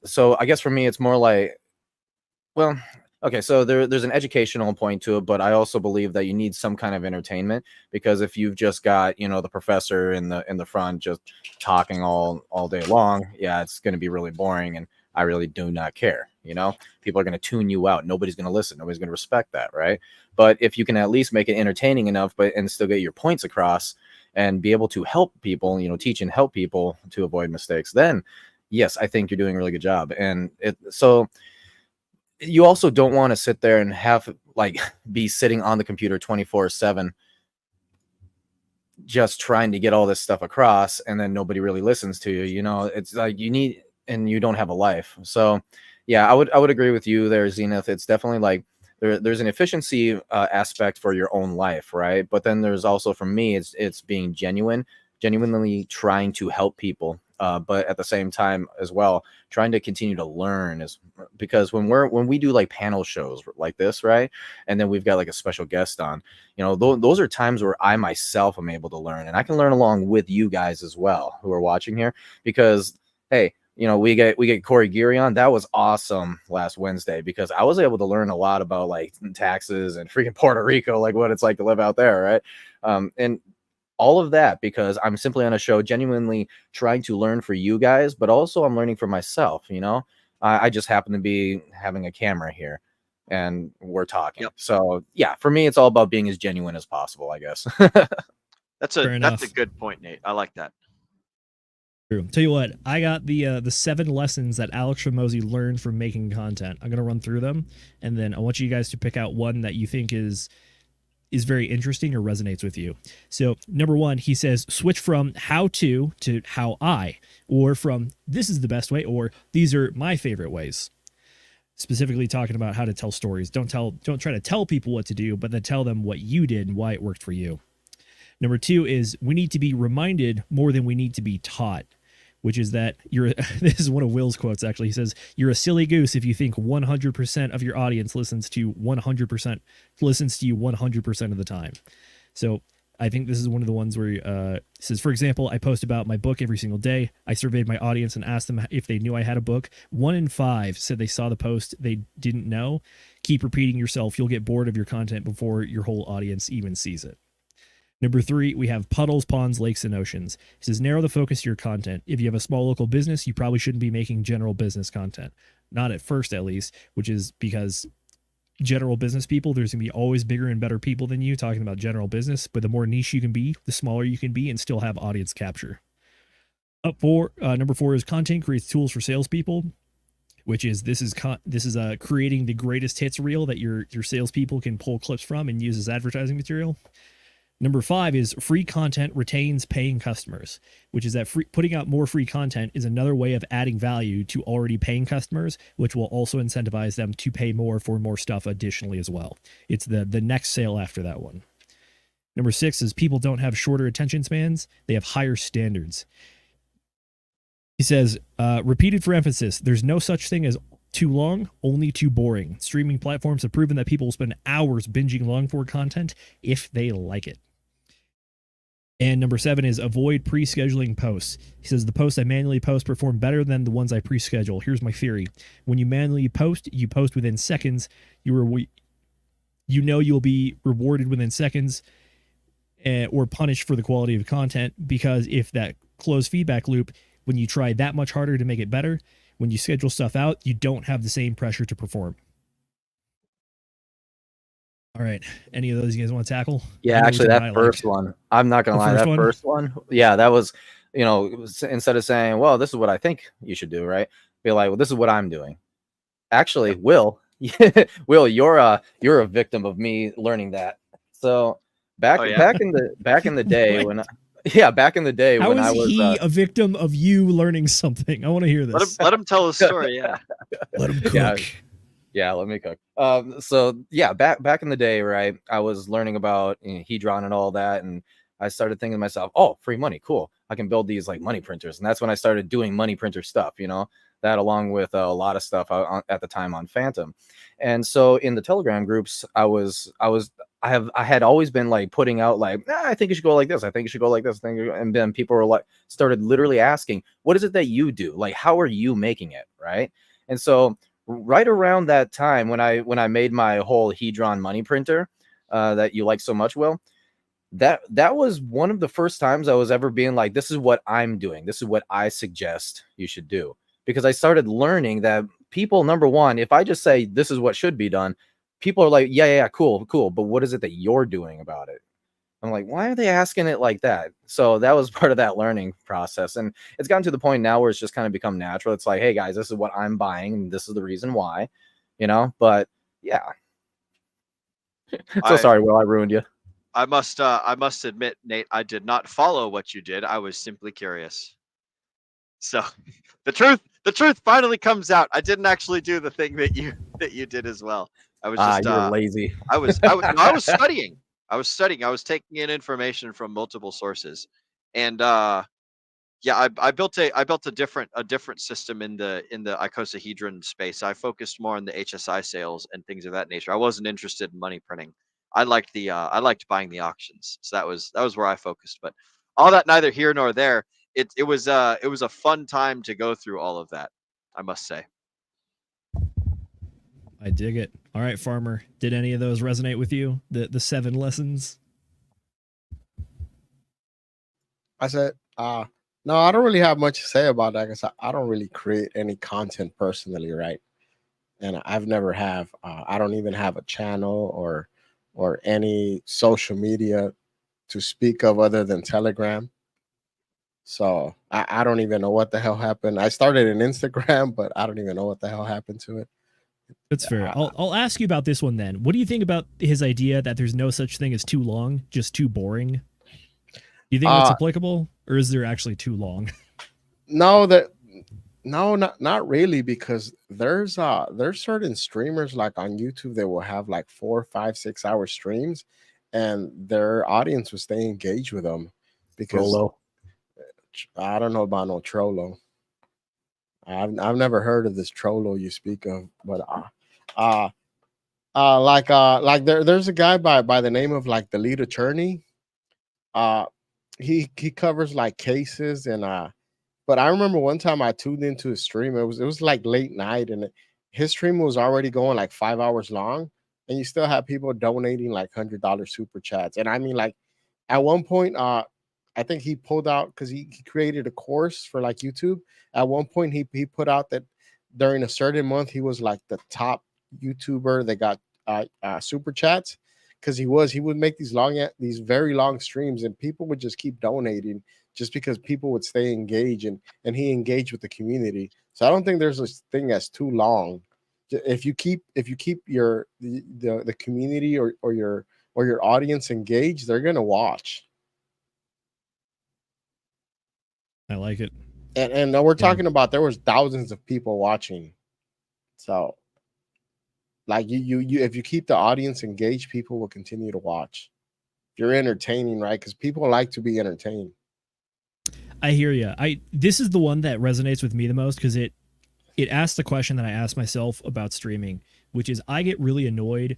So I guess for me, it's more like, well, okay, so there's an educational point to it, but I also believe that you need some kind of entertainment, because if you've just got, you know, the professor in the front just talking all day long, yeah, it's going to be really boring, and I really do not care. You know, people are going to tune you out. Nobody's going to listen. Nobody's going to respect that, right? But if you can at least make it entertaining enough, and still get your points across and be able to help people, you know, teach and help people to avoid mistakes, then yes, I think you're doing a really good job. And so you also don't want to sit there and have like be sitting on the computer 24/7 just trying to get all this stuff across, and then nobody really listens to you. You know, it's like you need, and you don't have a life. So yeah, I would agree with you there, Zenith. It's definitely like there's an efficiency aspect for your own life, right? But then there's also, for me, it's being genuinely trying to help people, but at the same time as well, trying to continue to learn, is because when we do like panel shows like this, right, and then we've got like a special guest on, you know, those are times where I myself am able to learn, and I can learn along with you guys as well who are watching here, because hey, you know, we get Corey Geary on. That was awesome last Wednesday, because I was able to learn a lot about like taxes and freaking Puerto Rico, like what it's like to live out there, right? And all of that because I'm simply on a show genuinely trying to learn for you guys, but also I'm learning for myself. You know, I just happen to be having a camera here and we're talking. Yep. So yeah, for me, it's all about being as genuine as possible, I guess. That's a good point, Nate. I like that. True. Tell you what, I got the 7 lessons that Alex Hormozi learned from making content. I'm gonna run through them, and then I want you guys to pick out one that you think is very interesting or resonates with you. So number 1, he says, switch from how to how I, or from this is the best way, or these are my favorite ways. Specifically talking about how to tell stories. Don't try to tell people what to do, but then tell them what you did and why it worked for you. Number 2 is we need to be reminded more than we need to be taught, which is that this is one of Will's quotes, actually. He says, you're a silly goose if you think 100% of your audience listens to you 100% of the time. So I think this is one of the ones where it says, for example, I post about my book every single day. I surveyed my audience and asked them if they knew I had a book. 1 in 5 said they saw the post they didn't know. Keep repeating yourself. You'll get bored of your content before your whole audience even sees it. Number 3, we have puddles, ponds, lakes, and oceans. It says narrow the focus to your content. If you have a small local business, you probably shouldn't be making general business content. Not at first, at least, which is because general business people, there's going to be always bigger and better people than you talking about general business, but the more niche you can be, the smaller you can be and still have audience capture. Number 4 is content creates tools for salespeople, which is this is creating the greatest hits reel that your salespeople can pull clips from and use as advertising material. Number 5 is free content retains paying customers, which is that putting out more free content is another way of adding value to already paying customers, which will also incentivize them to pay more for more stuff additionally as well. It's the next sale after that one. Number 6 is people don't have shorter attention spans. They have higher standards. He says, repeated for emphasis, there's no such thing as too long, only too boring. Streaming platforms have proven that people will spend hours binging long-form content if they like it. And number 7 is avoid pre-scheduling posts. He says, the posts I manually post perform better than the ones I pre-schedule. Here's my theory. When you manually post, you post within seconds. You know you'll be rewarded within seconds or punished for the quality of content, because if that closed feedback loop, when you try that much harder to make it better, when you schedule stuff out, you don't have the same pressure to perform. All right. Any of those you guys want to tackle? Yeah, actually, that first one, I'm not going to lie. That first one, yeah, that was, you know, instead of saying, well, this is what I think you should do, right? Be like, well, this is what I'm doing. Actually, Will, you're a victim of me learning that. So back in the day when back in the day How when is I was he a victim of you learning something? I want to hear this. Let him tell his story. Yeah. Let him cook. Yeah, let me cook. So yeah, back in the day, right? I was learning about Hedron and all that, and I started thinking to myself, oh, free money, cool. I can build these like money printers, and that's when I started doing money printer stuff. You know, that along with a lot of stuff at the time on Phantom. And so in the Telegram groups, I had always been like putting out like, I think you should go like this. I think you should go like this. And then people were like, started literally asking, what is it that you do? Like, how are you making it? Right. And so right around that time when I made my whole Hedron money printer that you like so much, Will, that was one of the first times I was ever being like, this is what I'm doing. This is what I suggest you should do. Because I started learning that people, number one, if I just say this is what should be done, people are like, yeah, cool. But what is it that you're doing about it? I'm like, why are they asking it like that? So that was part of that learning process. And it's gotten to the point now where it's just kind of become natural. It's like, hey guys, this is what I'm buying, and this is the reason why, you know, but yeah. Sorry, Will, I ruined you. I must admit, Nate, I did not follow what you did. I was simply curious. So the truth finally comes out. I didn't actually do the thing that you did as well. I was just you were lazy. I was studying. I was taking in information from multiple sources, and I built a different system in the icosahedron space. I focused more on the HSI sales and things of that nature. I wasn't interested in money printing. I liked buying the auctions. So that was where I focused. But all that neither here nor there. It was a fun time to go through all of that, I must say. I dig it. All right, Farmer. Did any of those resonate with you? The 7 lessons? I said, no, I don't really have much to say about that because I don't really create any content personally, right? And I've never have. I don't even have a channel or any social media to speak of other than Telegram. So I don't even know what the hell happened. I started an Instagram, but I don't even know what the hell happened to it. That's fair. I'll ask you about this one then. What do you think about his idea that there's no such thing as too long, just too boring? Do you think that's applicable, or is there actually too long? No, not really, because there's certain streamers like on YouTube that will have like 4, 5, 6 hour streams, and their audience will stay engaged with them because Trollo. I don't know about no Trollo. I've never heard of this Trollo you speak of, but there's a guy by the name of like the lead attorney. He covers like cases and but I remember one time I tuned into his stream. It was like late night, and his stream was already going like 5 hours long, and you still have people donating like $100 super chats. And I mean, like at one point, I think he pulled out because he created a course for like YouTube. At one point, he put out that during a certain month he was like the top YouTuber that got super chats, because he would make these very long streams, and people would just keep donating just because people would stay engaged, and he engaged with the community. So I don't think there's a thing as too long. If you keep your the community or your audience engaged, they're gonna watch. I like it. And we're talking about there was thousands of people watching. So like you if you keep the audience engaged, people will continue to watch. you're entertaining, right? Because people like to be entertained. I hear you. This is the one that resonates with me the most because it asks the question that I ask myself about streaming, which is I get really annoyed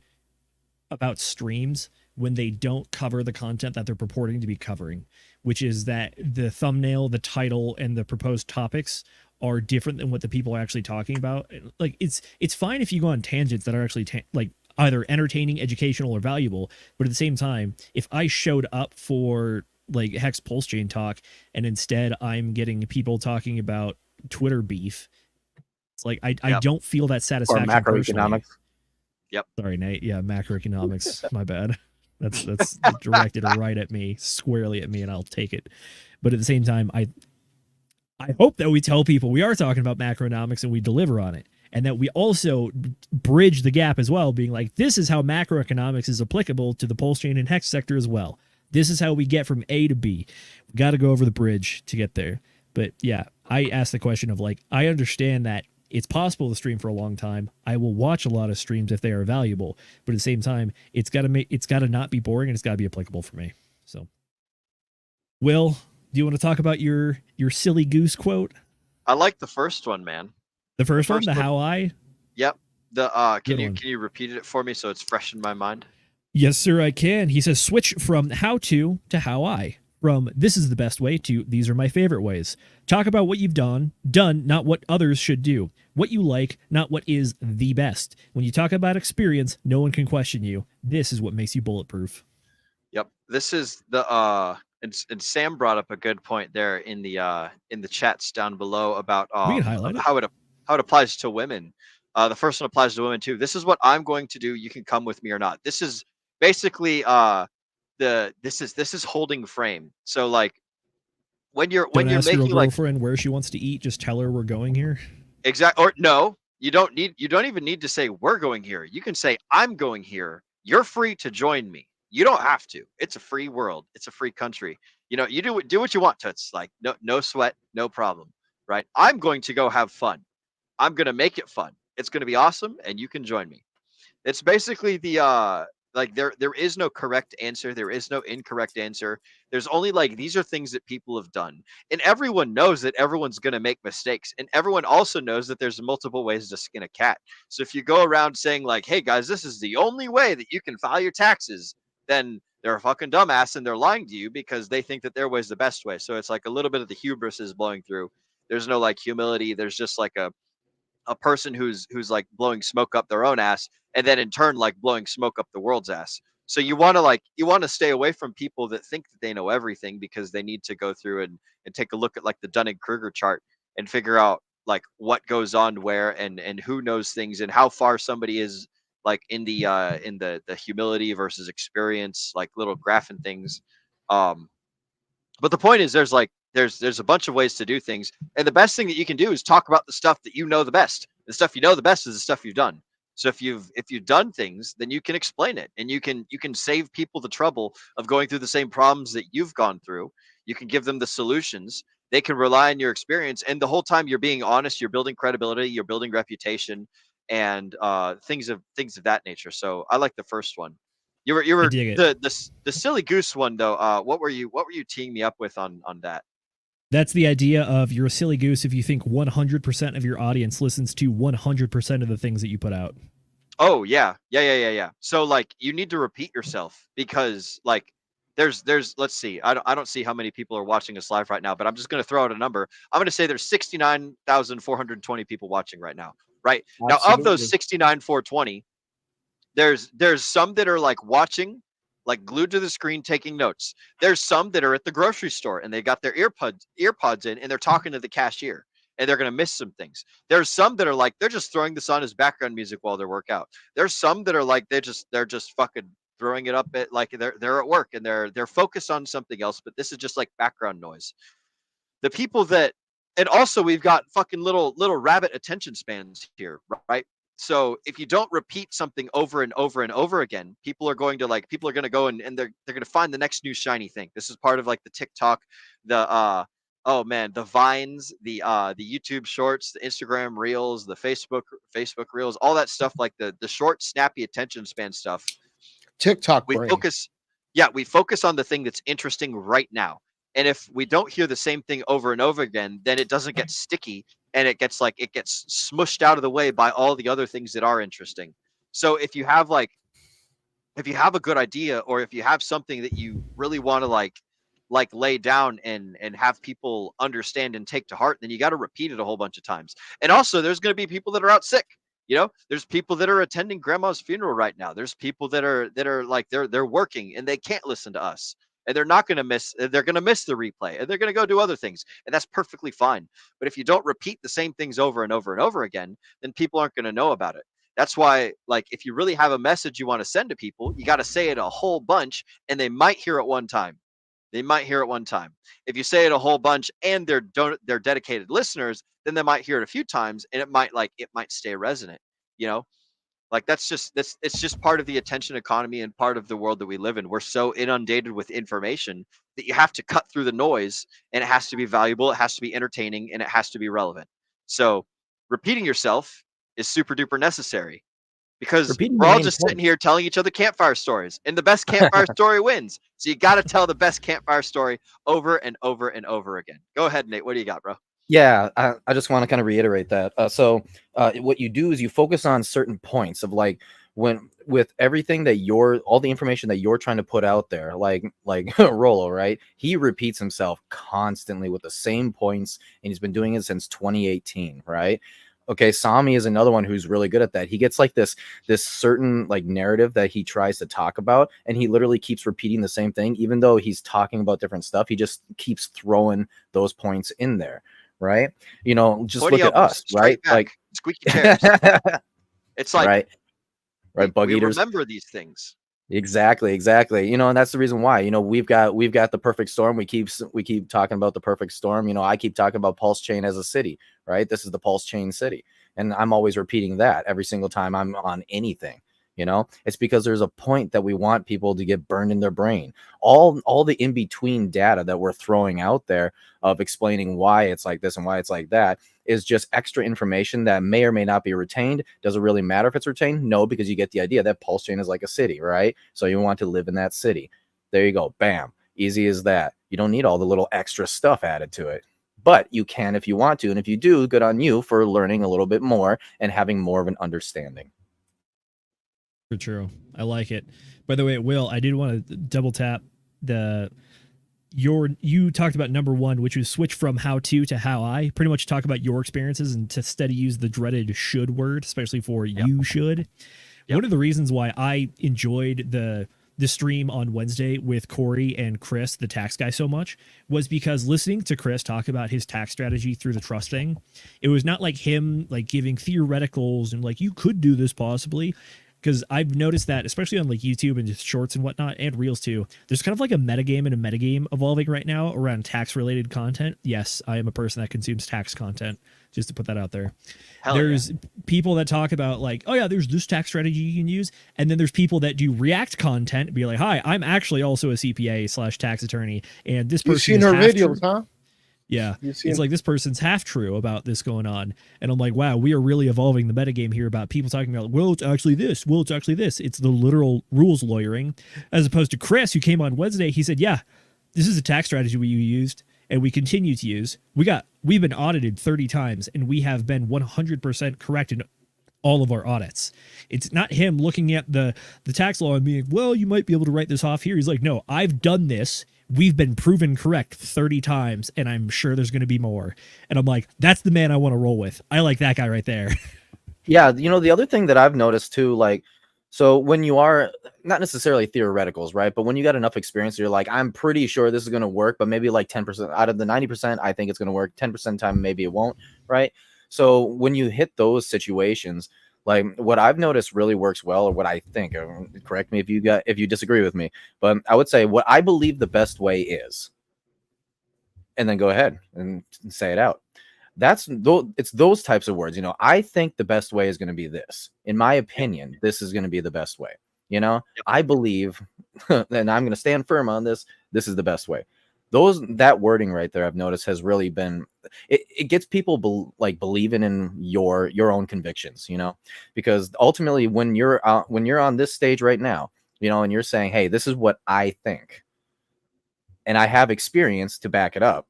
about streams when they don't cover the content that they're purporting to be covering, which is that the thumbnail, the title, and the proposed topics are different than what the people are actually talking about. Like it's fine if you go on tangents that are actually like either entertaining, educational, or valuable, but at the same time, if I showed up for like Hex Pulse Chain talk and instead I'm getting people talking about Twitter beef, it's like I don't feel that satisfaction. Or macroeconomics. Yep. Sorry, Nate. Yeah, macroeconomics. My bad. That's directed right at me, squarely at me, and I'll take it. But at the same time, I hope that we tell people we are talking about macroeconomics and we deliver on it, and that we also bridge the gap as well, being like, this is how macroeconomics is applicable to the Pulse Chain and Hex sector as well. This is how we get from A to B. We got to go over the bridge to get there. But yeah, I asked the question of like, I understand that it's possible to stream for a long time. I will watch a lot of streams if they are valuable, but at the same time, it's got to not be boring and it's got to be applicable for me. So, Will, do you want to talk about your silly goose quote? I like the first one, man. The first one, how I. Yep. Can Good you repeat it for me so it's fresh in my mind? Yes, sir, I can. He says, switch from how to how I. From this is the best way to these are my favorite ways. Talk about what you've done, not what others should do. What you like, not what is the best. When you talk about experience, no one can question you. This is what makes you bulletproof. Yep. This is the and Sam brought up a good point there in the chats down below about We can highlight it. how it applies to women. The first one applies to women too. This is what I'm going to do. You can come with me or not. This is basically this is holding frame. So like when you're making making your girlfriend where she wants to eat, just tell her we're going here. Exactly. Or no, you don't even need to say we're going here. You can say I'm going here. You're free to join me. You don't have to. It's a free world. It's a free country. You know, you do what you want, Toots. Like no sweat, no problem. Right? I'm going to go have fun. I'm going to make it fun. It's going to be awesome and you can join me. It's basically the like there is no correct answer. There is no incorrect answer. There's only like these are things that people have done. And everyone knows that everyone's going to make mistakes. And everyone also knows that there's multiple ways to skin a cat. So if you go around saying like, hey guys, this is the only way that you can file your taxes, then they're a fucking dumbass and they're lying to you because they think that their way is the best way. So it's like a little bit of the hubris is blowing through. There's no like humility. There's just like a person who's like blowing smoke up their own ass and then in turn like blowing smoke up the world's ass. So you want to stay away from people that think that they know everything because they need to go through and take a look at like the Dunning-Kruger chart and figure out like what goes on where and who knows things and how far somebody is like in the humility versus experience, like little graph and things. But the point is there's a bunch of ways to do things. And the best thing that you can do is talk about the stuff that you know the best. The stuff you know the best is the stuff you've done. So if you've done things, then you can explain it and you can save people the trouble of going through the same problems that you've gone through. You can give them the solutions. They can rely on your experience. And the whole time you're being honest, you're building credibility, you're building reputation and things of that nature. So I like the first one. You were the silly goose one though. What were you teeing me up with on that? That's the idea of you're a silly goose if you think 100% of your audience listens to 100% of the things that you put out. Oh yeah. So like you need to repeat yourself because like there's let's see. I don't see how many people are watching us live right now, but I'm just going to throw out a number. I'm going to say there's 69,420 people watching right now. Right? Absolutely. Now of those 69,420, there's some that are like watching like glued to the screen taking notes. There's some that are at the grocery store and they got their earpods in and they're talking to the cashier and they're going to miss some things. There's some that are like they're just throwing this on as background music while they work out. There's some that are like they're just fucking throwing it up at like they're at work and they're focused on something else, but this is just like background noise. The people that and also we've got fucking little rabbit attention spans here, right? So if you don't repeat something over and over and over again, people are going to go and they're going to find the next new shiny thing. This is part of like the TikTok, the Vines, the YouTube Shorts, the Instagram Reels, the Facebook Reels, all that stuff, like the short, snappy attention span stuff. TikTok we brain. focus. yeah, we focus on the thing that's interesting right now. And if we don't hear the same thing over and over again, then it doesn't get sticky, and it gets smushed out of the way by all the other things that are interesting. So if you have a good idea, or if you have something that you really want to lay down and have people understand and take to heart, then you got to repeat it a whole bunch of times. And also, there's going to be people that are out sick. There's people that are attending grandma's funeral right now. There's people that are like they're working and they can't listen to us, and they're going to miss the replay, and they're going to go do other things, and that's perfectly fine. But if you don't repeat the same things over and over and over again, then people aren't going to know about it. That's why, like, if you really have a message you want to send to people, you got to say it a whole bunch, and they might hear it one time. If you say it a whole bunch and they're dedicated listeners, then they might hear it a few times, and it might stay resonant. It's just part of the attention economy and part of the world that we live in. We're so inundated with information that you have to cut through the noise, and it has to be valuable, it has to be entertaining, and it has to be relevant. So repeating yourself is super duper necessary, because Repeating we're the all main just point. sitting here telling each other campfire stories, and the best campfire story wins. So you got to tell the best campfire story over and over and over again. Go ahead, Nate. What do you got, bro? Yeah, I just want to kind of reiterate that. So what you do is you focus on certain points of like with everything that all the information that you're trying to put out there, like Rolo, right? He repeats himself constantly with the same points, and he's been doing it since 2018, right? Okay, Sami is another one who's really good at that. He gets like this certain like narrative that he tries to talk about, and he literally keeps repeating the same thing, even though he's talking about different stuff. He just keeps throwing those points in there, right? Just look at us, right? Like squeaky chairs. It's like right, bug we eaters. remember these things. Exactly. And that's the reason why, we've got the perfect storm. We keep talking about the perfect storm. I keep talking about Pulse Chain as a city, right? This is the Pulse Chain city, and I'm always repeating that every single time I'm on anything. It's because there's a point that we want people to get burned in their brain. All the in-between data that we're throwing out there of explaining why it's like this and why it's like that is just extra information that may or may not be retained. Does it really matter if it's retained? No, because you get the idea that Pulse Chain is like a city, right? So you want to live in that city. There you go. Bam. Easy as that. You don't need all the little extra stuff added to it. But you can if you want to. And if you do, good on you for learning a little bit more and having more of an understanding. For true. I like it. By the way, Will, I did want to double tap you talked about number one, which was switch from how to how I. Pretty much talk about your experiences and to steady use the dreaded should word, especially for you should. One of the reasons why I enjoyed the stream on Wednesday with Corey and Chris, the tax guy, so much was because listening to Chris talk about his tax strategy through the trust thing, it was not like him like giving theoreticals and like you could do this possibly. Because I've noticed that, especially on like YouTube and just shorts and whatnot, and Reels too, there's kind of like a metagame and a metagame evolving right now around tax-related content. Yes, I am a person that consumes tax content, just to put that out there. There's people that talk about like, oh yeah, there's this tax strategy you can use. And then there's people that do react content and be like, hi, I'm actually also a CPA/tax attorney. And this person You've seen her videos, huh? Yeah, it's like this person's half true about this going on. And I'm like, wow, we are really evolving the metagame here about people talking about, well, it's actually this. Well, it's actually this. It's the literal rules lawyering. As opposed to Chris, who came on Wednesday, he said, yeah, this is a tax strategy we used and we continue to use. We've been audited 30 times and we have been 100% correct in all of our audits. It's not him looking at the tax law and being, well, you might be able to write this off here. He's like, no, I've done this. We've been proven correct 30 times, and I'm sure there's going to be more. And I'm like, that's the man I want to roll with. I like that guy right there. Yeah, the other thing that I've noticed too, like, so when you are not necessarily theoreticals, right? But when you got enough experience, you're like, I'm pretty sure this is going to work, but maybe like 10% out of the 90%, I think it's going to work. 10% time, maybe it won't, right? So when you hit those situations, like what I've noticed really works well, or what I think, correct me if you disagree with me, but I would say what I believe the best way is, and then go ahead and say it out. It's those types of words. I think the best way is going to be this. In my opinion, this is going to be the best way. I believe, and I'm going to stand firm on this. This is the best way. That wording right there, I've noticed, has really been, it gets people believing in your own convictions, because ultimately when you're on this stage right now, you know, and you're saying, hey, this is what I think, and I have experience to back it up.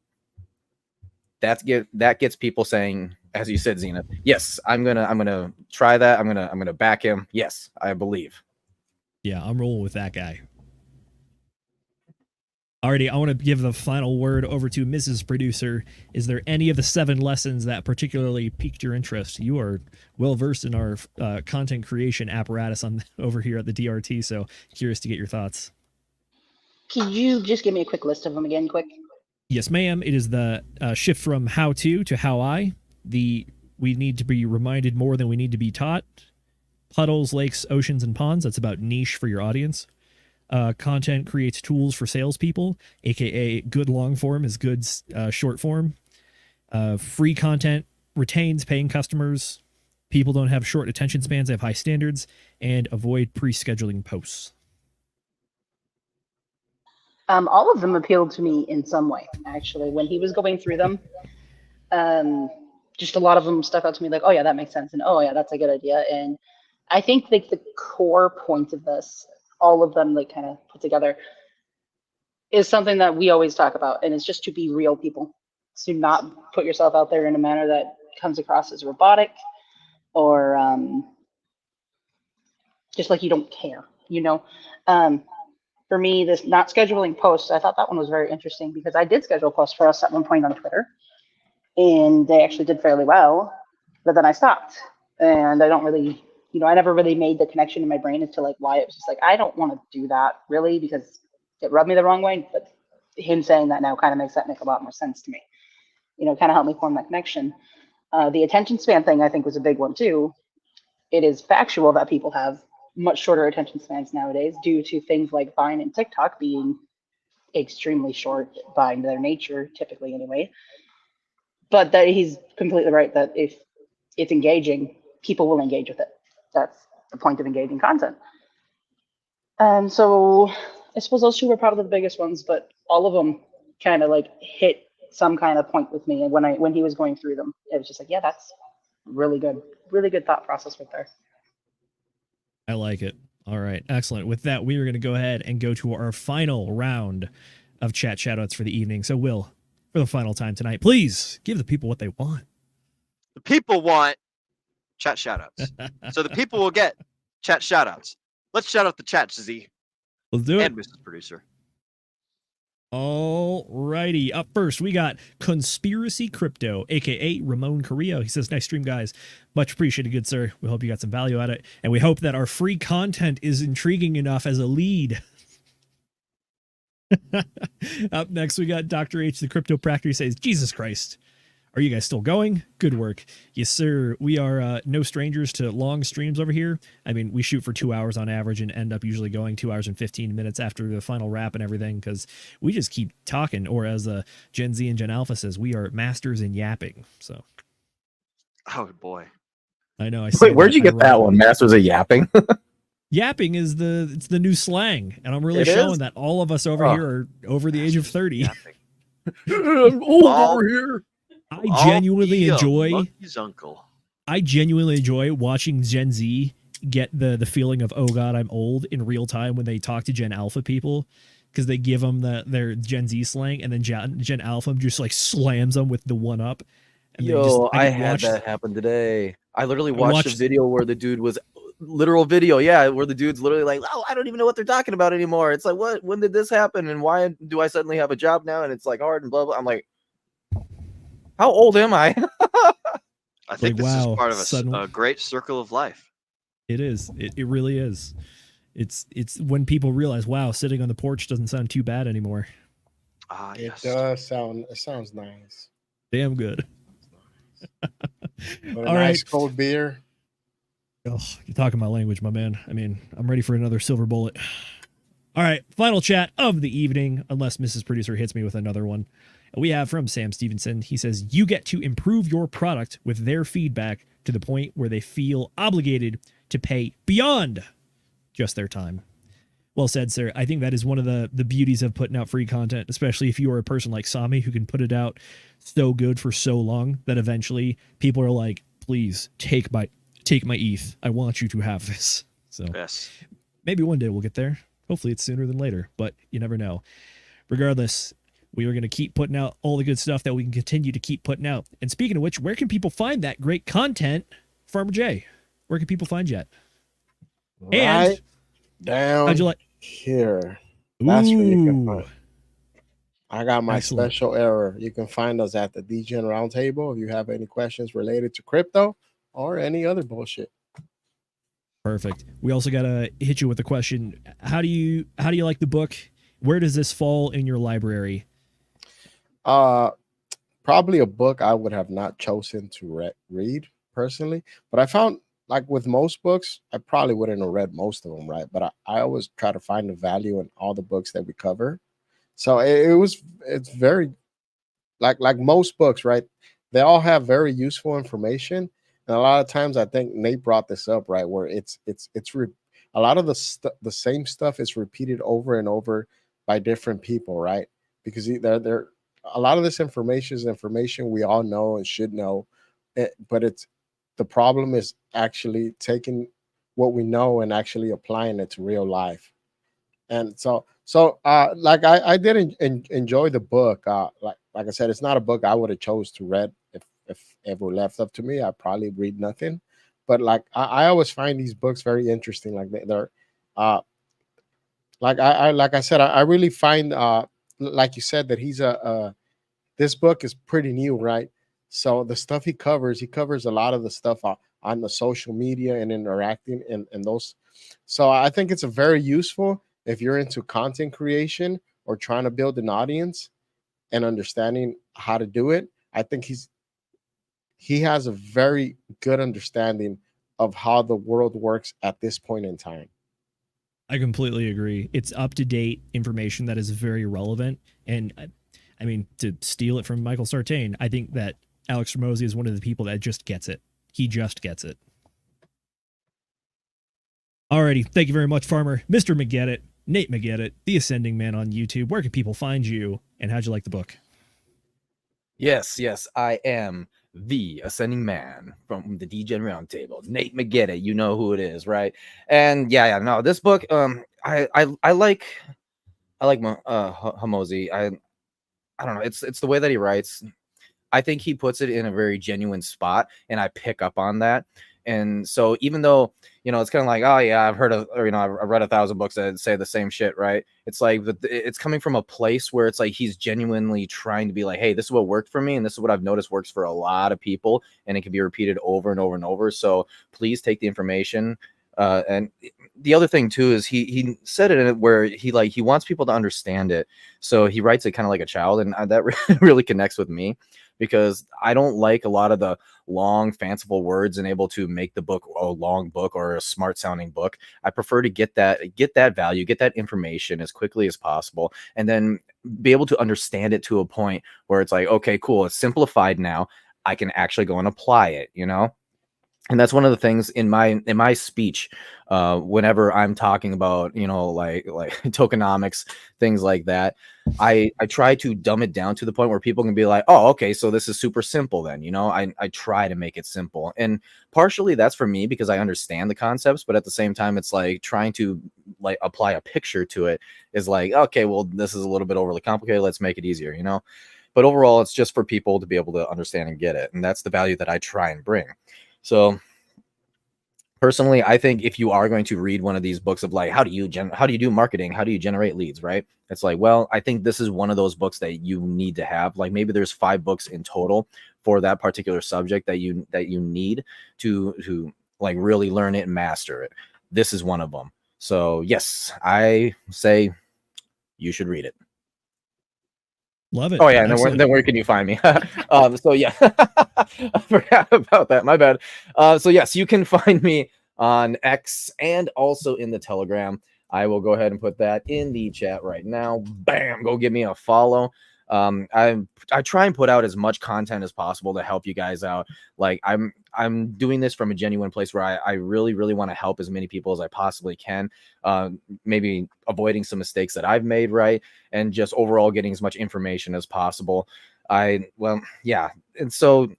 That gets people saying, as you said, Zenith, yes, I'm gonna try that. I'm gonna back him. Yes, I believe. Yeah, I'm rolling with that guy. Alrighty, I want to give the final word over to Mrs. Producer. Is there any of the 7 lessons that particularly piqued your interest? You are well versed in our content creation apparatus over here at the DRT, so curious to get your thoughts. Could you just give me a quick list of them again, quick? Yes, ma'am. It is the shift from how to how I. We need to be reminded more than we need to be taught. Puddles, lakes, oceans, and ponds. That's about niche for your audience. Content creates tools for salespeople, aka good long form is good short form. Free content retains paying customers. People don't have short attention spans, they have high standards, and avoid pre-scheduling posts. All of them appealed to me in some way, actually. When he was going through them, just a lot of them stuck out to me like, oh yeah, that makes sense, and oh yeah, that's a good idea. And I think like the core point of this, all of them like kind of put together, is something that we always talk about, and it's just to be real people. To not put yourself out there in a manner that comes across as robotic or just like you don't care, you know. For me, this not scheduling posts, I thought that one was very interesting because I did schedule posts for us at one point on Twitter, and they actually did fairly well, but then I stopped, and I don't really, you know, I never really made the connection in my brain as to like why. It was just like, I don't want to do that really because it rubbed me the wrong way, but him saying that now kind of makes that make a lot more sense to me. You know, kind of helped me form that connection. The attention span thing I think was a big one too. It is factual that people have much shorter attention spans nowadays due to things like Vine and TikTok being extremely short by their nature, typically anyway. But that he's completely right that if it's engaging, people will engage with it. That's the point of engaging content. So I suppose those 2 were probably the biggest ones, but all of them kind of like hit some kind of point with me. And when he was going through them, it was just like, yeah, that's really good thought process right there. I like it. All right, excellent. With that, we are going to go ahead and go to our final round of chat shoutouts for the evening. So, Will, for the final time tonight, please give the people what they want. The people want chat shoutouts. So the people will get chat shoutouts. Let's shout out the chat, Z. Let's do it. And Mrs. Producer. All righty. Up first, we got Conspiracy Crypto, aka Ramon Carrillo. He says, nice stream, guys. Much appreciated, good sir. We hope you got some value out of it. And we hope that our free content is intriguing enough as a lead. Up next, we got Dr. H, the Crypto Practor. He says, Jesus Christ. Are you guys still going? Good work. Yes, sir. We are no strangers to long streams over here. I mean, we shoot for 2 hours on average and end up usually going 2 hours and 15 minutes after the final wrap and everything because we just keep talking. Or as Gen Z and Gen Alpha says, we are masters in yapping. So, oh boy, I know. Wait, where'd you get that one? Masters of yapping. Yapping is the new slang, and I'm really showing that all of us over here are over the age of 30. I'm old over here. I genuinely enjoy Monkey's uncle. I genuinely enjoy watching Gen Z get the feeling of, oh god, I'm old in real time when they talk to Gen Alpha people because they give them their Gen Z slang and then Gen Alpha just like slams them with the one up. And Yo, I had that happen today. I literally watched a video where the dude was literal video, where the dude's literally like, oh, I don't even know what they're talking about anymore. It's like, what? When did this happen? And why do I suddenly have a job now? And it's like hard and blah blah. I'm like, how old am I? I think this is part of a great circle of life. It is. It really is. It's when people realize, wow, sitting on the porch doesn't sound too bad anymore. Ah, yes. It does sound. It sounds nice. Damn good. All nice cold beer. Oh, you're talking my language, my man. I mean, I'm ready for another silver bullet. All right, final chat of the evening, unless Mrs. Producer hits me with another one. We have from Sam Stevenson. He says, you get to improve your product with their feedback to the point where they feel obligated to pay beyond just their time. Well said, sir. I think that is one of the beauties of putting out free content, especially if you are a person like Sami who can put it out so good for so long that eventually people are like, please take my ETH. I want you to have this. So yes. Maybe one day we'll get there. Hopefully it's sooner than later, but you never know. Regardless, we are going to keep putting out all the good stuff that we can continue to keep putting out. And speaking of which, where can people find that great content? Farmer J, where can people find you at? And Right down how'd you like here. That's where you can Ooh. find. I got my Excellent. special error. You can find us at the Degen Roundtable if you have any questions related to crypto or any other bullshit. Perfect. We also got to hit you with a question. How do you like the book? Where does this fall in your library? Probably a book I would have not chosen to read personally, but I found, like with most books, I probably wouldn't have read most of them, right? But I always try to find the value in all the books that we cover. So it's very like most books, right? They all have very useful information, and a lot of times I think Nate brought this up, right, where a lot of the same stuff is repeated over and over by different people, right? Because they're a lot of this information is information we all know and should know, but the problem is actually taking what we know and actually applying it to real life. And so like I did enjoy the book. Like I said, it's not a book I would have chose to read if ever left up to me. I'd probably read nothing. But like I always find these books very interesting. Like they're like I said, I really find like you said that he's this book is pretty new, right? So the stuff he covers a lot of the stuff on the social media and interacting and those. So I think it's a very useful if you're into content creation or trying to build an audience and understanding how to do it. I think he has a very good understanding of how the world works at this point in time. I completely agree. It's up-to-date information that is very relevant. And I mean, to steal it from Michael Sartain, I think that Alex Hormozi is one of the people that just gets it. He just gets it. Alrighty. Thank you very much, Farmer. Mr. McGettit, Nate McGettit, the Ascending Man on YouTube. Where can people find you, and how'd you like the book? Yes, I am the Ascending Man from the Degen Roundtable. Nate McGettit, you know who it is, right? And yeah, no, this book, I like Hormozi. I don't know, it's the way that he writes. I think he puts it in a very genuine spot, and I pick up on that. And so even though, it's kind of like, oh yeah, I've read 1,000 books that say the same shit, right? It's like it's coming from a place where it's like he's genuinely trying to be like, hey, this is what worked for me, and this is what I've noticed works for a lot of people, and it can be repeated over and over and over. So please take the information. And the other thing too is he said it in it where he wants people to understand it. So he writes it kind of like a child, and that really connects with me, because I don't like a lot of the long, fanciful words and able to make the book a long book or a smart sounding book. I prefer to get that value, get that information as quickly as possible, and then be able to understand it to a point where it's like, okay, cool, it's simplified now. I can actually go and apply it, And that's one of the things in my speech, whenever I'm talking about, like tokenomics, things like that, I try to dumb it down to the point where people can be like, oh, okay, so this is super simple then, I try to make it simple. And partially that's for me because I understand the concepts, but at the same time, it's like trying to like apply a picture to it is like, okay, well, this is a little bit overly complicated. Let's make it easier, But overall, it's just for people to be able to understand and get it. And that's the value that I try and bring. So personally, I think if you are going to read one of these books of like, how do you do marketing? How do you generate leads? Right. It's like, well, I think this is one of those books that you need to have. Like maybe there's 5 books in total for that particular subject that you need to like really learn it and master it. This is one of them. So yes, I say you should read it. Love it. Oh yeah, and then where can you find me? So yeah, I forgot about that. My bad. So yes, you can find me on X and also in the Telegram. I will go ahead and put that in the chat right now. Bam! Go give me a follow. I try and put out as much content as possible to help you guys out. Like I'm doing this from a genuine place where I really, really want to help as many people as I possibly can. Maybe avoiding some mistakes that I've made, right? And just overall getting as much information as possible. Yeah. And so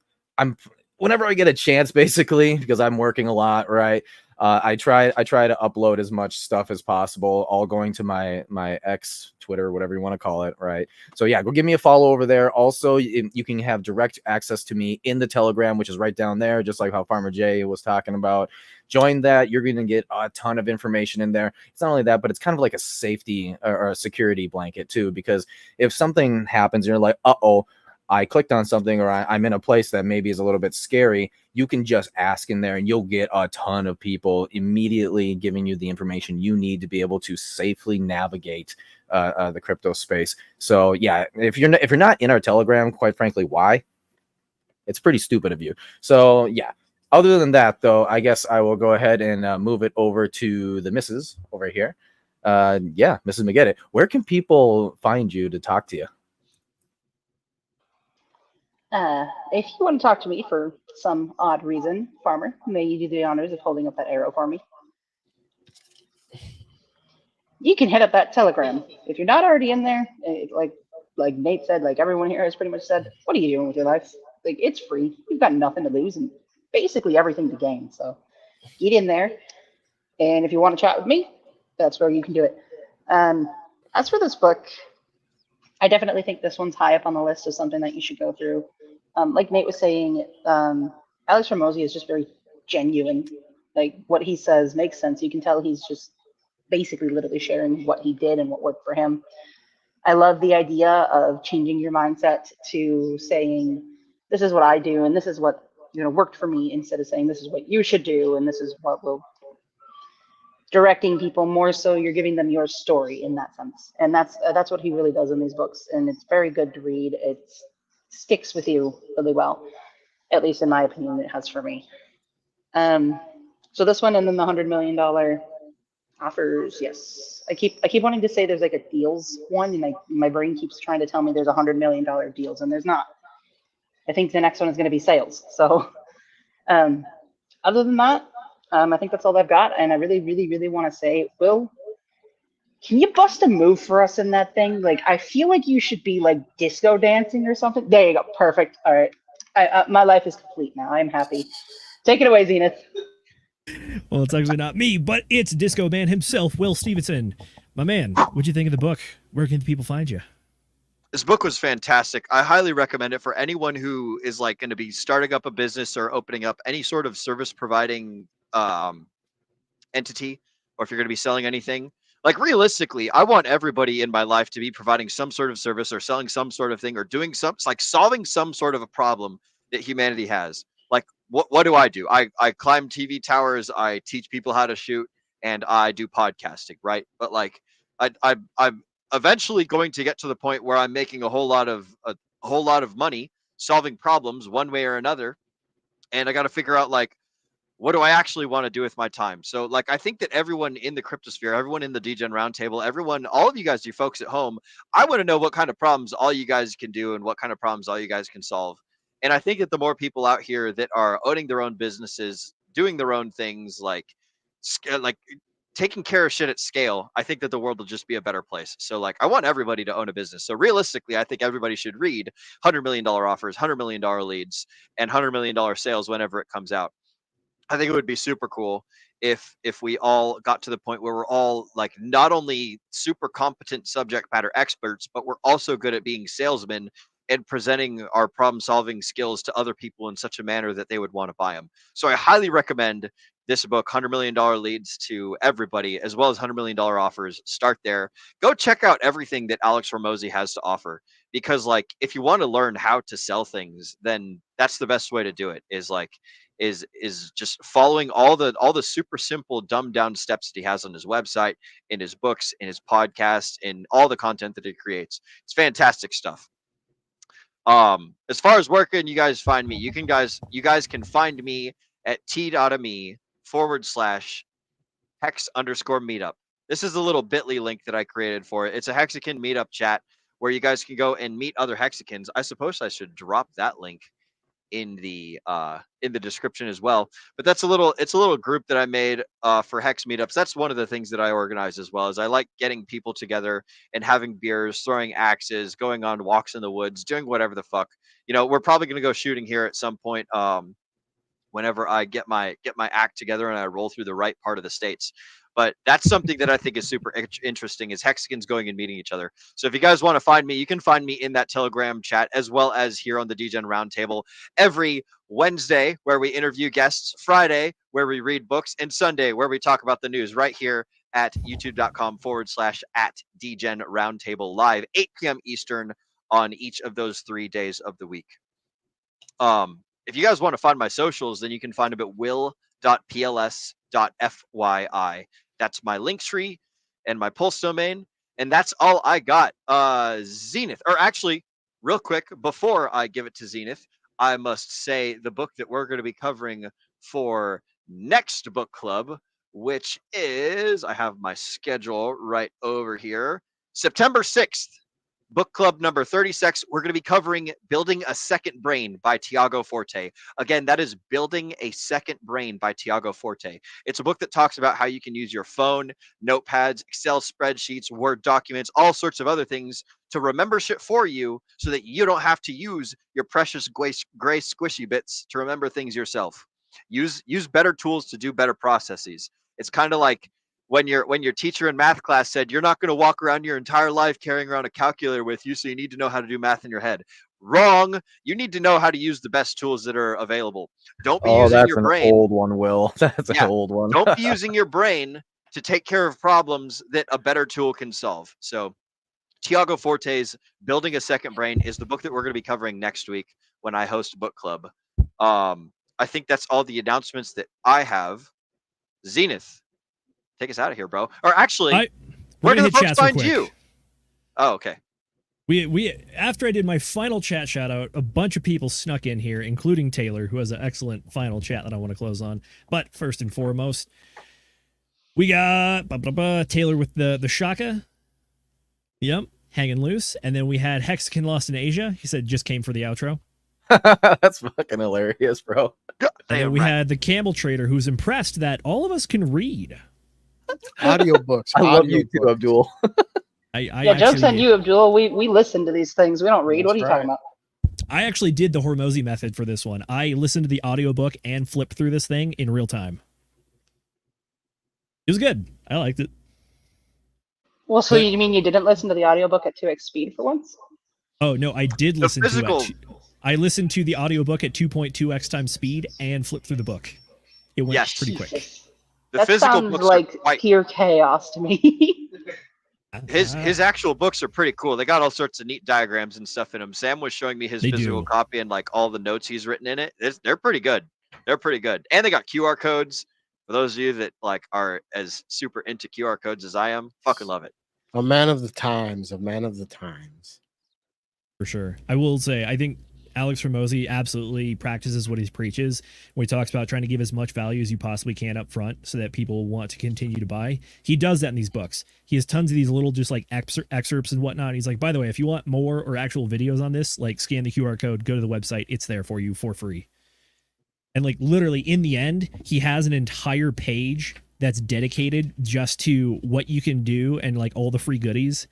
whenever I get a chance, basically, because I'm working a lot, right? I try to upload as much stuff as possible, all going to my X, Twitter, whatever you want to call it, right? So yeah, go give me a follow over there. Also, you can have direct access to me in the Telegram, which is right down there, just like how Farmer Jay was talking about. Join that. You're going to get a ton of information in there. It's not only that, but it's kind of like a safety or a security blanket too, because if something happens and you're like, uh-oh, I clicked on something, or I'm in a place that maybe is a little bit scary, you can just ask in there and you'll get a ton of people immediately giving you the information you need to be able to safely navigate the crypto space. So yeah, if you're not in our Telegram, quite frankly, why? It's pretty stupid of you. So yeah, other than that though, I guess I will go ahead and move it over to the missus over here. Yeah, Mrs. McGettit, where can people find you to talk to you? If you want to talk to me for some odd reason, Farmer, may you do the honors of holding up that arrow for me. You can hit up that Telegram. If you're not already in there, like Nate said, like everyone here has pretty much said, what are you doing with your life? Like, it's free. You've got nothing to lose and basically everything to gain. So get in there. And if you want to chat with me, that's where you can do it. As for this book, I definitely think this one's high up on the list of something that you should go through. Like Nate was saying, Alex Hormozi is just very genuine. Like, what he says makes sense. You can tell he's just basically literally sharing what he did and what worked for him. I love the idea of changing your mindset to saying, this is what I do and this is what worked for me, instead of saying this is what you should do and this is what will. Directing people more so you're giving them your story in that sense, and that's what he really does in these books, and it's very good to read. It sticks with you really well, at least in my opinion. It has for me. So this one, and then the $100 million offers. Yes, I keep wanting to say there's like a deals one, and my brain keeps trying to tell me there's $100 million deals, and there's not. I think the next one is going to be sales. So other than that, I think that's all I've got, and I really, really, really want to say, Will, can you bust a move for us in that thing? Like, I feel like you should be like disco dancing or something. There you go, perfect. All right, my life is complete now. I'm happy. Take it away, Zenith. Well, it's actually not me, but it's Disco Man himself, Will Stevenson. My man, what'd you think of the book? Where can the people find you? This book was fantastic. I highly recommend it for anyone who is like going to be starting up a business or opening up any sort of service providing entity, or if you're going to be selling anything. Like, realistically, I want everybody in my life to be providing some sort of service or selling some sort of thing or doing like solving some sort of a problem that humanity has. Like, what do? I climb TV towers, I teach people how to shoot, and I do podcasting, right? But like, I'm eventually going to get to the point where I'm making a whole lot of money solving problems one way or another, and I got to figure out, like, what do I actually want to do with my time? So, like, I think that everyone in the cryptosphere, everyone in the Degen Roundtable, everyone, all of you guys, you folks at home, I want to know what kind of problems all you guys can do and what kind of problems all you guys can solve. And I think that the more people out here that are owning their own businesses, doing their own things, like taking care of shit at scale, I think that the world will just be a better place. So, like, I want everybody to own a business. So realistically, I think everybody should read $100 million offers, $100 million leads, and $100 million sales whenever it comes out. I think it would be super cool if we all got to the point where we're all, like, not only super competent subject matter experts, but we're also good at being salesmen and presenting our problem solving skills to other people in such a manner that they would want to buy them. So I highly recommend this book, $100 million leads, to everybody, as well as $100 million offers. Start there. Go check out everything that Alex Hormozi has to offer, because, like, if you want to learn how to sell things, then that's the best way to do it, is just following all the super simple dumbed down steps that he has on his website, in his books, in his podcasts, in all the content that he creates. It's fantastic stuff. As far as where can you guys find me, you guys can find me at t.me/hex_meetup. This is a little bit.ly link that I created for it. It's a Hexican meetup chat where you guys can go and meet other Hexicans. I suppose I should drop that link in the description as well. But it's a little group that I made for Hex meetups. That's one of the things that I organize as well. Is I like getting people together and having beers, throwing axes, going on walks in the woods, doing whatever the fuck. We're probably going to go shooting here at some point whenever I get my act together and I roll through the right part of the states. But that's something that I think is super interesting, is Hexagons going and meeting each other. So if you guys want to find me, you can find me in that Telegram chat, as well as here on the Degen Roundtable every Wednesday, where we interview guests, Friday, where we read books, and Sunday, where we talk about the news, right here at youtube.com/@Degen Roundtable live, 8 p.m. Eastern on each of those 3 days of the week. If you guys want to find my socials, then you can find them at will.pls.fyi. That's my link tree and my pulse domain. And that's all I got. Zenith, or actually, real quick, before I give it to Zenith, I must say the book that we're going to be covering for next book club, which is, I have my schedule right over here, September 6th. Book club number 36, we're going to be covering Building a Second Brain by Tiago Forte. Again, that is Building a Second Brain by Tiago Forte. It's a book that talks about how you can use your phone, notepads, Excel spreadsheets, Word documents, all sorts of other things to remember shit for you so that you don't have to use your precious gray squishy bits to remember things yourself. Use better tools to do better processes. It's kind of like when your teacher in math class said, you're not going to walk around your entire life carrying around a calculator with you, so you need to know how to do math in your head. Wrong. You need to know how to use the best tools that are available. Don't be using your brain. That's an old one, Will. That's an old one. Don't be using your brain to take care of problems that a better tool can solve. So Tiago Forte's Building a Second Brain is the book that we're going to be covering next week when I host book club. I think that's all the announcements that I have. Zenith, take us out of here, bro. Or actually, where do the folks find you? Oh, okay. We after I did my final chat shout out, a bunch of people snuck in here, including Taylor, who has an excellent final chat that I want to close on. But first and foremost, we got Taylor with the Shaka. Yep, hanging loose. And then we had Hexagon Lost in Asia. He said just came for the outro. That's fucking hilarious, bro. And then we had the Campbell Trader, who's impressed that all of us can read. Audiobooks. I love you too, Abdul. Yeah, joke's on you, Abdul. We listen to these things. We don't read. What are you talking about? I actually did the Hormozi method for this one. I listened to the audiobook and flipped through this thing in real time. It was good. I liked it. Well, so you mean you didn't listen to the audiobook at 2x speed for once? Oh, no, I did listen to it. I listened to the audiobook at 2.2x times speed and flipped through the book. It went pretty quick. The physical sounds books like are quite... pure chaos to me. His actual books are pretty cool. They got all sorts of neat diagrams and stuff in them. Sam was showing me his physical copy and like all the notes he's written in it. They're pretty good. They're pretty good. And they got QR codes. For those of you that like are as super into QR codes as I am, fucking love it. A man of the times. A man of the times. For sure. I will say, I think Alex Hormozi absolutely practices what he preaches when he talks about trying to give as much value as you possibly can up front so that people want to continue to buy. He does that in these books. He has tons of these little just like excerpts and whatnot. He's like, by the way, if you want more or actual videos on this, like scan the QR code, go to the website. It's there for you for free. And like literally in the end, he has an entire page that's dedicated just to what you can do and like all the free goodies.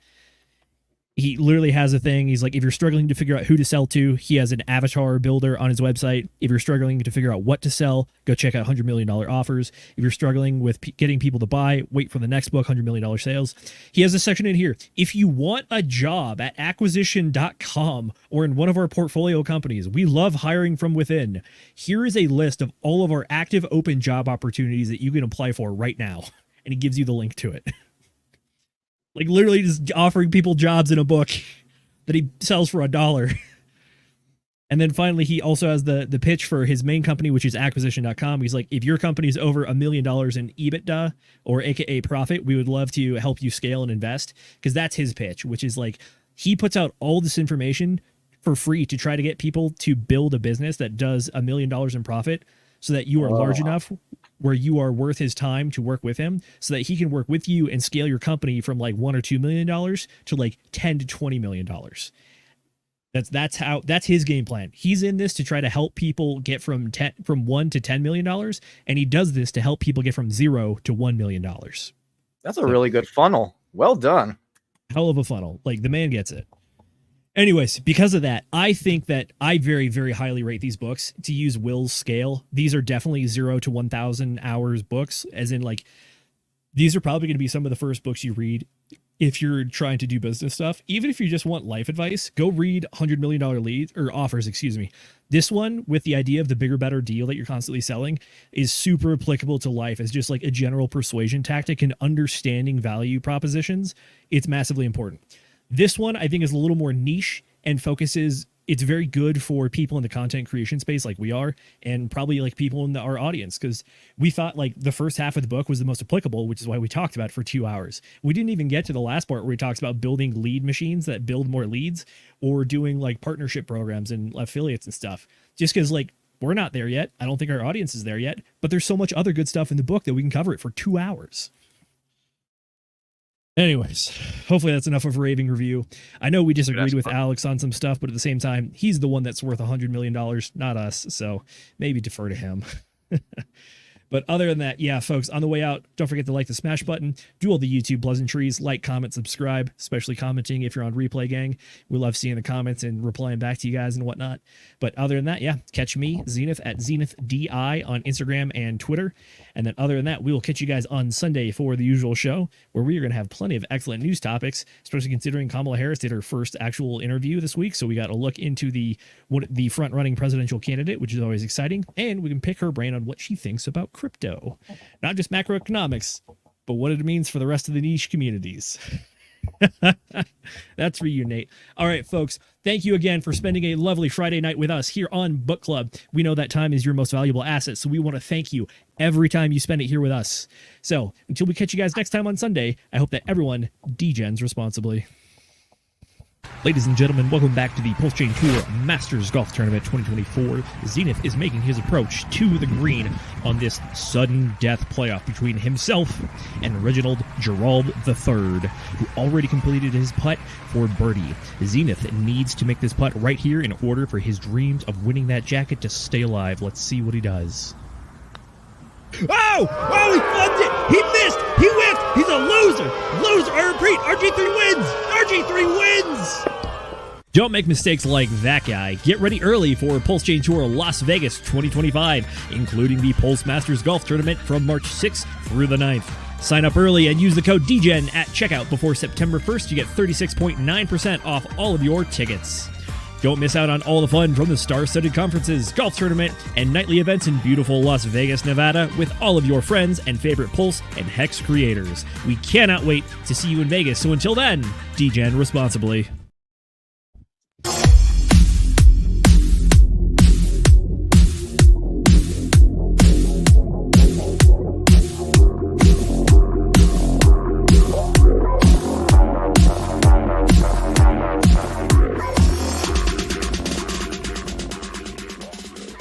He literally has a thing. He's like, if you're struggling to figure out who to sell to, he has an avatar builder on his website. If you're struggling to figure out what to sell, go check out $100 million offers. If you're struggling with getting people to buy, wait for the next book, $100 million sales. He has a section in here. If you want a job at acquisition.com or in one of our portfolio companies, we love hiring from within. Here is a list of all of our active open job opportunities that you can apply for right now. And he gives you the link to it. Like literally just offering people jobs in a book that he sells for $1. And then finally, he also has the pitch for his main company, which is acquisition.com. He's like, if your company's over $1 million in EBITDA or AKA profit, we would love to help you scale and invest. Because that's his pitch, which is like he puts out all this information for free to try to get people to build a business that does $1 million in profit so that you are large enough where you are worth his time to work with him so that he can work with you and scale your company from like $1 or $2 million to like $10 to $20 million. That's his game plan. He's in this to try to help people get from $1 to $10 million. And he does this to help people get from $0 to $1 million. That's a really good funnel. Well done. Hell of a funnel. Like the man gets it. Anyways, because of that, I think that I very, very highly rate these books. To use Will's scale, these are definitely 0 to 1,000 hours books, as in, like, these are probably going to be some of the first books you read if you're trying to do business stuff. Even if you just want life advice, go read $100 million leads or offers, excuse me. This one, with the idea of the bigger, better deal that you're constantly selling, is super applicable to life as just like a general persuasion tactic and understanding value propositions. It's massively important. This one, I think, is a little more niche and focuses. It's very good for people in the content creation space like we are, and probably like people in our audience, because we thought like the first half of the book was the most applicable, which is why we talked about it for 2 hours. We didn't even get to the last part where he talks about building lead machines that build more leads, or doing like partnership programs and affiliates and stuff, just because like we're not there yet. I don't think our audience is there yet, but there's so much other good stuff in the book that we can cover it for 2 hours. Anyways, hopefully that's enough of a raving review. I know we disagreed with Alex on some stuff, but at the same time, he's the one that's worth $100 million, not us. So maybe defer to him. But other than that, yeah, folks, on the way out, don't forget to like the smash button, do all the YouTube pleasantries, like, comment, subscribe, especially commenting if you're on Replay Gang. We love seeing the comments and replying back to you guys and whatnot. But other than that, yeah, catch me, Zenith, at ZenithDI on Instagram and Twitter. And then other than that, we will catch you guys on Sunday for the usual show, where we are going to have plenty of excellent news topics, especially considering Kamala Harris did her first actual interview this week. So we got a look into the front-running presidential candidate, which is always exciting. And we can pick her brain on what she thinks about crypto, not just macroeconomics, but what it means for the rest of the niche communities. That's for you, Nate. All right, folks, thank you again for spending a lovely Friday night with us here on Book Club. We know that time is your most valuable asset, so we want to thank you every time you spend it here with us. So until we catch you guys next time on Sunday, I hope that everyone degens responsibly. Ladies and gentlemen, welcome back to the Pulse Chain Tour Masters Golf Tournament 2024. Zenith is making his approach to the green on this sudden death playoff between himself and Reginald Gerald III, who already completed his putt for birdie. Zenith needs to make this putt right here in order for his dreams of winning that jacket to stay alive. Let's see what he does. Oh! Oh, he flubbed it! He missed! He whiffed! He's a loser! Loser! I repeat, RG3 wins! RG3 wins! Don't make mistakes like that guy. Get ready early for Pulse Chain Tour Las Vegas 2025, including the Pulse Masters Golf Tournament from March 6th through the 9th. Sign up early and use the code DGEN at checkout before September 1st to get 36.9% off all of your tickets. Don't miss out on all the fun from the star-studded conferences, golf tournament, and nightly events in beautiful Las Vegas, Nevada with all of your friends and favorite Pulse and Hex creators. We cannot wait to see you in Vegas, so until then, degen responsibly.